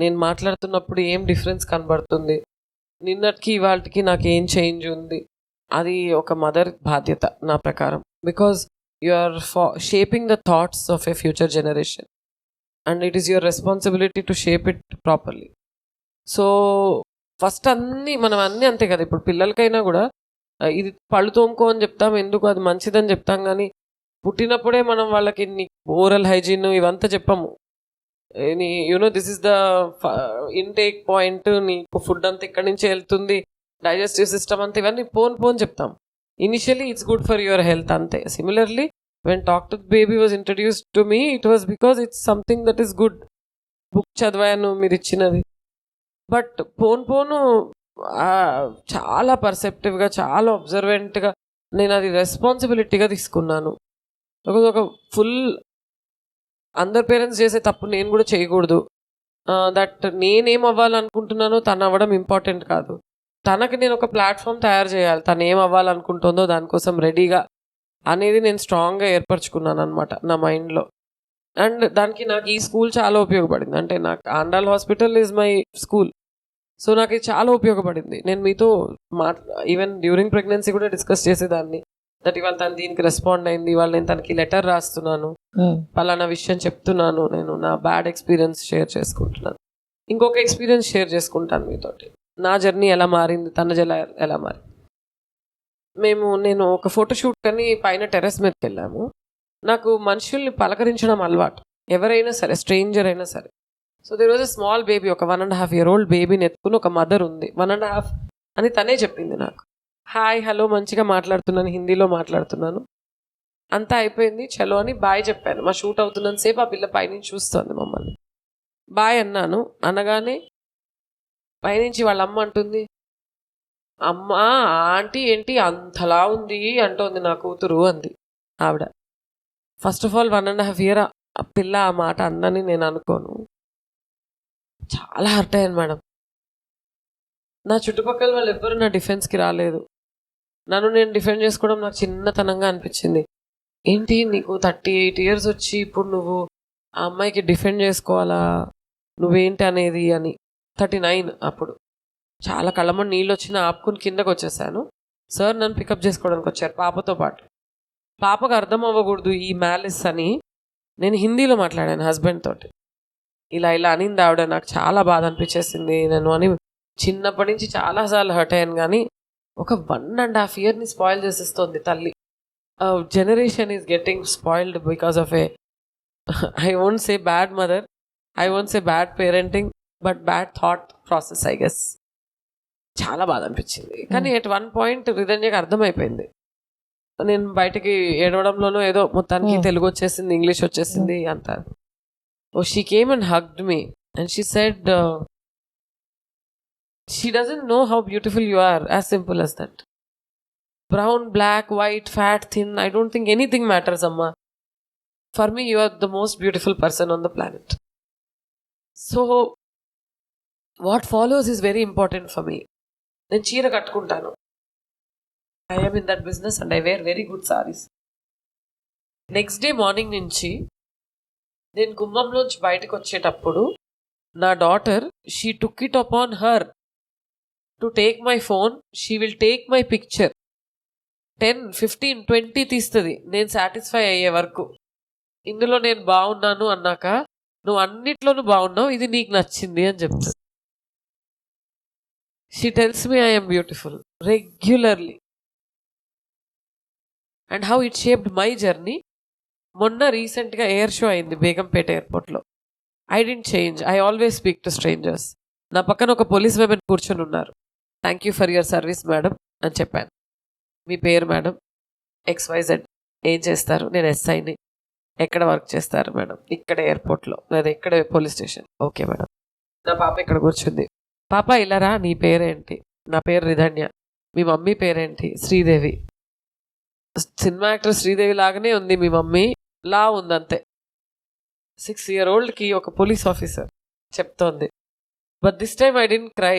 నేను మాట్లాడుతున్నప్పుడు ఏం డిఫరెన్స్ కనబడుతుంది, నిన్నటికి ఇవాళకి నాకు ఏం చేంజ్ ఉంది. అది ఒక మదర్ బాధ్యత నా ప్రకారం. Because you are shaping the thoughts of a future generation and it is your responsibility to shape it properly. So first మనం అన్నీ అంతే కదా. ఇప్పుడు పిల్లలకైనా కూడా ఇది పళ్ళు తోముకో అని చెప్తాం, ఎందుకు అది మంచిదని చెప్తాం. కానీ పుట్టినప్పుడే మనం వాళ్ళకి ఓరల్ హైజీన్ ఇవంతా చెప్పము. This is the intake point, నీకు ఫుడ్ అంతా ఇక్కడి నుంచి వెళ్తుంది, డైజెస్టివ్ సిస్టమ్ అంతా, ఇవన్నీ పోన్ చెప్తాం. Initially it's good for your health అంతే. Similarly when talk to baby was introduced to me, it was because it's something that is good. Book చదివాను మీరు ఇచ్చినది, బట్ పోను చాలా పర్సెప్టివ్గా, చాలా అబ్జర్వెంట్గా నేను అది రెస్పాన్సిబిలిటీగా తీసుకున్నాను. ఒక ఫుల్ అందరు పేరెంట్స్ చేసే తప్పు నేను కూడా చేయకూడదు. దట్ నేనేం అవ్వాలనుకుంటున్నానో తను అవ్వడం ఇంపార్టెంట్ కాదు, తనకి నేను ఒక ప్లాట్ఫామ్ తయారు చేయాలి, తను ఏం అవ్వాలనుకుంటుందో దానికోసం రెడీగా అనేది నేను స్ట్రాంగ్గా ఏర్పరచుకున్నాను అనమాట నా మైండ్లో. అండ్ దానికి నాకు ఈ స్కూల్ చాలా ఉపయోగపడింది. అంటే నాకు Andal hospital is my school. So నాకు ఇది చాలా ఉపయోగపడింది. నేను మీతో ఈవెన్ డ్యూరింగ్ ప్రెగ్నెన్సీ కూడా డిస్కస్ చేసేదాన్ని. దట్ ఇవాళ తను దీనికి రెస్పాండ్ అయింది, ఇవాళ నేను తనకి లెటర్ రాస్తున్నాను, పలానా విషయం చెప్తున్నాను, నేను నా బ్యాడ్ ఎక్స్పీరియన్స్ షేర్ చేసుకుంటున్నాను. ఇంకొక ఎక్స్పీరియన్స్ షేర్ చేసుకుంటాను మీతోటి, నా జర్నీ ఎలా మారింది, తన ఎలా మారింది. నేను ఒక ఫోటోషూట్ కని పైన టెర్రస్ మీదకి వెళ్ళాము. నాకు మనుషుల్ని పలకరించడం అలవాటు, ఎవరైనా సరే, స్ట్రేంజర్ అయినా సరే. So there was a small baby, ఒక 1.5 year old బేబీని ఎత్తుకుని ఒక మదర్ ఉంది. 1.5 అని తనే చెప్పింది నాకు. హాయ్ హలో మంచిగా మాట్లాడుతున్నాను, హిందీలో మాట్లాడుతున్నాను, అంతా అయిపోయింది, చలో అని బాయ్ చెప్పాను. మా షూట్ అవుతున్నంత సేపు ఆ పిల్ల పైనుంచి చూస్తుంది మమ్మల్ని. బాయ్ అన్నాను. అనగానే పైనుంచి వాళ్ళ అమ్మ అంటుంది, అమ్మ ఆంటీ ఏంటి అంతలా ఉంది అంటోంది నా కూతురు అంది ఆవిడ. ఫస్ట్ ఆఫ్ ఆల్ 1.5 year ఆ పిల్ల ఆ మాట అందని నేను అనుకోను. చాలా హర్ట్ అయ్యాను మేడం. నా చుట్టుపక్కల వాళ్ళు ఎవ్వరు నా డిఫెన్స్కి రాలేదు. నన్ను నేను డిఫెండ్ చేసుకోవడం నాకు చిన్నతనంగా అనిపించింది. ఏంటి నీకు 38 years వచ్చి ఇప్పుడు నువ్వు ఆ అమ్మాయికి డిఫెండ్ చేసుకోవాలా, నువ్వేంటి అనేది అని. 39 అప్పుడు. చాలా కళ్ళమ్మని నీళ్ళు వచ్చిన ఆపుకుని కిందకు వచ్చేసాను. సార్ నన్ను పికప్ చేసుకోవడానికి వచ్చారు పాపతో పాటు. పాపకు అర్థం అవ్వకూడదు ఈ మ్యాలిస్ అని నేను హిందీలో మాట్లాడాను హస్బెండ్ తోటి. ఇలా అనింది ఆవిడ. నాకు చాలా బాధ అనిపించేసింది. నేను అని చిన్నప్పటి నుంచి చాలాసార్లు హర్ట్ అయ్యాను. కానీ ఒక 1.5 yearని స్పాయిల్ చేసేస్తుంది తల్లి. Generation is getting spoiled because of I won't say bad mother, I won't say bad parenting, but bad thought process I guess. చాలా బాధ అనిపించింది. కానీ ఎట్ వన్ పాయింట్ రిధన్యకి అర్థమైపోయింది. నేను బయటకి ఏడవడంలోనో ఏదో మొత్తానికి తెలుగు వచ్చేసింది, ఇంగ్లీష్ వచ్చేసింది అంత. Oh, she came and hugged me and she said, she doesn't know how beautiful you are, as simple as that. Brown, black, white, fat, thin, I don't think anything matters, Amma. For me, you are the most beautiful person on the planet. So, what follows is very important for me. నేను చీర కట్టుకుంటాను. I am in that business and I wear very good sarees. Next day morning నుంచి నేను గుమ్మంలోంచి బయటకు వచ్చేటప్పుడు నా daughter, she took it upon her to take my phone. She will take my picture. 10, 15, 20 తీస్తుంది నేను satisfy అయ్యే వరకు. ఇందులో నేను బాగున్నాను అన్నాక, నువ్వు అన్నిట్లోనూ బాగున్నావు, ఇది నీకు నచ్చింది అని చెప్తుంది. She tells me I am beautiful regularly. And how it shaped my journey. మొన్న రీసెంట్గా ఎయిర్ షో అయింది బేగంపేట ఎయిర్పోర్ట్లో. I didn't change, I always speak to strangers. నా పక్కన ఒక పోలీస్ విమెన్ కూర్చొని ఉన్నారు. Thank you for your service madam అని చెప్పాను. మీ పేరు మేడం? XYZ. ఏం చేస్తారు? నేను SIని. ఎక్కడ వర్క్ చేస్తారు మేడం? ఇక్కడ ఎయిర్పోర్ట్లో, లేదా ఇక్కడ పోలీస్ స్టేషన్. Okay madam. నా పాప ఇక్కడ కూర్చుంది. పాప ఇలారా, నీ పేరేంటి? నా పేరు రిధన్య. మీ మమ్మీ పేరేంటి? శ్రీదేవి. సినిమా యాక్టర్ శ్రీదేవి లాగానే ఉంది మీ మమ్మీ, లా ఉందంతే. 6-year-oldకి ఒక పోలీస్ ఆఫీసర్ చెప్తోంది. But this time I didn't cry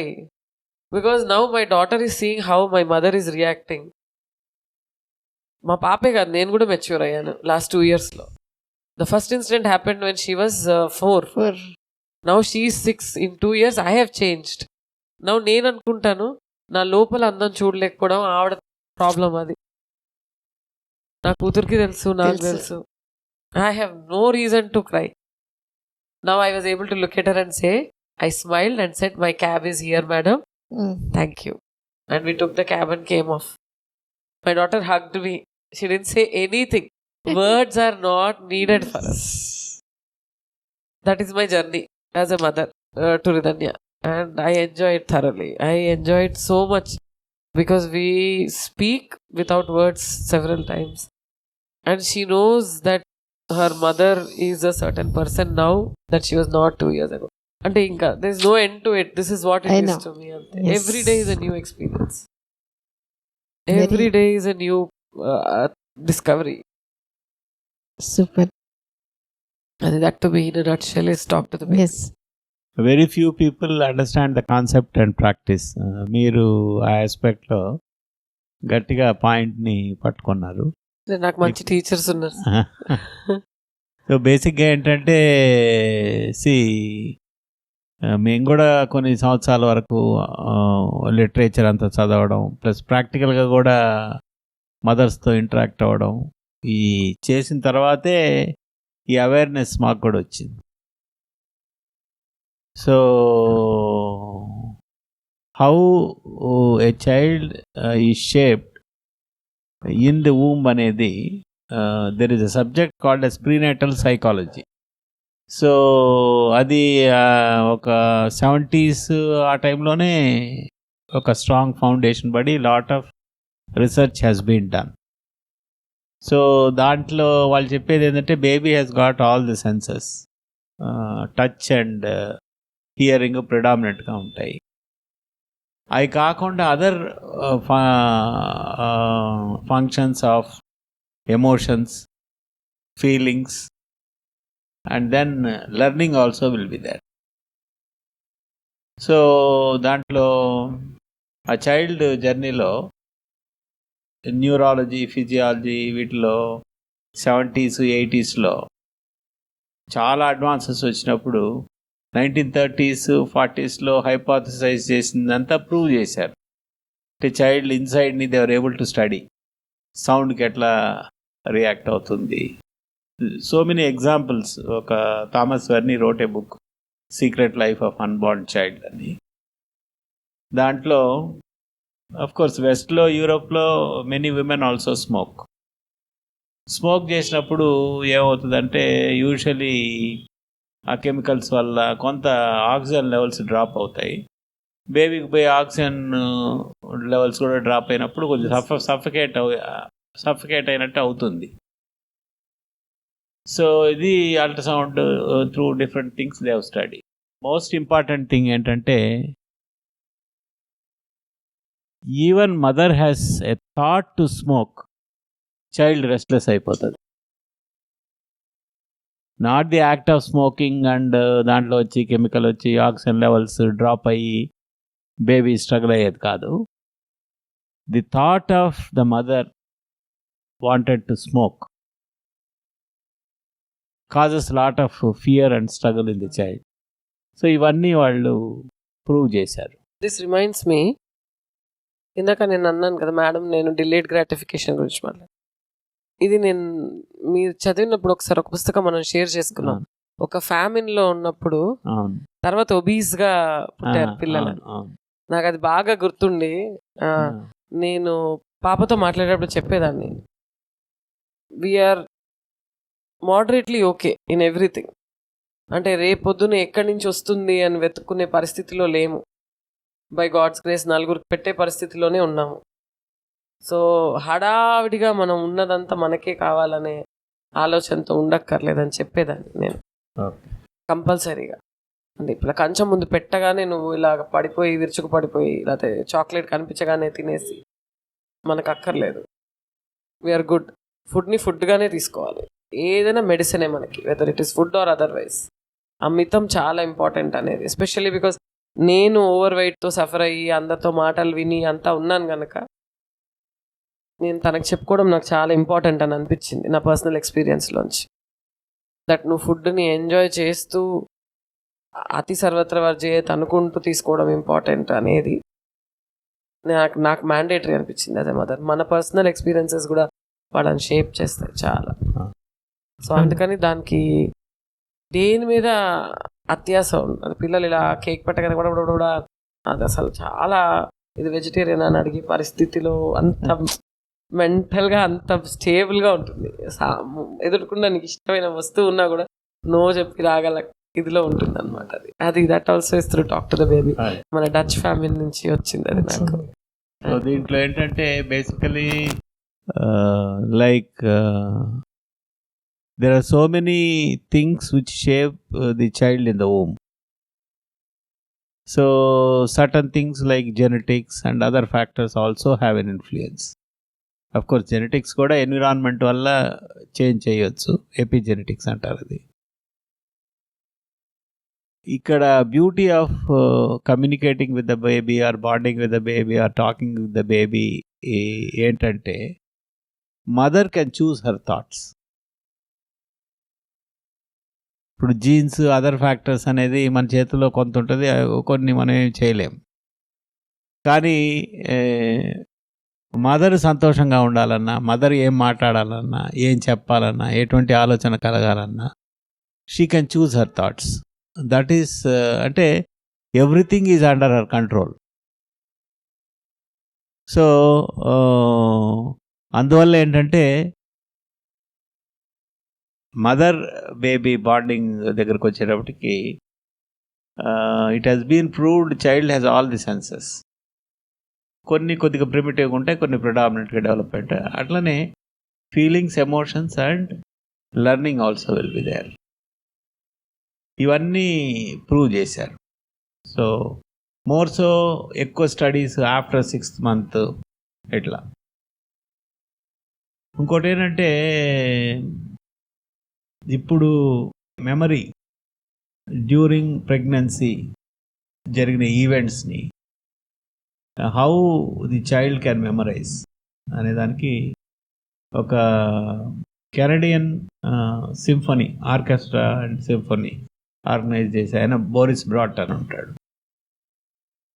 because now my daughter is seeing how my mother is reacting. మా పాపే కాదు, నేను కూడా మెచ్యూర్ అయ్యాను లాస్ట్ 2 yearsలో. The first incident happened when she was 4. Now she is 6. In 2 years I have changed. Now నేను అనుకుంటాను, నా లోపల అందం చూడలేకపోవడం ఆవిడ ప్రాబ్లం. అది నా కూతురికి తెలుసు, నాకు తెలుసు. I have no reason to cry. Now I was able to look at her and say, I smiled and said, my cab is here madam, thank you. And we took the cab and came off. My daughter hugged me. She didn't say anything. Words are not needed for us. That is my journey as a mother to Ridhanya, and I enjoy it thoroughly. I enjoy it so much because we speak without words several times, and she knows that her mother is a certain person now that she was not 2 years ago. And inka there is no end to it. This is what it is to me. Yes. Every day is a new experience. Every day is a new discovery. Super. And that to me in a nutshell is talk to the baby. Yes. Very few people understand the concept and practice. మీరు ఆ ఆస్పెక్ట్లో గట్టిగా పాయింట్ని పట్టుకున్నారు. నాకు మంచి teachers ఉన్నారు. So బేసిక్గా ఏంటంటే, మేము కూడా కొన్ని సంవత్సరాల వరకు లిటరేచర్ అంతా చదవడం, ప్లస్ ప్రాక్టికల్గా కూడా మదర్స్తో ఇంటరాక్ట్ అవ్వడం, ఈ చేసిన తర్వాతే ఈ అవేర్నెస్ మాకు కూడా వచ్చింది. So how a child is shaped in the womb అనేది, there is a subject called as prenatal psychology. So అది ఒక 70s ఆ టైంలోనే ఒక స్ట్రాంగ్ ఫౌండేషన్ పడి lot of research has been done. So దాంట్లో వాళ్ళు చెప్పేది ఏంటంటే, baby has got all the senses, touch and hearing ప్రిడామినెంట్గా ఉంటాయి. అవి కాకుండా other functions of emotions, feelings, and then learning also will be there. So దాంట్లో ఆ చైల్డ్ జర్నీలో న్యూరాలజీ, ఫిజియాలజీ వీటిలో 70s, 80sలో చాలా అడ్వాన్సెస్ వచ్చినప్పుడు 1930s, 40sలో హైపోథసైజ్ చేసిందంతా ప్రూవ్ చేశారు. అంటే చైల్డ్ ఇన్సైడ్ని they are able to study, సౌండ్కి ఎట్లా రియాక్ట్ అవుతుంది. So many examples. ఒక Thomas Verny wrote a book, secret life of unborn child అని. దాంట్లో అఫ్ కోర్స్ వెస్ట్లో, యూరోప్లో మెనీ విమెన్ ఆల్సో స్మోక్ చేసినప్పుడు ఏమవుతుందంటే, యూజువలీ ఆ కెమికల్స్ వల్ల కొంత ఆక్సిజన్ లెవెల్స్ డ్రాప్ అవుతాయి. బేబీకి పోయి ఆక్సిజన్ లెవెల్స్ కూడా డ్రాప్ అయినప్పుడు కొంచెం సఫకేట్ సఫికేట్ అయినట్టు అవుతుంది. సో ఇది ultrasound through different things they have study. Most important thing ఏంటంటే even mother has a thought to smoke, child restless అయిపోతుంది. Not the act of smoking and దాంట్లో వచ్చి కెమికల్ వచ్చి ఆక్సిజన్ లెవెల్స్ డ్రాప్ అయ్యి baby struggle అయ్యేది కాదు. The thought of the mother wanted to smoke causes lot of fear and struggle in the child. So ఇవన్నీ వాళ్ళు prove చేశారు. This reminds me, ఇందాక నేను అన్నాను కదా మేడం, నేను డిలేడ్ గ్రాటిఫికేషన్ గురించి మాట్లాడు. ఇది నేను మీరు చదివినప్పుడు ఒకసారి ఒక పుస్తకం మనం షేర్ చేసుకున్నాం. ఒక ఫ్యామిలీలో ఉన్నప్పుడు తర్వాత ఒబీస్ గా పుట్టారు పిల్లలు. నాకు అది బాగా గుర్తుండి నేను పాపతో మాట్లాడేటప్పుడు చెప్పేదాన్ని, we are moderately okay in everything. అంటే రేపొద్దున ఎక్కడి నుంచి వస్తుంది అని వెతుక్కునే పరిస్థితిలో లేము. బై గాడ్స్ గ్రేస్ నలుగురికి పెట్టే పరిస్థితిలోనే ఉన్నాము. సో హడావిడిగా మనం ఉన్నదంతా మనకే కావాలనే ఆలోచనతో ఉండక్కర్లేదని చెప్పేదాన్ని నేను కంపల్సరీగా. అంటే ఇప్పుడు కంచం ముందు పెట్టగానే నువ్వు ఇలాగ పడిపోయి విరుచుకు పడిపోయి లేకపోతే చాక్లెట్ కనిపించగానే తినేసి మనకు అక్కర్లేదు. We are good. ఫుడ్ని ఫుడ్గానే తీసుకోవాలి. ఏదైనా మెడిసినే మనకి, whether it is food or otherwise. ఆ మితం చాలా ఇంపార్టెంట్ అనేది, ఎస్పెషల్లీ బికాస్ నేను ఓవర్ వెయిట్తో సఫర్ అయ్యి అందరితో మాటలు విని అంతా ఉన్నాను కనుక నేను తనకు చెప్పుకోవడం నాకు చాలా ఇంపార్టెంట్ అని అనిపించింది నా పర్సనల్ ఎక్స్పీరియన్స్లోంచి. దట్ నువ్వు ఫుడ్ని ఎంజాయ్ చేస్తూ అతి సర్వత్ర వర్జేయత్ అనుకుంటూ తీసుకోవడం ఇంపార్టెంట్ అనేది నాకు మ్యాండేటరీ అనిపించింది అదే మదర్. మన పర్సనల్ ఎక్స్పీరియన్సెస్ కూడా వాళ్ళని షేప్ చేస్తాయి చాలా. సో అందుకని దానికి దేని మీద అత్యాస ఉన్నది. పిల్లలు ఇలా కేక్ పెట్టగానే కూడా అది అసలు చాలా ఇది వెజిటేరియన్ అని అడిగే పరిస్థితిలో అంత మెంటల్గా అంత స్టేబుల్గా ఉంటుంది. ఎదుర్కొన్నా నీకు ఇష్టమైన వస్తువు ఉన్నా కూడా నో చెప్పి రాగల ఇదిలో ఉంటుంది అనమాట. అది that also is through talk to the baby. మన డచ్ ఫ్యామిలీ నుంచి వచ్చింది అది నాకు. దీంట్లో ఏంటంటే basically like there are so many things which shape the child in the womb. So certain things like genetics and other factors also have an influence. Of course genetics kuda environment valla change cheyochu, epigenetics antaru adi. Ikkada beauty of communicating with the baby or bonding with the baby or talking with the baby entante mother can choose her thoughts. ఇప్పుడు jeans other factors అనేది మన చేతిలో కొంత ఉంటుంది, కొన్ని మనం ఏం చేయలేం. కానీ మదర్ సంతోషంగా ఉండాలన్నా, మదర్ ఏం మాట్లాడాలన్నా, ఏం చెప్పాలన్నా, ఎటువంటి ఆలోచన కలగాలన్నా she can choose her thoughts. That is అంటే everything is under her control. So అందువల్ల ఏంటంటే మదర్ బేబీ బాండింగ్ దగ్గరకు వచ్చేటప్పటికి it has been proved child has all the senses. కొన్ని కొద్దిగా ప్రిమిటివ్గా ఉంటాయి, కొన్ని ప్రిడామినెంట్గా డెవలప్మెంట్. అట్లనే feelings, emotions and learning also will be there. ఇవన్నీ ప్రూవ్ చేశారు. సో మోర్ సో ఎక్కువ స్టడీస్ ఆఫ్టర్ 6th month ఇట్లా. ఇంకోటి ఏంటంటే ఇప్పుడు మెమరీ డ్యూరింగ్ ప్రెగ్నెన్సీ జరిగిన ఈవెంట్స్ని how the child can memorise అనేదానికి ఒక Canadian symphony orchestra and symphony organise చేసి ఆయన బోరిస్ బ్రాట్ అని ఉంటాడు.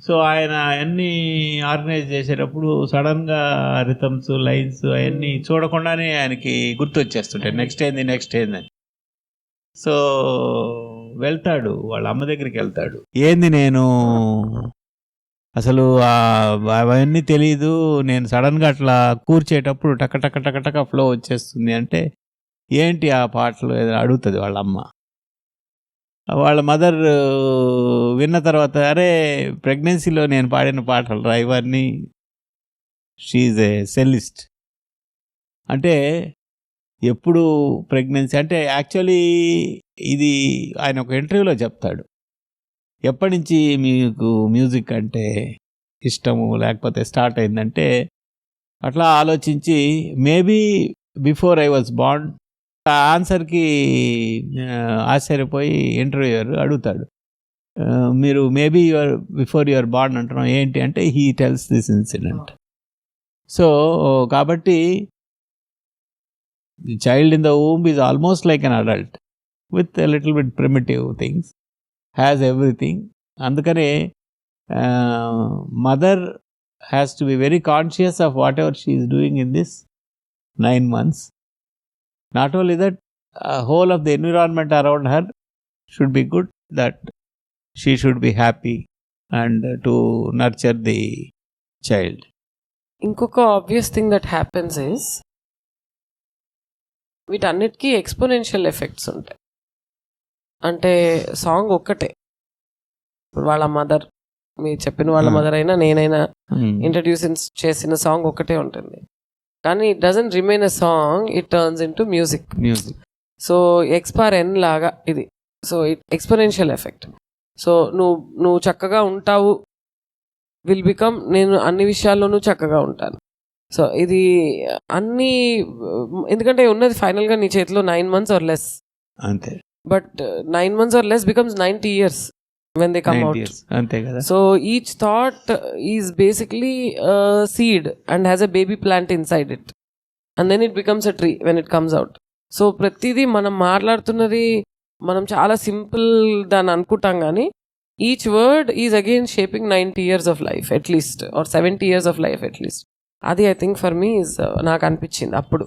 సో ఆయన అన్నీ ఆర్గనైజ్ చేసేటప్పుడు సడన్గా రిథమ్స్, లైన్స్ అవన్నీ చూడకుండానే ఆయనకి గుర్తొచ్చేస్తుంటాయి, నెక్స్ట్ ఏంది. సో వెళ్తాడు, వాళ్ళ అమ్మ దగ్గరికి వెళ్తాడు. ఏంది నేను అసలు అవన్నీ తెలీదు, నేను సడన్గా అట్లా కూర్చేటప్పుడు టక టక టక టక ఫ్లో వచ్చేస్తుంది అంటే ఏంటి ఆ పాటలు ఏదైనా అడుగుతుంది వాళ్ళ అమ్మ. వాళ్ళ మదర్ విన్న తర్వాత, అరే ప్రెగ్నెన్సీలో నేను పాడిన పాటలు రా ఇవన్నీ, షీఈ్ ఏ సెల్లిస్ట్. అంటే ఎప్పుడు ప్రెగ్నెన్సీ అంటే యాక్చువల్లీ ఇది ఆయన ఒక ఇంటర్వ్యూలో చెప్తాడు, ఎప్పటి నుంచి మీకు మ్యూజిక్ అంటే ఇష్టము లేకపోతే స్టార్ట్ అయిందంటే అట్లా ఆలోచించి maybe before I was born. ఆ ఆన్సర్కి ఆశ్చర్యపోయి ఇంటర్వ్యూయర్ అడుగుతాడు, మీరు maybe your before your born అంటున్నాం ఏంటి అంటే he tells this incident. So కాబట్టి the child in the womb is almost like an adult with a little bit primitive things, has everything. అందుకనే mother has to be very conscious of whatever she is doing in this 9 months. Not only that, whole of the environment around her should be good, that she should be happy and to nurture the child. ఇంకొక obvious thing that happens is వీటన్నిటికీ exponential effects ఉంటాయి. అంటే song ఒక్కటే, ఇప్పుడు వాళ్ళ mother, మీరు చెప్పిన వాళ్ళ మదర్ అయినా నేనైనా ఇంట్రడ్యూస్ చేసిన సాంగ్ ఒకటే ఉంటుంది, కానీ it doesn't remain a song, it turns into music. So x power లాగా ఇది. So it exponential effect. So నువ్వు చక్కగా ఉంటావు విల్ బికమ్, నేను అన్ని విషయాల్లోనూ చక్కగా ఉంటాను. సో ఇది అన్ని, ఎందుకంటే ఉన్నది ఫైనల్గా నీ చేతిలో 9 months ఆర్ లెస్ అంతే. But 9 months or less becomes 90 years when they come out. అంతే కదా. So each thought is basically a seed and has a baby plant inside it, and then it becomes a tree when it comes out. So ప్రతిదీ మనం మాట్లాడుతున్నది మనం చాలా simple దాన్ని అనుకుంటాం, కానీ each word is again shaping 90 years of life at least, or 70 years of life at least. అది I think for me is, నాకు అనిపించింది అప్పుడు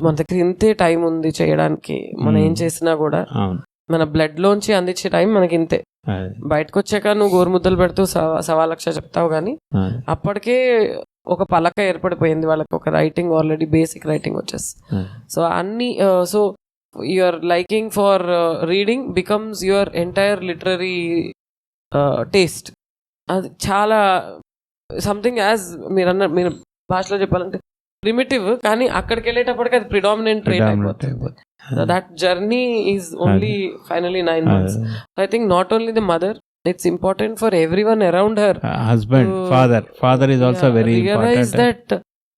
మన దగ్గర ఇంతే టైం ఉంది చేయడానికి, మనం ఏం చేసినా కూడా మన బ్లడ్ లోంచి అందించే టైం మనకి ఇంతే. బయటకు వచ్చాక నువ్వు గోరుముద్దలు పెడుతూ 1,00,000 చెప్తావు, కానీ అప్పటికే ఒక పలక ఏర్పడిపోయింది వాళ్ళకి, ఒక రైటింగ్ ఆల్రెడీ బేసిక్ రైటింగ్ వచ్చేసి. సో అన్ని, so your liking for reading becomes your entire literary taste. అది చాలా సంథింగ్ యాజ్ మీరు భాషలో చెప్పాలంటే ప్రిమిటివ్, కానీ అక్కడికి వెళ్ళేటప్పటికి అది ప్రిడామినెంట్ ట్రేట్ అయిపోతుంది. That journey is only finally 9 months. I think not only the mother, it's important for everyone around her, husband, father is also very realize important, that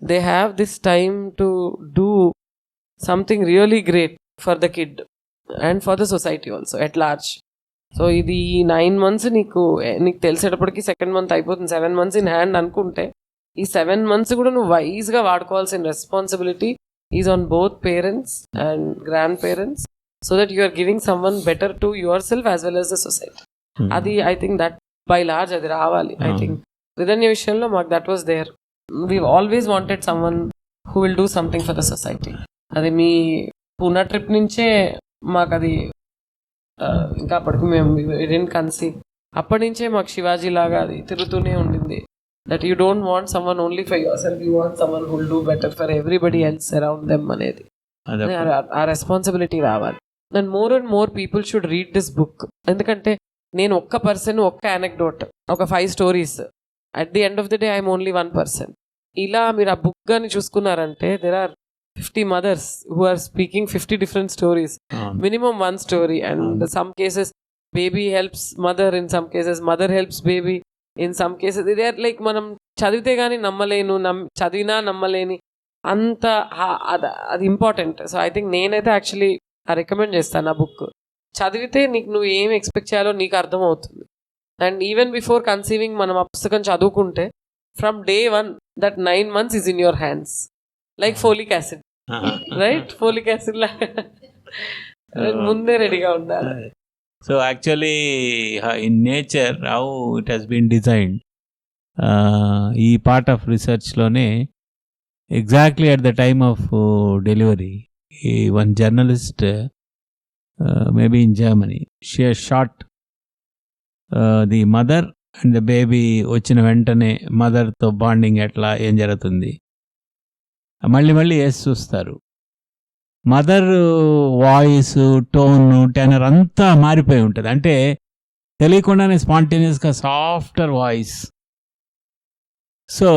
they have this time to do something really great for the kid and for the society also at large. So ఇది 9 months నీకు తెలిసేటప్పటికి 2nd month అయిపోతుంది, 7 months in hand అనుకుంటే, ఈ 7 months కూడా నువ్వు వైజ్గా వాడుకోవాల్సిన responsibility is on both parents and grandparents, so that you are giving someone better to yourself as well as the society. అది I think that by large అది రావాలి. I think Ridhanya విషయంలో మాకు that was there. We always wanted someone who will do something for the society. అది మీ Poona trip నుంచే మాకు అది, ఇంకా అప్పటికి మేము డిడ్ంట్ కన్సీవ్, అప్పటి నుంచే మాకు శివాజీ లాగా అది తిరుగుతూనే ఉండింది, that you don't want some one only for your self, you want some one who will do better for everybody else around them అనేది. ఆ రెస్పాన్సిబిలిటీ రావాలి. And more people should read this book. ఎందుకంటే నేను ఒక్క person, ఒక్క anecdote, ఒక 5 stories, at the end of the day I'm only 1 person. ఇలా మీరు ఆ బుక్ కానీ చూసుకున్నారంటే there are 50 mothers who are speaking 50 different stories, minimum 1 story, and some cases baby helps mother, in some cases mother helps baby, in some cases they are like మనం చదివితే కానీ నమ్మలేను, చదివినా నమ్మలేని అంత అది ఇంపార్టెంట్. సో ఐ థింక్ నేనైతే actually recommend చేస్తాను ఆ బుక్. చదివితే నువ్వు ఏం ఎక్స్పెక్ట్ చేయాలో నీకు అర్థమవుతుంది. అండ్ ఈవెన్ బిఫోర్ కన్సీవింగ్ మనం ఆ పుస్తకం చదువుకుంటే from day 1 that 9 months is in your hands, like folic acid, right? Folic acid ముందే రెడీగా ఉండాలి. So actually in nature how it has been designed, ఈ part of research లోనే exactly at the time of delivery, one journalist maybe in Germany, she has shot the mother and the baby. వచ్చిన వెంటనే మదర్తో bonding ఎట్లా ఏం జరుగుతుంది మళ్ళీ వేసి చూస్తారు. మదర్ వాయిస్, టోన్, టెనర్ అంతా మారిపోయి ఉంటుంది. అంటే తెలియకుండానే స్పాంటేనియస్గా సాఫ్టర్ వాయిస్. సో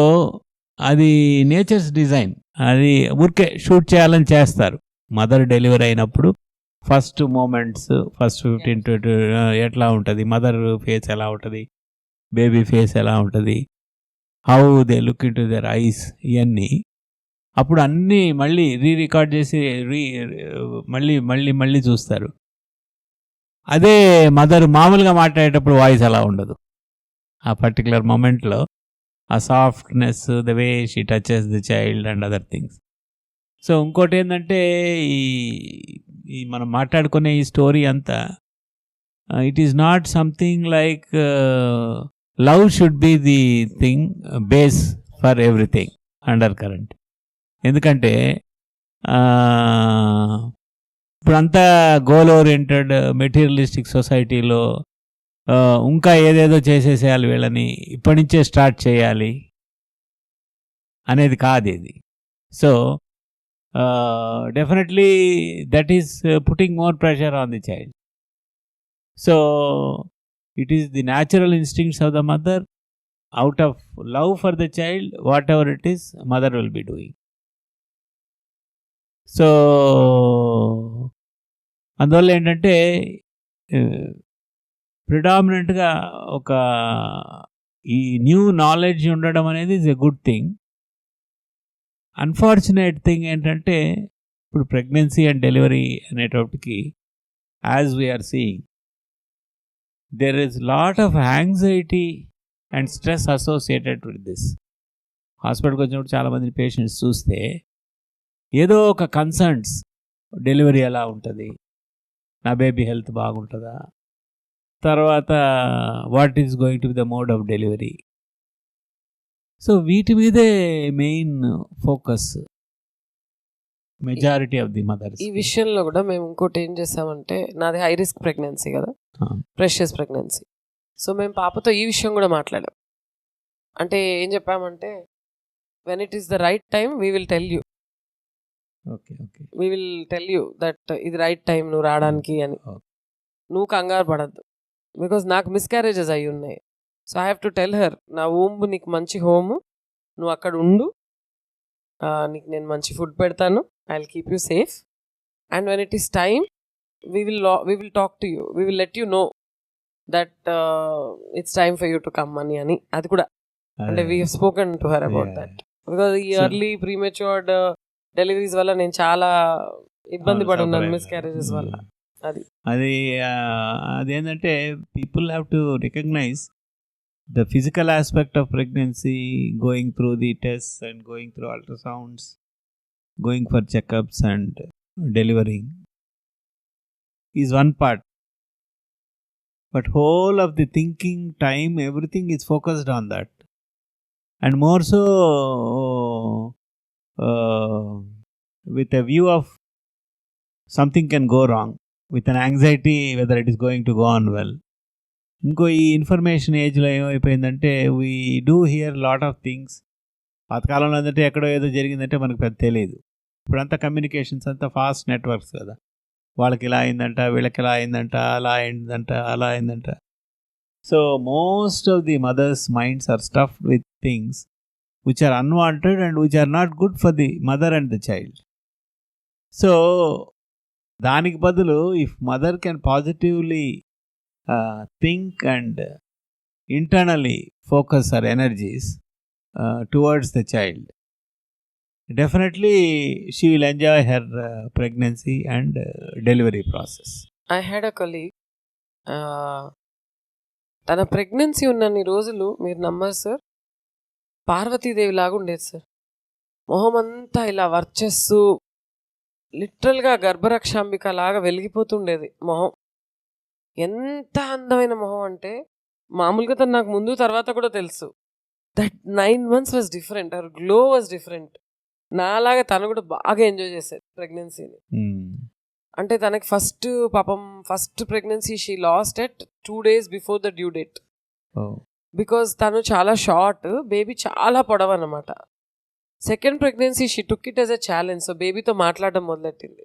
అది నేచర్స్ డిజైన్. అది ఊరికే షూట్ చేయాలని చేస్తారు. మదర్ డెలివరీ అయినప్పుడు ఫస్ట్ మూమెంట్స్, ఫస్ట్ 15-20 ఎట్లా ఉంటుంది, మదర్ ఫేస్ ఎలా ఉంటుంది, బేబీ ఫేస్ ఎలా ఉంటుంది, how they look in to their eyes, ఇవన్నీ అప్పుడు అన్నీ మళ్ళీ రికార్డ్ చేసి మళ్ళీ మళ్ళీ మళ్ళీ చూస్తారు. అదే మదర్ మామూలుగా మాట్లాడేటప్పుడు వాయిస్ అలా ఉండదు. ఆ పర్టికులర్ మూమెంట్లో ఆ softness, the way she touches the child and other things. So ఇంకోటి ఏంటంటే ఈ మనం మాట్లాడుకునే ఈ స్టోరీ అంతా it is not something like love should be the thing base for everything under current. ఎందుకంటే ఇప్పుడంతా గోల్ ఓరియంటెడ్ మెటీరియలిస్టిక్ సొసైటీలో ఇంకా ఏదేదో చేసేసేయాలి, వీళ్ళని ఇప్పటి నుంచే స్టార్ట్ చేయాలి అనేది కాదు ఇది. So definitely that is putting more pressure on the child. So it is the natural instincts of the mother. Out of love for the child, whatever it is, mother will be doing. So అందువల్ల ఏంటంటే ప్రిడామినెంట్గా ఒక ఈ new knowledge ఉండడం అనేది is a good thing. Unfortunate thing ఏంటంటే ఇప్పుడు pregnancy and delivery అనేటప్పటికి as we are seeing there is lot of anxiety and stress associated with this. హాస్పిటల్కి వచ్చినప్పుడు చాలామంది పేషెంట్స్ చూస్తే ఏదో ఒక కన్సర్న్స్, డెలివరీ ఎలా ఉంటుంది, నా బేబీ హెల్త్ బాగుంటుందా, తర్వాత what is going to be the mode of delivery. So వీటి మీదే main focus majority of the mothers. ఈ విషయంలో కూడా మేము ఇంకోటి ఏం చేసామంటే, నాది హై రిస్క్ ప్రెగ్నెన్సీ కదా, ప్రెషియస్ ప్రెగ్నెన్సీ. సో మేము పాపతో ఈ విషయం కూడా మాట్లాడాం. అంటే ఏం చెప్పామంటే, when it is the right time we will tell you, we will tell you that ఇది రైట్ టైం నువ్వు రావడానికి అని. నువ్వు కంగారు పడద్దు, బికాజ్ నాకు మిస్క్యారేజెస్ అయ్యి ఉన్నాయి. So I have to tell her, నా ఊంబ్ నీకు మంచి హోము, నువ్వు అక్కడ ఉండు, నీకు నేను మంచి ఫుడ్ పెడతాను, I will keep you safe, and when it is time we will talk to you, we will let you know that it's time for you to come అని. అది కూడా అంటే we have spoken to her about that. Because ఈ early premature deliveries వల్ల నేను చాలా ఇబ్బంది పడి ఉన్నాను మిస్క్యారేజెస్ వల్ల. అదేంటంటే people have to recognise the physical aspect of pregnancy, going through the tests and going through ultrasounds, going for checkups and delivering is one part, but whole of the thinking time, everything is focused on that, and more so with a view of something can go wrong, with an anxiety whether it is going to go on well. ఇంకో ఈ information ఏజ్లో ఏమైపోయిందంటే we do here lot of things. పాతకాలంలో ఏంటంటే ఎక్కడో ఏదో జరిగిందంటే మనకు పెద్ద తెలియదు. ఇప్పుడంతా కమ్యూనికేషన్స్ అంతా ఫాస్ట్ నెట్వర్క్స్ కదా, వాళ్ళకి ఇలా అయిందంట, వీళ్ళకి ఇలా అయిందంట, అలా అయిందంట, అలా అయిందంట. So most of the mothers minds are stuffed with things which are unwanted and which are not good for the mother and the child. So దానికి బదులు if mother can positively think and internally focus her energies towards the child, definitely she will enjoy her pregnancy and delivery process. I had a colleague, తన pregnancy ఉన్నన్ని రోజులు మీరు నమ్మరు sir, Parvatidevi లాగా ఉండేది sir. మొహం అంతా ఇలా వర్చస్సు, లిటరల్గా గర్భరక్షాంబిక లాగా వెలిగిపోతుండేది మొహం. ఎంత అందమైన మొహం అంటే మామూలుగా తను నాకు ముందు తర్వాత కూడా తెలుసు. That 9 months was different, her glow was different. నాలాగా తను కూడా బాగా ఎంజాయ్ చేసేది ప్రెగ్నెన్సీని. అంటే తనకి first pregnancy she lost at 2 days before the due date. Because తను చాలా షార్ట్, బేబీ చాలా పొడవు అన్నమాట. Second pregnancy she took it as a challenge. So బేబీతో మాట్లాడడం మొదలెట్టింది,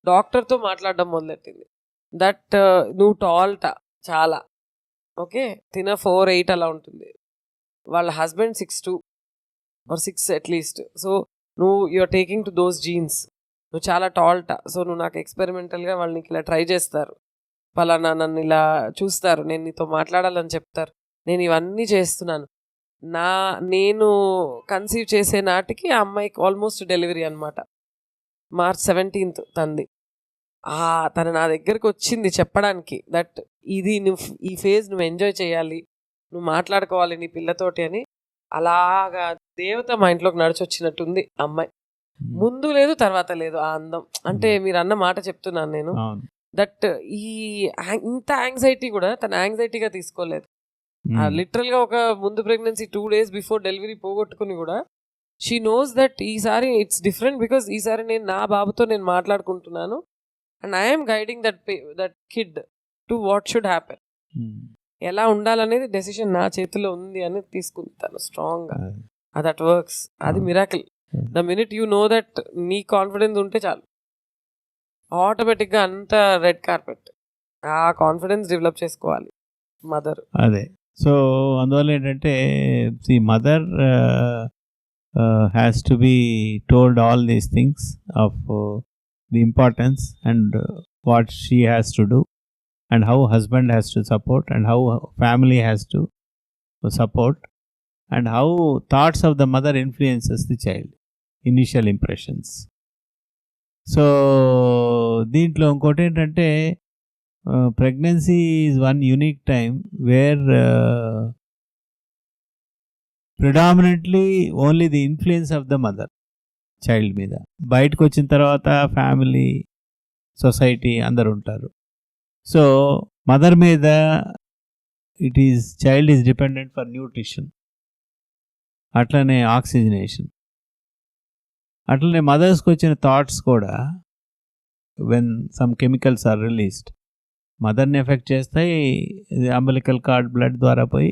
డాక్టర్తో మాట్లాడడం మొదలెట్టింది. దట్ నువ్వు టాల్ట చాలా ఓకే, తిన 4'8" అలా ఉంటుంది. వాళ్ళ హస్బెండ్ 6'2", ఆర్ 6 అట్లీస్ట్. సో నువ్వు you are taking to those genes. నువ్వు చాలా టాల్ట. సో నువ్వు నాకు ఎక్స్పెరిమెంటల్గా వాళ్ళు నీకు ఇలా ట్రై చేస్తారు, పలానా నన్ను ఇలా చూస్తారు, నేను నీతో మాట్లాడాలని చెప్తారు. నేను ఇవన్నీ చేస్తున్నాను. నేను కన్సీవ్ చేసే నాటికి ఆ అమ్మాయికి ఆల్మోస్ట్ డెలివరీ అనమాట. March 17th తంది. తను నా దగ్గరకు వచ్చింది చెప్పడానికి దట్ ఇది నువ్వు ఈ ఫేజ్ నువ్వు ఎంజాయ్ చేయాలి, నువ్వు మాట్లాడుకోవాలి నీ పిల్లతోటి అని. అలాగా దేవత మా ఇంట్లోకి నడిచొచ్చినట్టుంది అమ్మాయి. ముందు లేదు తర్వాత లేదు ఆ అందం. అంటే మీరు అన్న మాట చెప్తున్నాను నేను, దట్ ఇంత యాంగ్జైటీ కూడా తన యాంగ్జైటీగా తీసుకోలేదు. లిటరల్గా ఒక ముందు ప్రెగ్నెన్సీ 2 days బిఫోర్ డెలివరీ పోగొట్టుకుని కూడా షీ నోస్ దట్ ఈసారి ఇట్స్ డిఫరెంట్, బికాస్ ఈసారి నేను నా బాబుతో నేను మాట్లాడుకుంటున్నాను and I'm guiding that kid to what should happen. ఎలా ఉండాలనేది డెసిషన్ నా చేతిలో ఉంది అని తీసుకుంటాను స్ట్రాంగ్గా. That works. అది miracle. The minute you know that నీ కాన్ఫిడెన్స్ ఉంటే చాలు, ఆటోమేటిక్గా అంత రెడ్ కార్పెట్. ఆ కాన్ఫిడెన్స్ డెవలప్ చేసుకోవాలి మదర్. అదే. సో అందువల్ల ఏంటంటే the mother has to be told all these things of the importance and what she has to do and how husband has to support and how family has to support and how thoughts of the mother influences the child, initial impressions. So దీంట్లో ఇంకోటి ఏంటంటే pregnancy is one unique time where predominantly only the influence of the mother child మీద. బయటకు వచ్చిన తర్వాత family, society అందరు ఉంటారు. So mother మీద child is dependent for nutrition, అట్లనే ఆక్సిజనేషన్, అట్లనే మదర్స్కి వచ్చిన థాట్స్ కూడా when some chemicals are released మదర్ని ఎఫెక్ట్ చేస్తాయి. అంబలికల్ కార్డ్ బ్లడ్ ద్వారా పోయి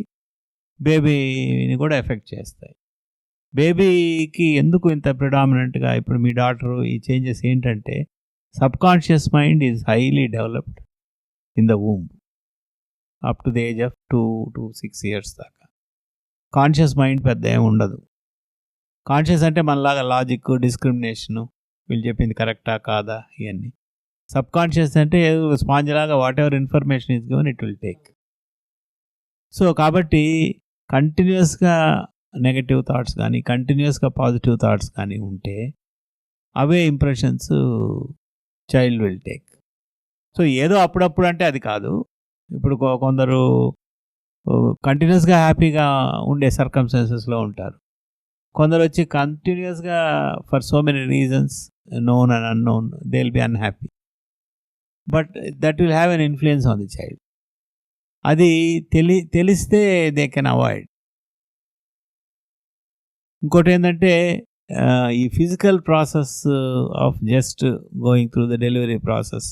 బేబీని కూడా ఎఫెక్ట్ చేస్తాయి. బేబీకి ఎందుకు ఇంత ప్రిడామినెంట్గా ఇప్పుడు మీ డాక్టర్ ఈ చేంజెస్ ఏంటంటే subconscious mind is highly developed in the womb up to the age of 2 to 6 years దాకా. కాన్షియస్ మైండ్ పెద్ద ఏమి ఉండదు. కాన్షియస్ అంటే మనలాగా లాజిక్, డిస్క్రిమినేషను, వీళ్ళు చెప్పింది కరెక్టా కాదా ఇవన్నీ. సబ్ కాన్షియస్ అంటే స్పాంజ్ లాగా what ever information is given it will take. So కాబట్టి కంటిన్యూస్గా నెగటివ్ థాట్స్ కానీ కంటిన్యూస్గా పాజిటివ్ థాట్స్ కానీ ఉంటే అవే impressions child will take. So ఏదో అప్పుడప్పుడు అంటే అది కాదు. ఇప్పుడు కొందరు కంటిన్యూస్గా హ్యాపీగా ఉండే సర్కమ్స్టాన్సెస్లో ఉంటారు. కొందరు వచ్చి కంటిన్యూస్గా for so many reasons known and unknown they will be unhappy, but that will have an influence on the child. అది తెలిస్తే దే కెన్ అవాయిడ్. ఇంకోటి ఏంటంటే ఈ physical process of just going through the delivery process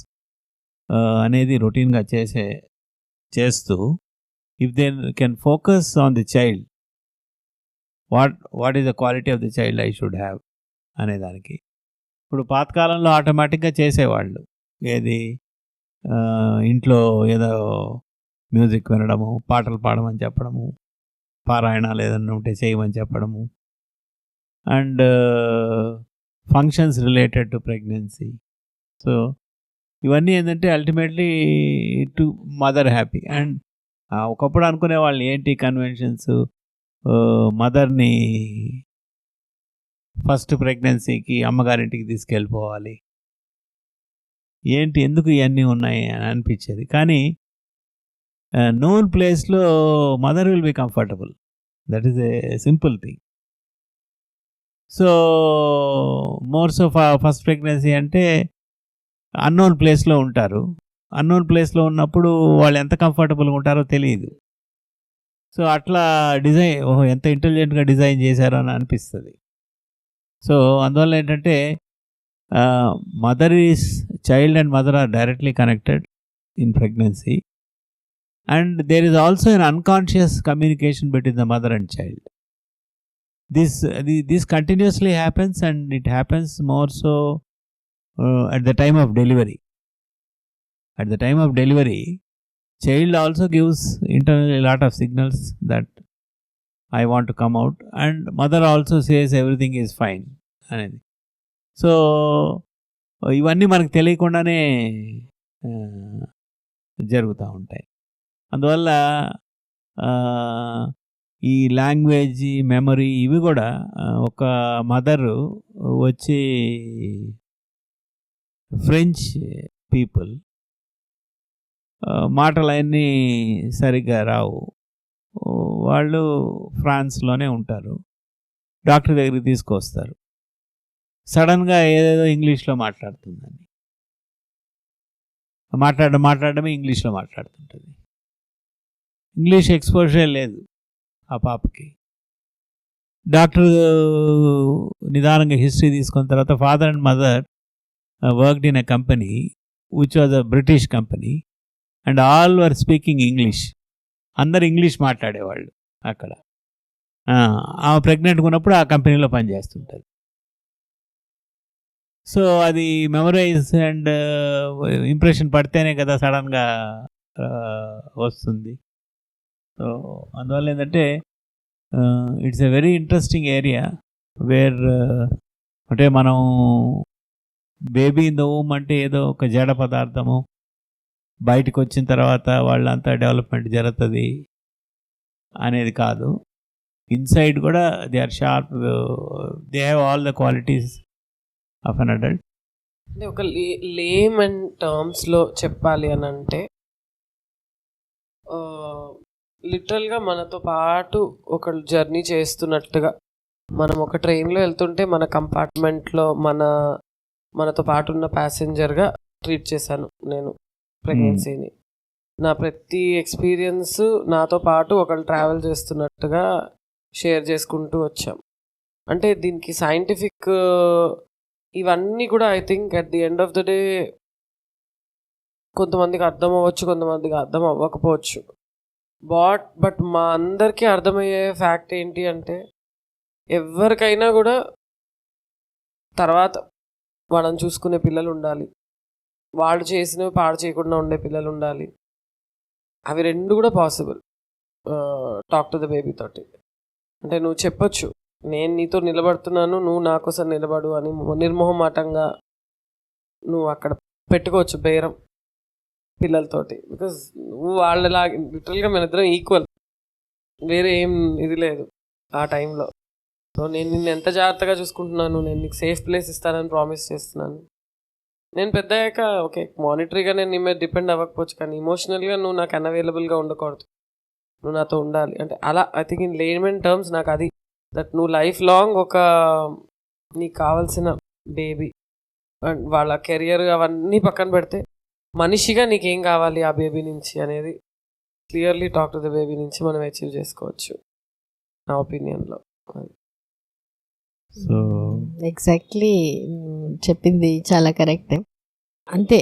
అనేది రొటీన్గా చేస్తూ if they can focus on the child, what is the quality of the child I should have అనేదానికి. ఇప్పుడు పాతకాలంలో ఆటోమేటిక్గా చేసేవాళ్ళు ఏది ఇంట్లో ఏదో మ్యూజిక్ వినడము, పాటలు పాడమని చెప్పడము, పారాయణాలు ఏదన్నా ఉంటే చేయమని చెప్పడము, and functions related to pregnancy. So ఇవన్నీ ఏంటంటే ultimately to mother happy. And ఒకప్పుడు అనుకునే వాళ్ళు ఏంటి కన్వెన్షన్స్, మదర్ని ఫస్ట్ ప్రెగ్నెన్సీకి అమ్మగారింటికి తీసుకెళ్ళిపోవాలి, ఏంటి ఎందుకు ఇవన్నీ ఉన్నాయి అని అనిపించేది. కానీ నోన్ ప్లేస్లో mother will be comfortable, that is a simple thing. So mothers of first pregnancy అంటే అన్నోన్ ప్లేస్లో ఉంటారు. అన్నోన్ ప్లేస్లో ఉన్నప్పుడు వాళ్ళు ఎంత కంఫర్టబుల్గా ఉంటారో తెలియదు. సో అట్లా ఎంత ఇంటెలిజెంట్గా డిజైన్ చేశారో అని అనిపిస్తుంది. సో అందువల్ల ఏంటంటే child and mother are directly connected in pregnancy, and there is also an unconscious communication between the mother and child. This continuously happens, and it happens more so at the time of delivery. At the time of delivery, child also gives internally a lot of signals that I want to come out, and mother also says everything is fine అనేది. So ఇవన్నీ మనకు తెలియకుండానే జరుగుతూ ఉంటాయి. అందువల్ల ఈ language, memory ఇవి కూడా ఒక మదరు వచ్చి ఫ్రెంచ్ పీపుల్ మాటలన్నీ సరిగ్గా రావు, వాళ్ళు ఫ్రాన్స్లోనే ఉంటారు, డాక్టర్ దగ్గరికి తీసుకొస్తారు, సడన్గా ఏదేదో ఇంగ్లీష్లో మాట్లాడుతుందని, మాట్లాడడమే ఇంగ్లీష్లో మాట్లాడుతుంటుంది. ఇంగ్లీష్ ఎక్స్పోజర్ లేదు ఆ పాపకి. డాక్టర్ నిదానంగా హిస్టరీ తీసుకున్న తర్వాత father and mother worked in a company which was a British company and all were speaking English. అందరు ఇంగ్లీష్ మాట్లాడేవాళ్ళు అక్కడ. ఆమె ప్రెగ్నెంట్గా ఉన్నప్పుడు ఆ కంపెనీలో పనిచేస్తుంటుంది. సో అది మెమరైజ్ అండ్ ఇంప్రెషన్ పడితేనే కదా సడన్గా వస్తుంది. సో అందువల్ల ఏంటంటే it's a very interesting area where అంటే మనం బేబీ ఇన్ ద వూమ్ అంటే ఏదో ఒక జడ పదార్థము, బయటకు వచ్చిన తర్వాత వాళ్ళంతా డెవలప్మెంట్ జరుగుతుంది అనేది కాదు. ఇన్సైడ్ కూడా they are sharp, they have all the qualities of an adult. అంటే ఒక లేమన్ టర్మ్స్లో చెప్పాలి అని అంటే లిటరల్గా మనతో పాటు ఒక జర్నీ చేస్తున్నట్టుగా, మనం ఒక ట్రైన్లో వెళ్తుంటే మన కంపార్ట్మెంట్లో మనతో పాటు ఉన్న ప్యాసింజర్గా ట్రీట్ చేశాను నేను ప్రెగ్నెన్సీని. నా ప్రతి ఎక్స్పీరియన్స్ నాతో పాటు ఒకళ్ళు ట్రావెల్ చేస్తున్నట్టుగా షేర్ చేసుకుంటూ వచ్చాం. అంటే దీనికి సైంటిఫిక్ ఇవన్నీ కూడా I think at the end of the day కొంతమందికి అర్థం అవ్వచ్చు, కొంతమందికి అర్థం అవ్వకపోవచ్చు. బట్ మా అందరికీ అర్థమయ్యే ఫ్యాక్ట్ ఏంటి అంటే ఎవరికైనా కూడా తర్వాత వాళ్ళని చూసుకునే పిల్లలు ఉండాలి, వాళ్ళు చేసినవి పాడు చేయకుండా ఉండే పిల్లలు ఉండాలి. అవి రెండు కూడా possible talk to the baby తోటి. అంటే నువ్వు చెప్పొచ్చు, నేను నీతో నిలబడుతున్నాను, నువ్వు నా కోసం నిలబడు అని నిర్మోహమాటంగా నువ్వు అక్కడ పెట్టుకోవచ్చు బేరం పిల్లలతోటి. బికాజ్ నువ్వు వాళ్ళలాగా లిటరల్గా మన ఇద్దరం ఈక్వల్, వేరే ఏం ఇది లేదు ఆ టైంలో. సో నేను నిన్ను ఎంత జాగ్రత్తగా చూసుకుంటున్నాను, నేను నీకు సేఫ్ ప్లేస్ ఇస్తానని ప్రామిస్ చేస్తున్నాను. నేను పెద్ద అయ్యాక ఓకే మానిటరీగా నేను నీ మీద డిపెండ్ అవ్వకపోవచ్చు, కానీ ఇమోషనల్గా నువ్వు నాకు అన్అవైలబుల్గా ఉండకూడదు, నువ్వు నాతో ఉండాలి. అంటే అలా I think in layman terms నాకు అది దట్ నువ్వు లైఫ్ లాంగ్ ఒక నీకు కావాల్సిన బేబీ అండ్ వాళ్ళ కెరియర్ అవన్నీ పక్కన పెడితే మనిషిగా నీకేం కావాలి ఆ బేబీ నుంచి అనేది clearly talk to the baby నుంచి మనం అచీవ్ చేసుకోవచ్చు నా ఒపీనియన్లో. సో ఎగ్జాక్ట్లీ చెప్పింది చాలా కరెక్ట్. అంతే,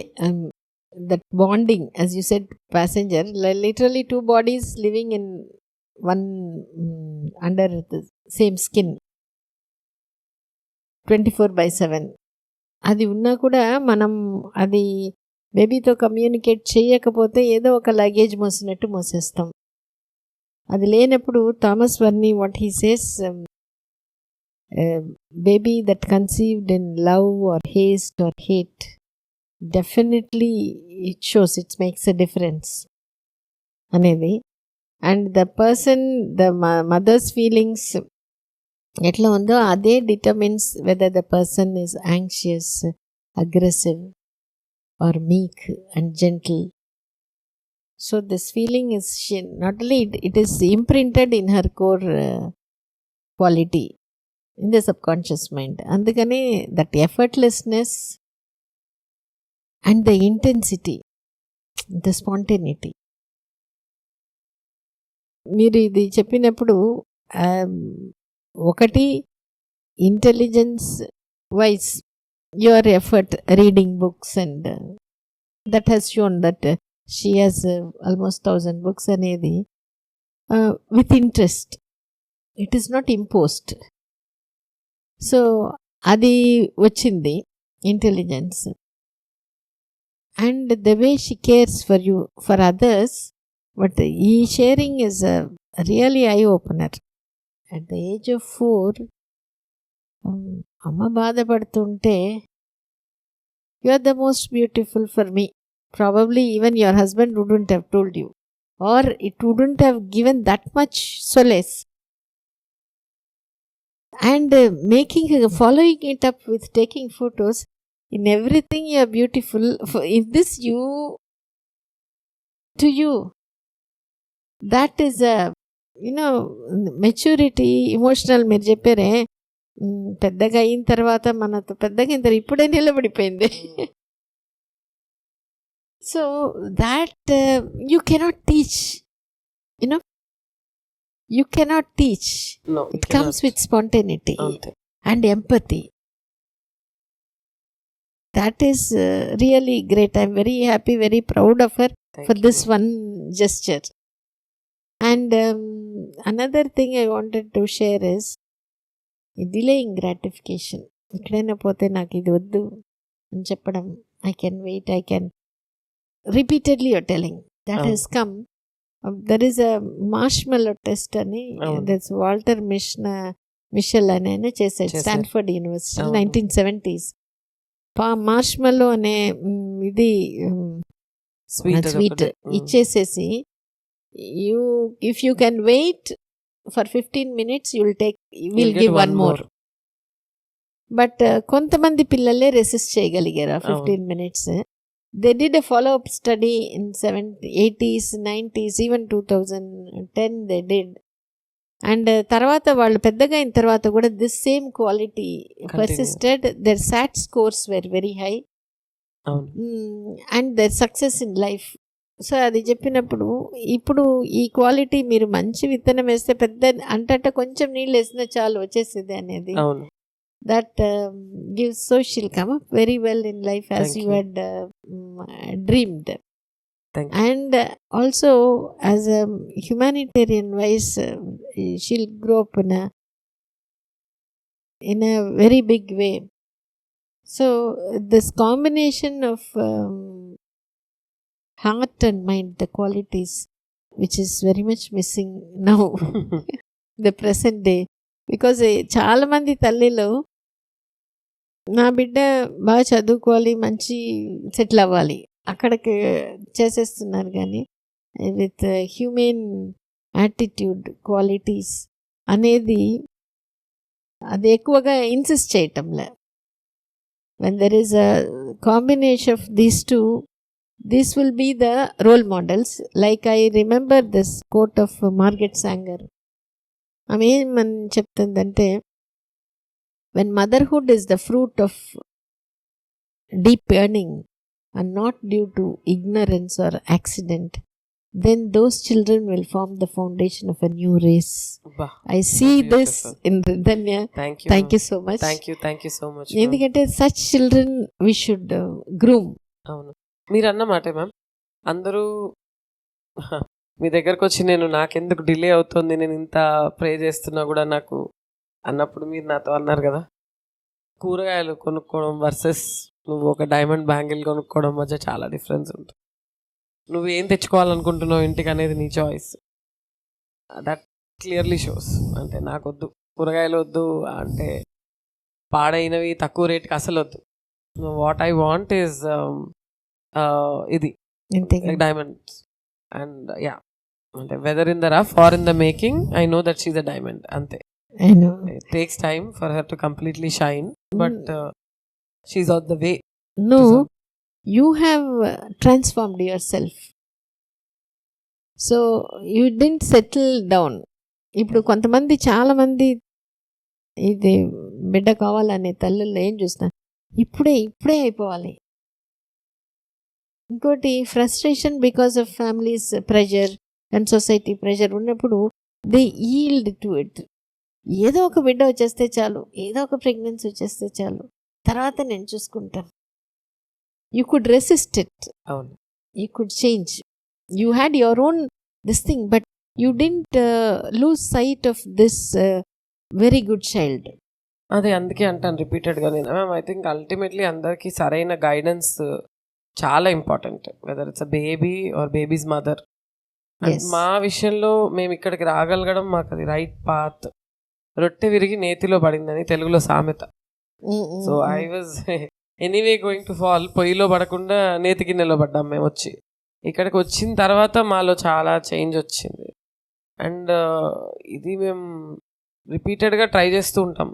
that bonding as you said passenger, literally two bodies living in one under the same skin 24/7. అది ఉన్నా కూడా మనం అది బేబీతో కమ్యూనికేట్ చేయకపోతే ఏదో ఒక లగేజ్ మోసినట్టు మోసేస్తాం. అది లేనప్పుడు Thomas Verny what he says, baby that conceived in love or haste or hate, definitely it shows, it makes a difference అనేది. And the person, the mother's feelings ఎట్లా ఉందో అదే determines whether the person is anxious, aggressive or meek and gentle. So this feeling is not only it is imprinted in her core quality in the subconscious mind. అందుకనే that effortlessness and the intensity, the spontaneity. మీరు ఇది చెప్పినప్పుడు ఒకటి intelligence wise your effort reading books and that has shown that she has almost 1000 books అనేది with interest, it is not imposed. So అది వచ్చింది intelligence. And the way she cares for you, for others. But ఈ sharing is really eye opener. At the age of 4 అమ్మ బాధపడుతుంటే you are the most beautiful for me. Probably even your husband wouldn't have told you, or it wouldn't have given that much solace. And following it up with taking photos, in everything you are beautiful. In this, to you, that is a maturity, emotional. మీరు చెప్పారే పెద్దగా అయిన తర్వాత మనతో పెద్దగా అయిన తర్వాత ఇప్పుడే నిలబడిపోయింది. So that you cannot teach, you cannot teach. No, it comes with spontaneity and empathy. That is really great. I'm very happy, very proud of her. Thank for you. This one gesture. And another thing I wanted to share is delaying gratification. ikkadena pothe naaku idi oddu ani cheppadam, I can wait, I can, repeatedly you're telling that has come. There is a marshmallow test ani, that's Walter Mischel అని చేశాడు Stanford university 1970s. మార్ష్మెల్లో అనే ఇది sweet ఇచ్చేసేసి, if you can wait for 15 minutes we'll give one more. But కొంతమంది పిల్లలే resist చేయగలిగారు 15 minutes. They did a follow-up study in 80s, 90s, even 2010 they did. And తర్వాత వాళ్ళు పెద్దగా అయిన తర్వాత కూడా this same quality persisted. Their SAT scores were very high. And their success in life. So అది చెప్పినప్పుడు, ఇప్పుడు ఈ క్వాలిటీ మీరు మంచి విత్తనం వేస్తే పెద్ద అంటే కొంచెం నీళ్ళు వేసినా చాలు వచ్చేసేది అనేది. That gives, so she'll come up very well in life as you had dreamed. And also as a humanitarian wise, she'll grow up in a very big way. So this combination of heart and mind, the qualities which is very much missing now the present day, because చాలా మంది తల్లిలో నా బిడ్డ బాగా చదువుకోవాలి, మంచి settle అవ్వాలి, అక్కడికి చేసేస్తున్నారు. కానీ విత్ హ్యూమన్ యాటిట్యూడ్ క్వాలిటీస్ అనేది అది ఎక్కువగా ఇన్సిస్ట్ చేయటంలే. When there is a combination of these two, these will be the role models. Like I remember this quote of Margaret Sanger. ఆమె ఏమని చెప్తుందంటే, when motherhood is the fruit of deep yearning and not due to ignorance or accident, then those children will form the foundation of a new race. I see this in Ridhanya. Thank you so much. Thank you so much. ఎందుకంటే such children we should groom. అవును, మీరు అన్న మాటే ma'am. అందరూ మీ దగ్గరకు వచ్చి నాకెందుకు delay అవుతుంది, నేను ఇంత ప్రే చేస్తున్నా కూడా నాకు అన్నప్పుడు మీరు నాతో అన్నారు కదా, కూరగాయలు కొనుక్కోవడం వర్సెస్ నువ్వు ఒక డైమండ్ బ్యాంగిల్ కొనుక్కోవడం మధ్య చాలా డిఫరెన్స్ ఉంటుంది. నువ్వు ఏం తెచ్చుకోవాలనుకుంటున్నావు ఇంటికి అనేది నీ చాయిస్. That clearly shows. అంటే నాకు వద్దు కూరగాయలు, వద్దు అంటే పాడైనవి తక్కువ రేట్కి అసలు వద్దు. వాట్ ఐ వాంట్ ఈజ్ ఇది డైమండ్స్. అండ్ యా, అంటే whether in the rough or in the making, I know that she's a diamond. అంతే. I know. It takes time for her to completely shine, but she's on the way. No, you have transformed yourself. So you didn't settle down. ఇప్పుడు కొంతమంది, చాలా మంది ఇది బిడ్డ కావాలనే తల్లుల్లో ఏం చూస్తున్నారు, ఇప్పుడే అయిపోవాలి. ఇంకోటి frustration because of families pressure and society pressure ఉన్నప్పుడు దే ఈల్డ్ టు ఇట్. ఏదో ఒక బిడ్డ వచ్చేస్తే చాలు, ఏదో ఒక ప్రెగ్నెన్సీ వచ్చేస్తే చాలు, తర్వాత నేను చూసుకుంటాను. You could resist it, you could change, you had your own this thing, but you didn't loose site of this very good child. అదే అందుకే అంటాను రిపీటెడ్గా నేను. ఐ థింక్ అల్టిమేట్లీ అందరికీ సరైన గైడెన్స్ చాలా important, whether it's a baby or babies mother. మా విషయంలో మేము ఇక్కడికి రాగలగడం మాకు అది రైట్ పాత్. రొట్టె విరిగి నేతిలో పడిందని తెలుగులో సామెత. So I was anyway going to fall. పొయ్యిలో పడకుండా నేతి గిన్నెలో పడ్డాం మేము వచ్చి. ఇక్కడికి వచ్చిన తర్వాత మాలో చాలా చేంజ్ వచ్చింది. అండ్ ఇది మేము రిపీటెడ్గా ట్రై చేస్తూ ఉంటాం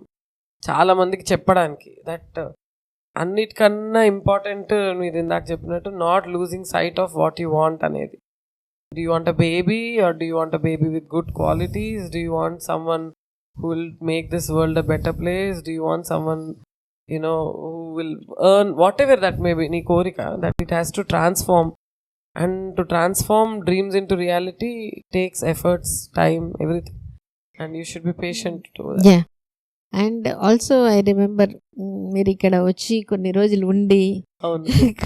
చాలామందికి చెప్పడానికి. దట్ అన్నిటికన్నా ఇంపార్టెంట్ మీరు ఇందాక చెప్పినట్టు not losing sight of what you want అనేది. Do you want a baby or do you want a baby with good qualities? Do you want someone who will make this world a better place? Do you want someone, who will earn whatever that may be nee korika, that it has to transform, and to transform dreams into reality takes efforts, time, everything, and you should be patient to that. Yeah. And also I remember మీరు ఇక్కడ వచ్చి కొన్ని రోజులు ఉండి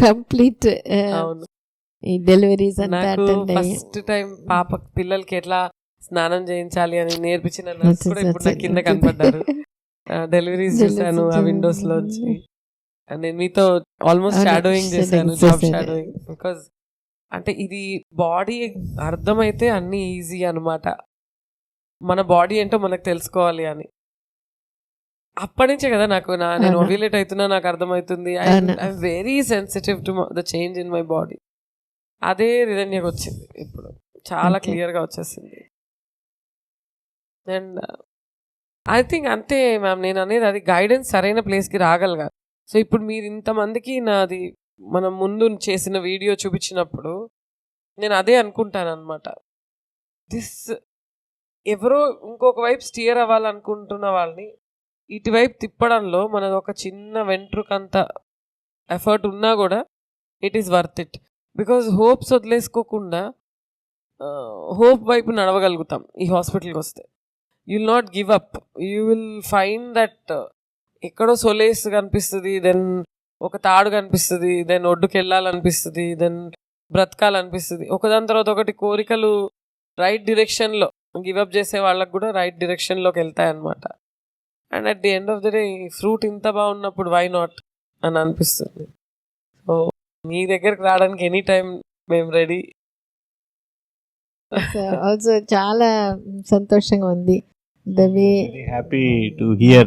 complete ఈ deliveries అంతా attend అయ్యి first time పిల్లలకి ఎట్లా స్నానం చేయించాలి అని నేర్పించిన నర్స్ కూడా ఇప్పుడు నాకు కింద కనపడ్డారు. డెలివరీస్ చూసాను ఆ విండోస్ లోంచి. నేను మీతో ఆల్మోస్ట్ షాడోయింగ్ చేశాను, జాబ్ షాడోయింగ్. బికాజ్ అంటే ఇది బాడీ అర్థమైతే అన్ని ఈజీ అనమాట. మన బాడీ ఏంటో మనకు తెలుసుకోవాలి అని అప్పటి నుంచే కదా నేను ఓవ్యులేట్ అవుతున్నా నాకు అర్థమవుతుంది. I'm very sensitive to the change in my body. అదే రిధన్యకు వచ్చింది, ఇప్పుడు చాలా క్లియర్గా వచ్చేసింది. అండ్ ఐ థింక్ అంతే మ్యామ్, నేను అనేది అది గైడెన్స్ సరైన ప్లేస్కి రాగలగాలి. సో ఇప్పుడు మీరు ఇంతమందికి నాది మనం ముందు చేసిన వీడియో చూపించినప్పుడు నేను అదే అనుకుంటాను అనమాట. ఎవరో ఇంకొక వైపు స్టియర్ అవ్వాలనుకుంటున్న వాళ్ళని ఇటువైపు తిప్పడంలో మనది ఒక చిన్న వెంట్రుకంత ఎఫర్ట్ ఉన్నా కూడా it is worth it. Because hopes వదిలేసుకోకుండా హోప్ వైపు నడవగలుగుతాం ఈ హాస్పిటల్కి వస్తే. You will not give up. You will find that ఎక్కడో సొలేస్ కనిపిస్తుంది, దెన్ ఒక తాడు కనిపిస్తుంది, దెన్ ఒడ్డుకు వెళ్ళాలనిపిస్తుంది, దెన్ బ్రతకాలనిపిస్తుంది. ఒకదాని తర్వాత ఒకటి కోరికలు రైట్ డిరెక్షన్లో, గివప్ చేసే వాళ్ళకు కూడా రైట్ డిరెక్షన్లోకి వెళ్తాయన్నమాట. And at the end of the day fruit ఇంత బాగున్నప్పుడు వై నాట్ అని అనిపిస్తుంది. సో మీ దగ్గరకు రావడానికి ఎనీ టైం మేము రెడీ. ఆల్సో చాలా సంతోషంగా ఉంది. Very happy to hear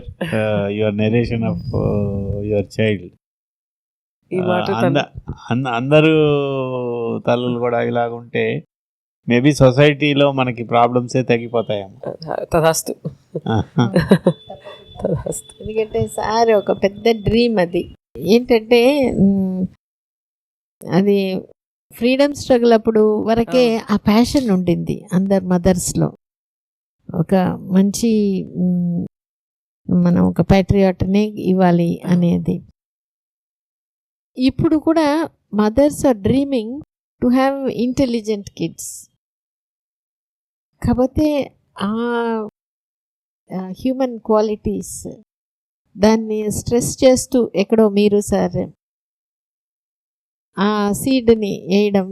your narration of your child. ఈ మాట అందరూ తల్లులు కూడా ఇలాగుంటే మేబీ సొసైటీలో మనకి ప్రాబ్లమ్సే తగ్గిపోతాయేమో. తదాస్తు. ఎందుకంటే సార్ ఒక పెద్ద డ్రీమ్ అది ఏంటంటే అది ఫ్రీడమ్ స్ట్రగుల్ అప్పుడు వరకే ఆ ప్యాషన్ ఉండింది అందరు మదర్స్లో. ఒక మంచి మనం ఒక ప్యాట్రియాట్ని ఇవ్వాలి అనేది. ఇప్పుడు కూడా mothers are dreaming to have intelligent kids. కాకపోతే ఆ హ్యూమన్ క్వాలిటీస్ దాన్ని స్ట్రెస్ చేస్తూ ఎక్కడో మీరు సార్ ఆ సీడ్ని వేయడం,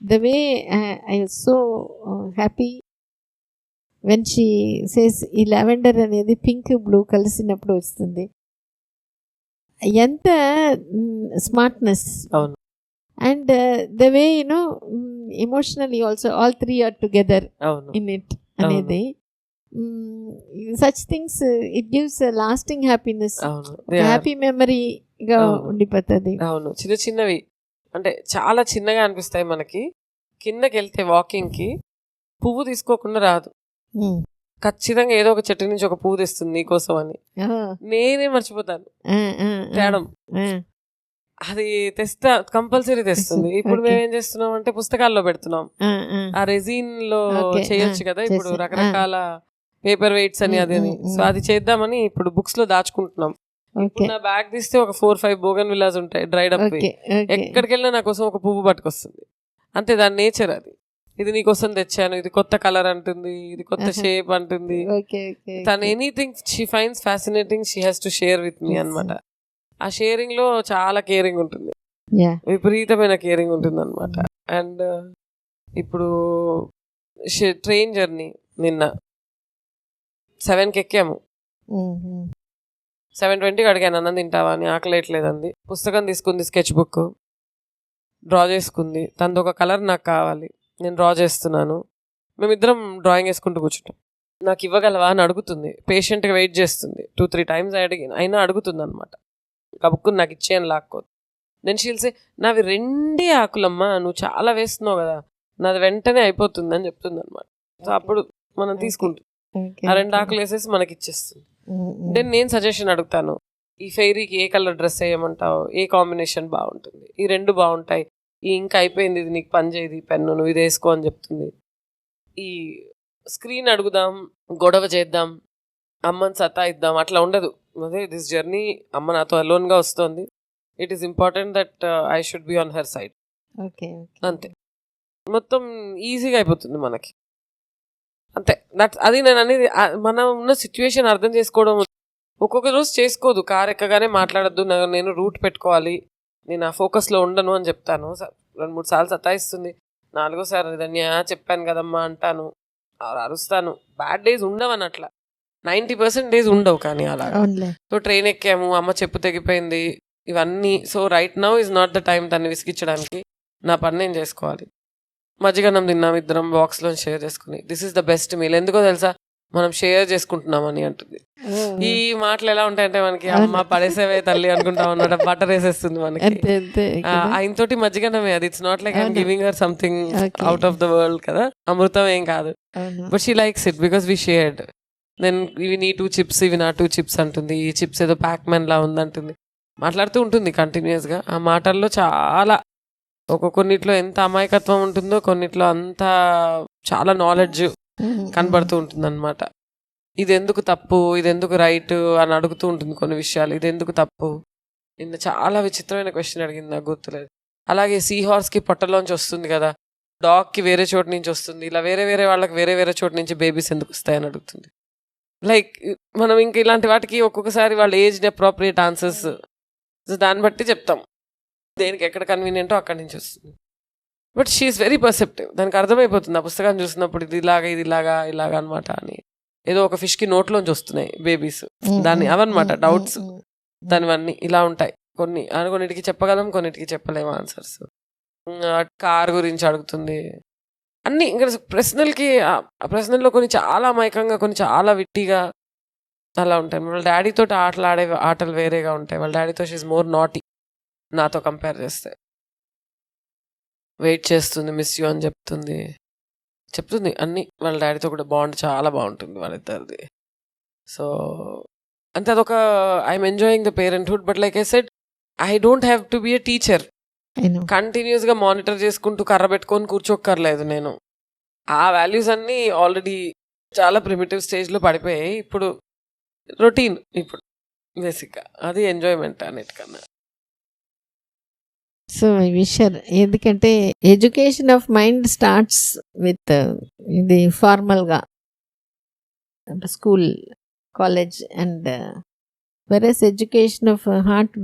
the way I was so happy when she says ఈ లావెండర్ అనేది పింక్ బ్లూ కలిసినప్పుడు వస్తుంది. ఎంత smartness and the way emotionally also all three are together in it అనేది. Such things it gives lasting happiness, happy మెమరీగా ఉండిపోతుంది. అవును, చిన్న చిన్నవి అంటే చాలా చిన్నగా అనిపిస్తాయి మనకి. కిందకి వెళ్తే వాకింగ్కి పువ్వు తీసుకోకుండా రాదు, ఖచ్చితంగా ఏదో ఒక చెట్టు నుంచి ఒక పువ్వు తెస్తుంది నీకోసం అని. నేనే మర్చిపోతాను తేడం, అది తెస్తా కంపల్సరీ తెస్తుంది. ఇప్పుడు మేము ఏం చేస్తున్నాం అంటే పుస్తకాల్లో పెడుతున్నాం. ఆ రెజిన్ లో చేయొచ్చు కదా ఇప్పుడు రకరకాల పేపర్ వెయిట్స్ అని అది అని. సో అది చేద్దామని ఇప్పుడు బుక్స్ లో దాచుకుంటున్నాం. ఇప్పుడు నా బ్యాగ్ తీస్తే ఒక 4-5 బోగన్ విల్లాస్ ఉంటాయి డ్రైడ్ అప్. ఎక్కడికి వెళ్ళినా నా కోసం ఒక పువ్వు పట్టుకొస్తుంది. అంతే, దాని నేచర్ అది. ఇది నీకోసం తెచ్చాను, ఇది కొత్త కలర్ అంటుంది, ఇది కొత్త షేప్ అంటుంది. తను anything she finds fascinating she has to share with me అనమాట. ఆ షేరింగ్ లో చాలా కేరింగ్ ఉంటుంది, విపరీతమైన కేరింగ్ ఉంటుంది అనమాట. అండ్ ఇప్పుడు ట్రైన్ జర్నీ నిన్న 7కి ఎక్కాము, 7:20కి అడిగాను అన్నం తింటావా అని. ఆకలేట్లేదండి. పుస్తకం తీసుకుంది, స్కెచ్ బుక్ డ్రా చేసుకుంది. తనది ఒక కలర్ నాకు కావాలి, నేను డ్రా చేస్తున్నాను. మేమిద్దరం డ్రాయింగ్ వేసుకుంటూ కూర్చుంటాం. నాకు ఇవ్వగలవా అని అడుగుతుంది. పేషెంట్గా వెయిట్ చేస్తుంది. 2-3 times అయినా అడుగుతుంది అనమాట. కబుక్కుని నాకు ఇచ్చేయని లాక్కోదు. దెన్ షీల్ సే, నావి 2 ఆకులమ్మా, నువ్వు చాలా వేస్తున్నావు కదా, నాది వెంటనే అయిపోతుంది అని చెప్తుంది అనమాట. సో అప్పుడు మనం తీసుకుంటాం. ఆ 2 ఆకులు వేసేసి మనకి ఇచ్చేస్తుంది. దెన్ నేను సజెషన్ అడుగుతాను, ఈ ఫెయిరీకి ఏ కలర్ డ్రెస్ వేయమంటావు, ఏ కాంబినేషన్ బాగుంటుంది, ఈ 2 బాగుంటాయి, ఈ ఇంకా అయిపోయింది, ఇది నీకు పని చేయదు, పెన్ను నువ్వు ఇది వేసుకో అని చెప్తుంది. ఈ స్క్రీన్ అడుగుదాం, గొడవ చేద్దాం, అమ్మని సతాయిద్దాం అట్లా ఉండదు. అదే దిస్ జర్నీ అమ్మ నాతో అలోన్గా వస్తుంది. It is important that I should be on her side. అంతే, మొత్తం ఈజీగా అయిపోతుంది మనకి. అంతే, అది నేను అనేది. మనం ఉన్న సిచ్యువేషన్ అర్థం చేసుకోవడం. ఒక్కొక్క రోజు చేసుకోదు, కారు ఎక్కగానే మాట్లాడద్దు, నేను రూట్ పెట్టుకోవాలి, నేను ఆ ఫోకస్లో ఉండను అని చెప్తాను. 2-3 సార్లు సతాయిస్తుంది. 4వ ధన్య చెప్పాను కదమ్మా అంటాను, అరుస్తాను. బ్యాడ్ డేస్ ఉండవని అట్లా 90% డేస్ ఉండవు. కానీ అలా సో ట్రైన్ ఎక్కాము, అమ్మ చెప్పు తెగిపోయింది, ఇవన్నీ. So right now is not the time దాన్ని విసిగించడానికి. నా పని నేను చేసుకోవాలి. మజ్జిగన్నం తిన్నాం ఇద్దరం బాక్స్లో షేర్ చేసుకుని. This is the best meal. ఎందుకో తెలుసా, మనం షేర్ చేసుకుంటున్నామని అంటుంది. ఈ మాటలు ఎలా ఉంటాయంటే మనకి అమ్మ పడేసేవే తల్లి అనుకుంటాం అన్నమాట. బటర్ వేసేస్తుంది మనకి. ఆయనతోటి మజ్జిగన్నమే అది. It's not like I'm giving her something out of the world కదా, అమృతం ఏం కాదు. But she likes it because we shared. Then ఇవి నీ 2 చిప్స్, ఇవి నా 2 చిప్స్ అంటుంది. ఈ చిప్స్ ఏదో ప్యాక్మెన్ లా ఉందంటుంది. మాట్లాడుతూ ఉంటుంది కంటిన్యూస్గా. ఆ మాటల్లో చాలా కొన్నిట్లో ఎంత అమాయకత్వం ఉంటుందో, కొన్నిట్లో అంత చాలా నాలెడ్జ్ కనబడుతూ ఉంటుంది అనమాట. ఇది ఎందుకు తప్పు, ఇది ఎందుకు రైట్ అని అడుగుతూ ఉంటుంది కొన్ని విషయాలు. ఇది ఎందుకు తప్పు, నిన్న చాలా విచిత్రమైన క్వశ్చన్ అడిగింది, నాకు గుర్తులేదు. అలాగే సీ హార్స్కి పొట్టలోంచి వస్తుంది కదా, డాగ్కి వేరే చోటు నుంచి వస్తుంది, ఇలా వేరే వేరే వాళ్ళకి వేరే వేరే చోటు నుంచి బేబీస్ ఎందుకు వస్తాయని అడుగుతుంది. లైక్ మనం ఇంకా ఇలాంటి వాటికి ఒక్కొక్కసారి వాళ్ళ ఏజ్ని అప్రోప్రియేట్ ఆన్సర్స్ దాన్ని బట్టి చెప్తాం, దేనికి ఎక్కడ కన్వీనియంటో అక్కడి నుంచి వస్తుంది. But she is very perceptive. దానికి అర్థమైపోతుంది ఆ పుస్తకాన్ని చూసినప్పుడు, ఇది ఇలాగా ఇది ఇలాగా ఇలాగా అనమాట అని. ఏదో ఒక ఫిష్కి నోట్లోంచి వస్తున్నాయి బేబీస్, దాన్ని అవన్నమాట డౌట్స్. దానివన్నీ ఇలా ఉంటాయి. కొన్నిటికి చెప్పగలం, కొన్నిటికి చెప్పలేము ఆన్సర్స్. కార్ గురించి అడుగుతుంది. అన్నీ ఇంకా ప్రశ్నల్లో కొన్ని చాలా అమాయకంగా, కొన్ని చాలా విట్టిగా అలా ఉంటాయి. వాళ్ళ డాడీతో ఆటలాడే ఆటలు వేరేగా ఉంటాయి. వాళ్ళ డాడీతో షీఈస్ మోర్ నాటీ నాతో కంపేర్ చేస్తే. వెయిట్ చేస్తుంది, మిస్ యూ అని చెప్తుంది అన్నీ. వాళ్ళ డాడీతో కూడా బాండ్ చాలా బాగుంటుంది వాళ్ళిద్దరిది. సో అంతే, అదొక I'm enjoying the parenthood. But like I said, I don't have to be a teacher. కంటిన్యూస్గా మానిటర్ చేసుకుంటూ కర్ర పెట్టుకొని కూర్చోక్కర్లేదు నేను. ఆ వాల్యూస్ అన్నీ ఆల్రెడీ చాలా ప్రిమిటివ్ స్టేజ్లో పడిపోయాయి. ఇప్పుడు రొటీన్, ఇప్పుడు బేసిక్గా అది ఎంజాయ్మెంట్ అన్నిటికన్నా. సో ఐ విష్ హర్, ఎందుకంటే education of mind starts with ఇది ఫార్మల్గా school, college, and versus education of heart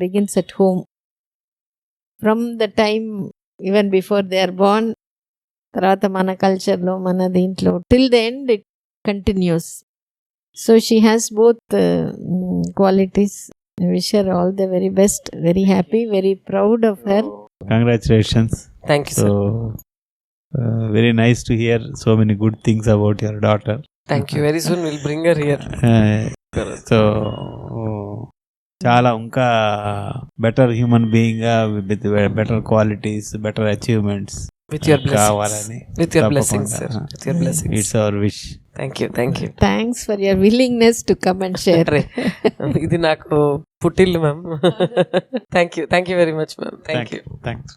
begins at home from the time even before they are born. తర్వాత మన కల్చర్లో, మన దీంట్లో till the end it continues. So she has both qualities. I wish her all the very best. Very happy, very proud of her. Congratulations. Thank you, sir. So, very nice to hear so many good things about your daughter. Thank you. Very soon we'll bring her here. So, చాలా ఇంకా better human being with better qualities, better achievements with your blessings. కావాలని. With your blessings, sir. With your blessings. It's our wish. Thank you. Thanks for your willingness to come and share. ఇది నాకు పుట్టిల్లు ma'am. Thank you very much, ma'am. Thank you. Thanks.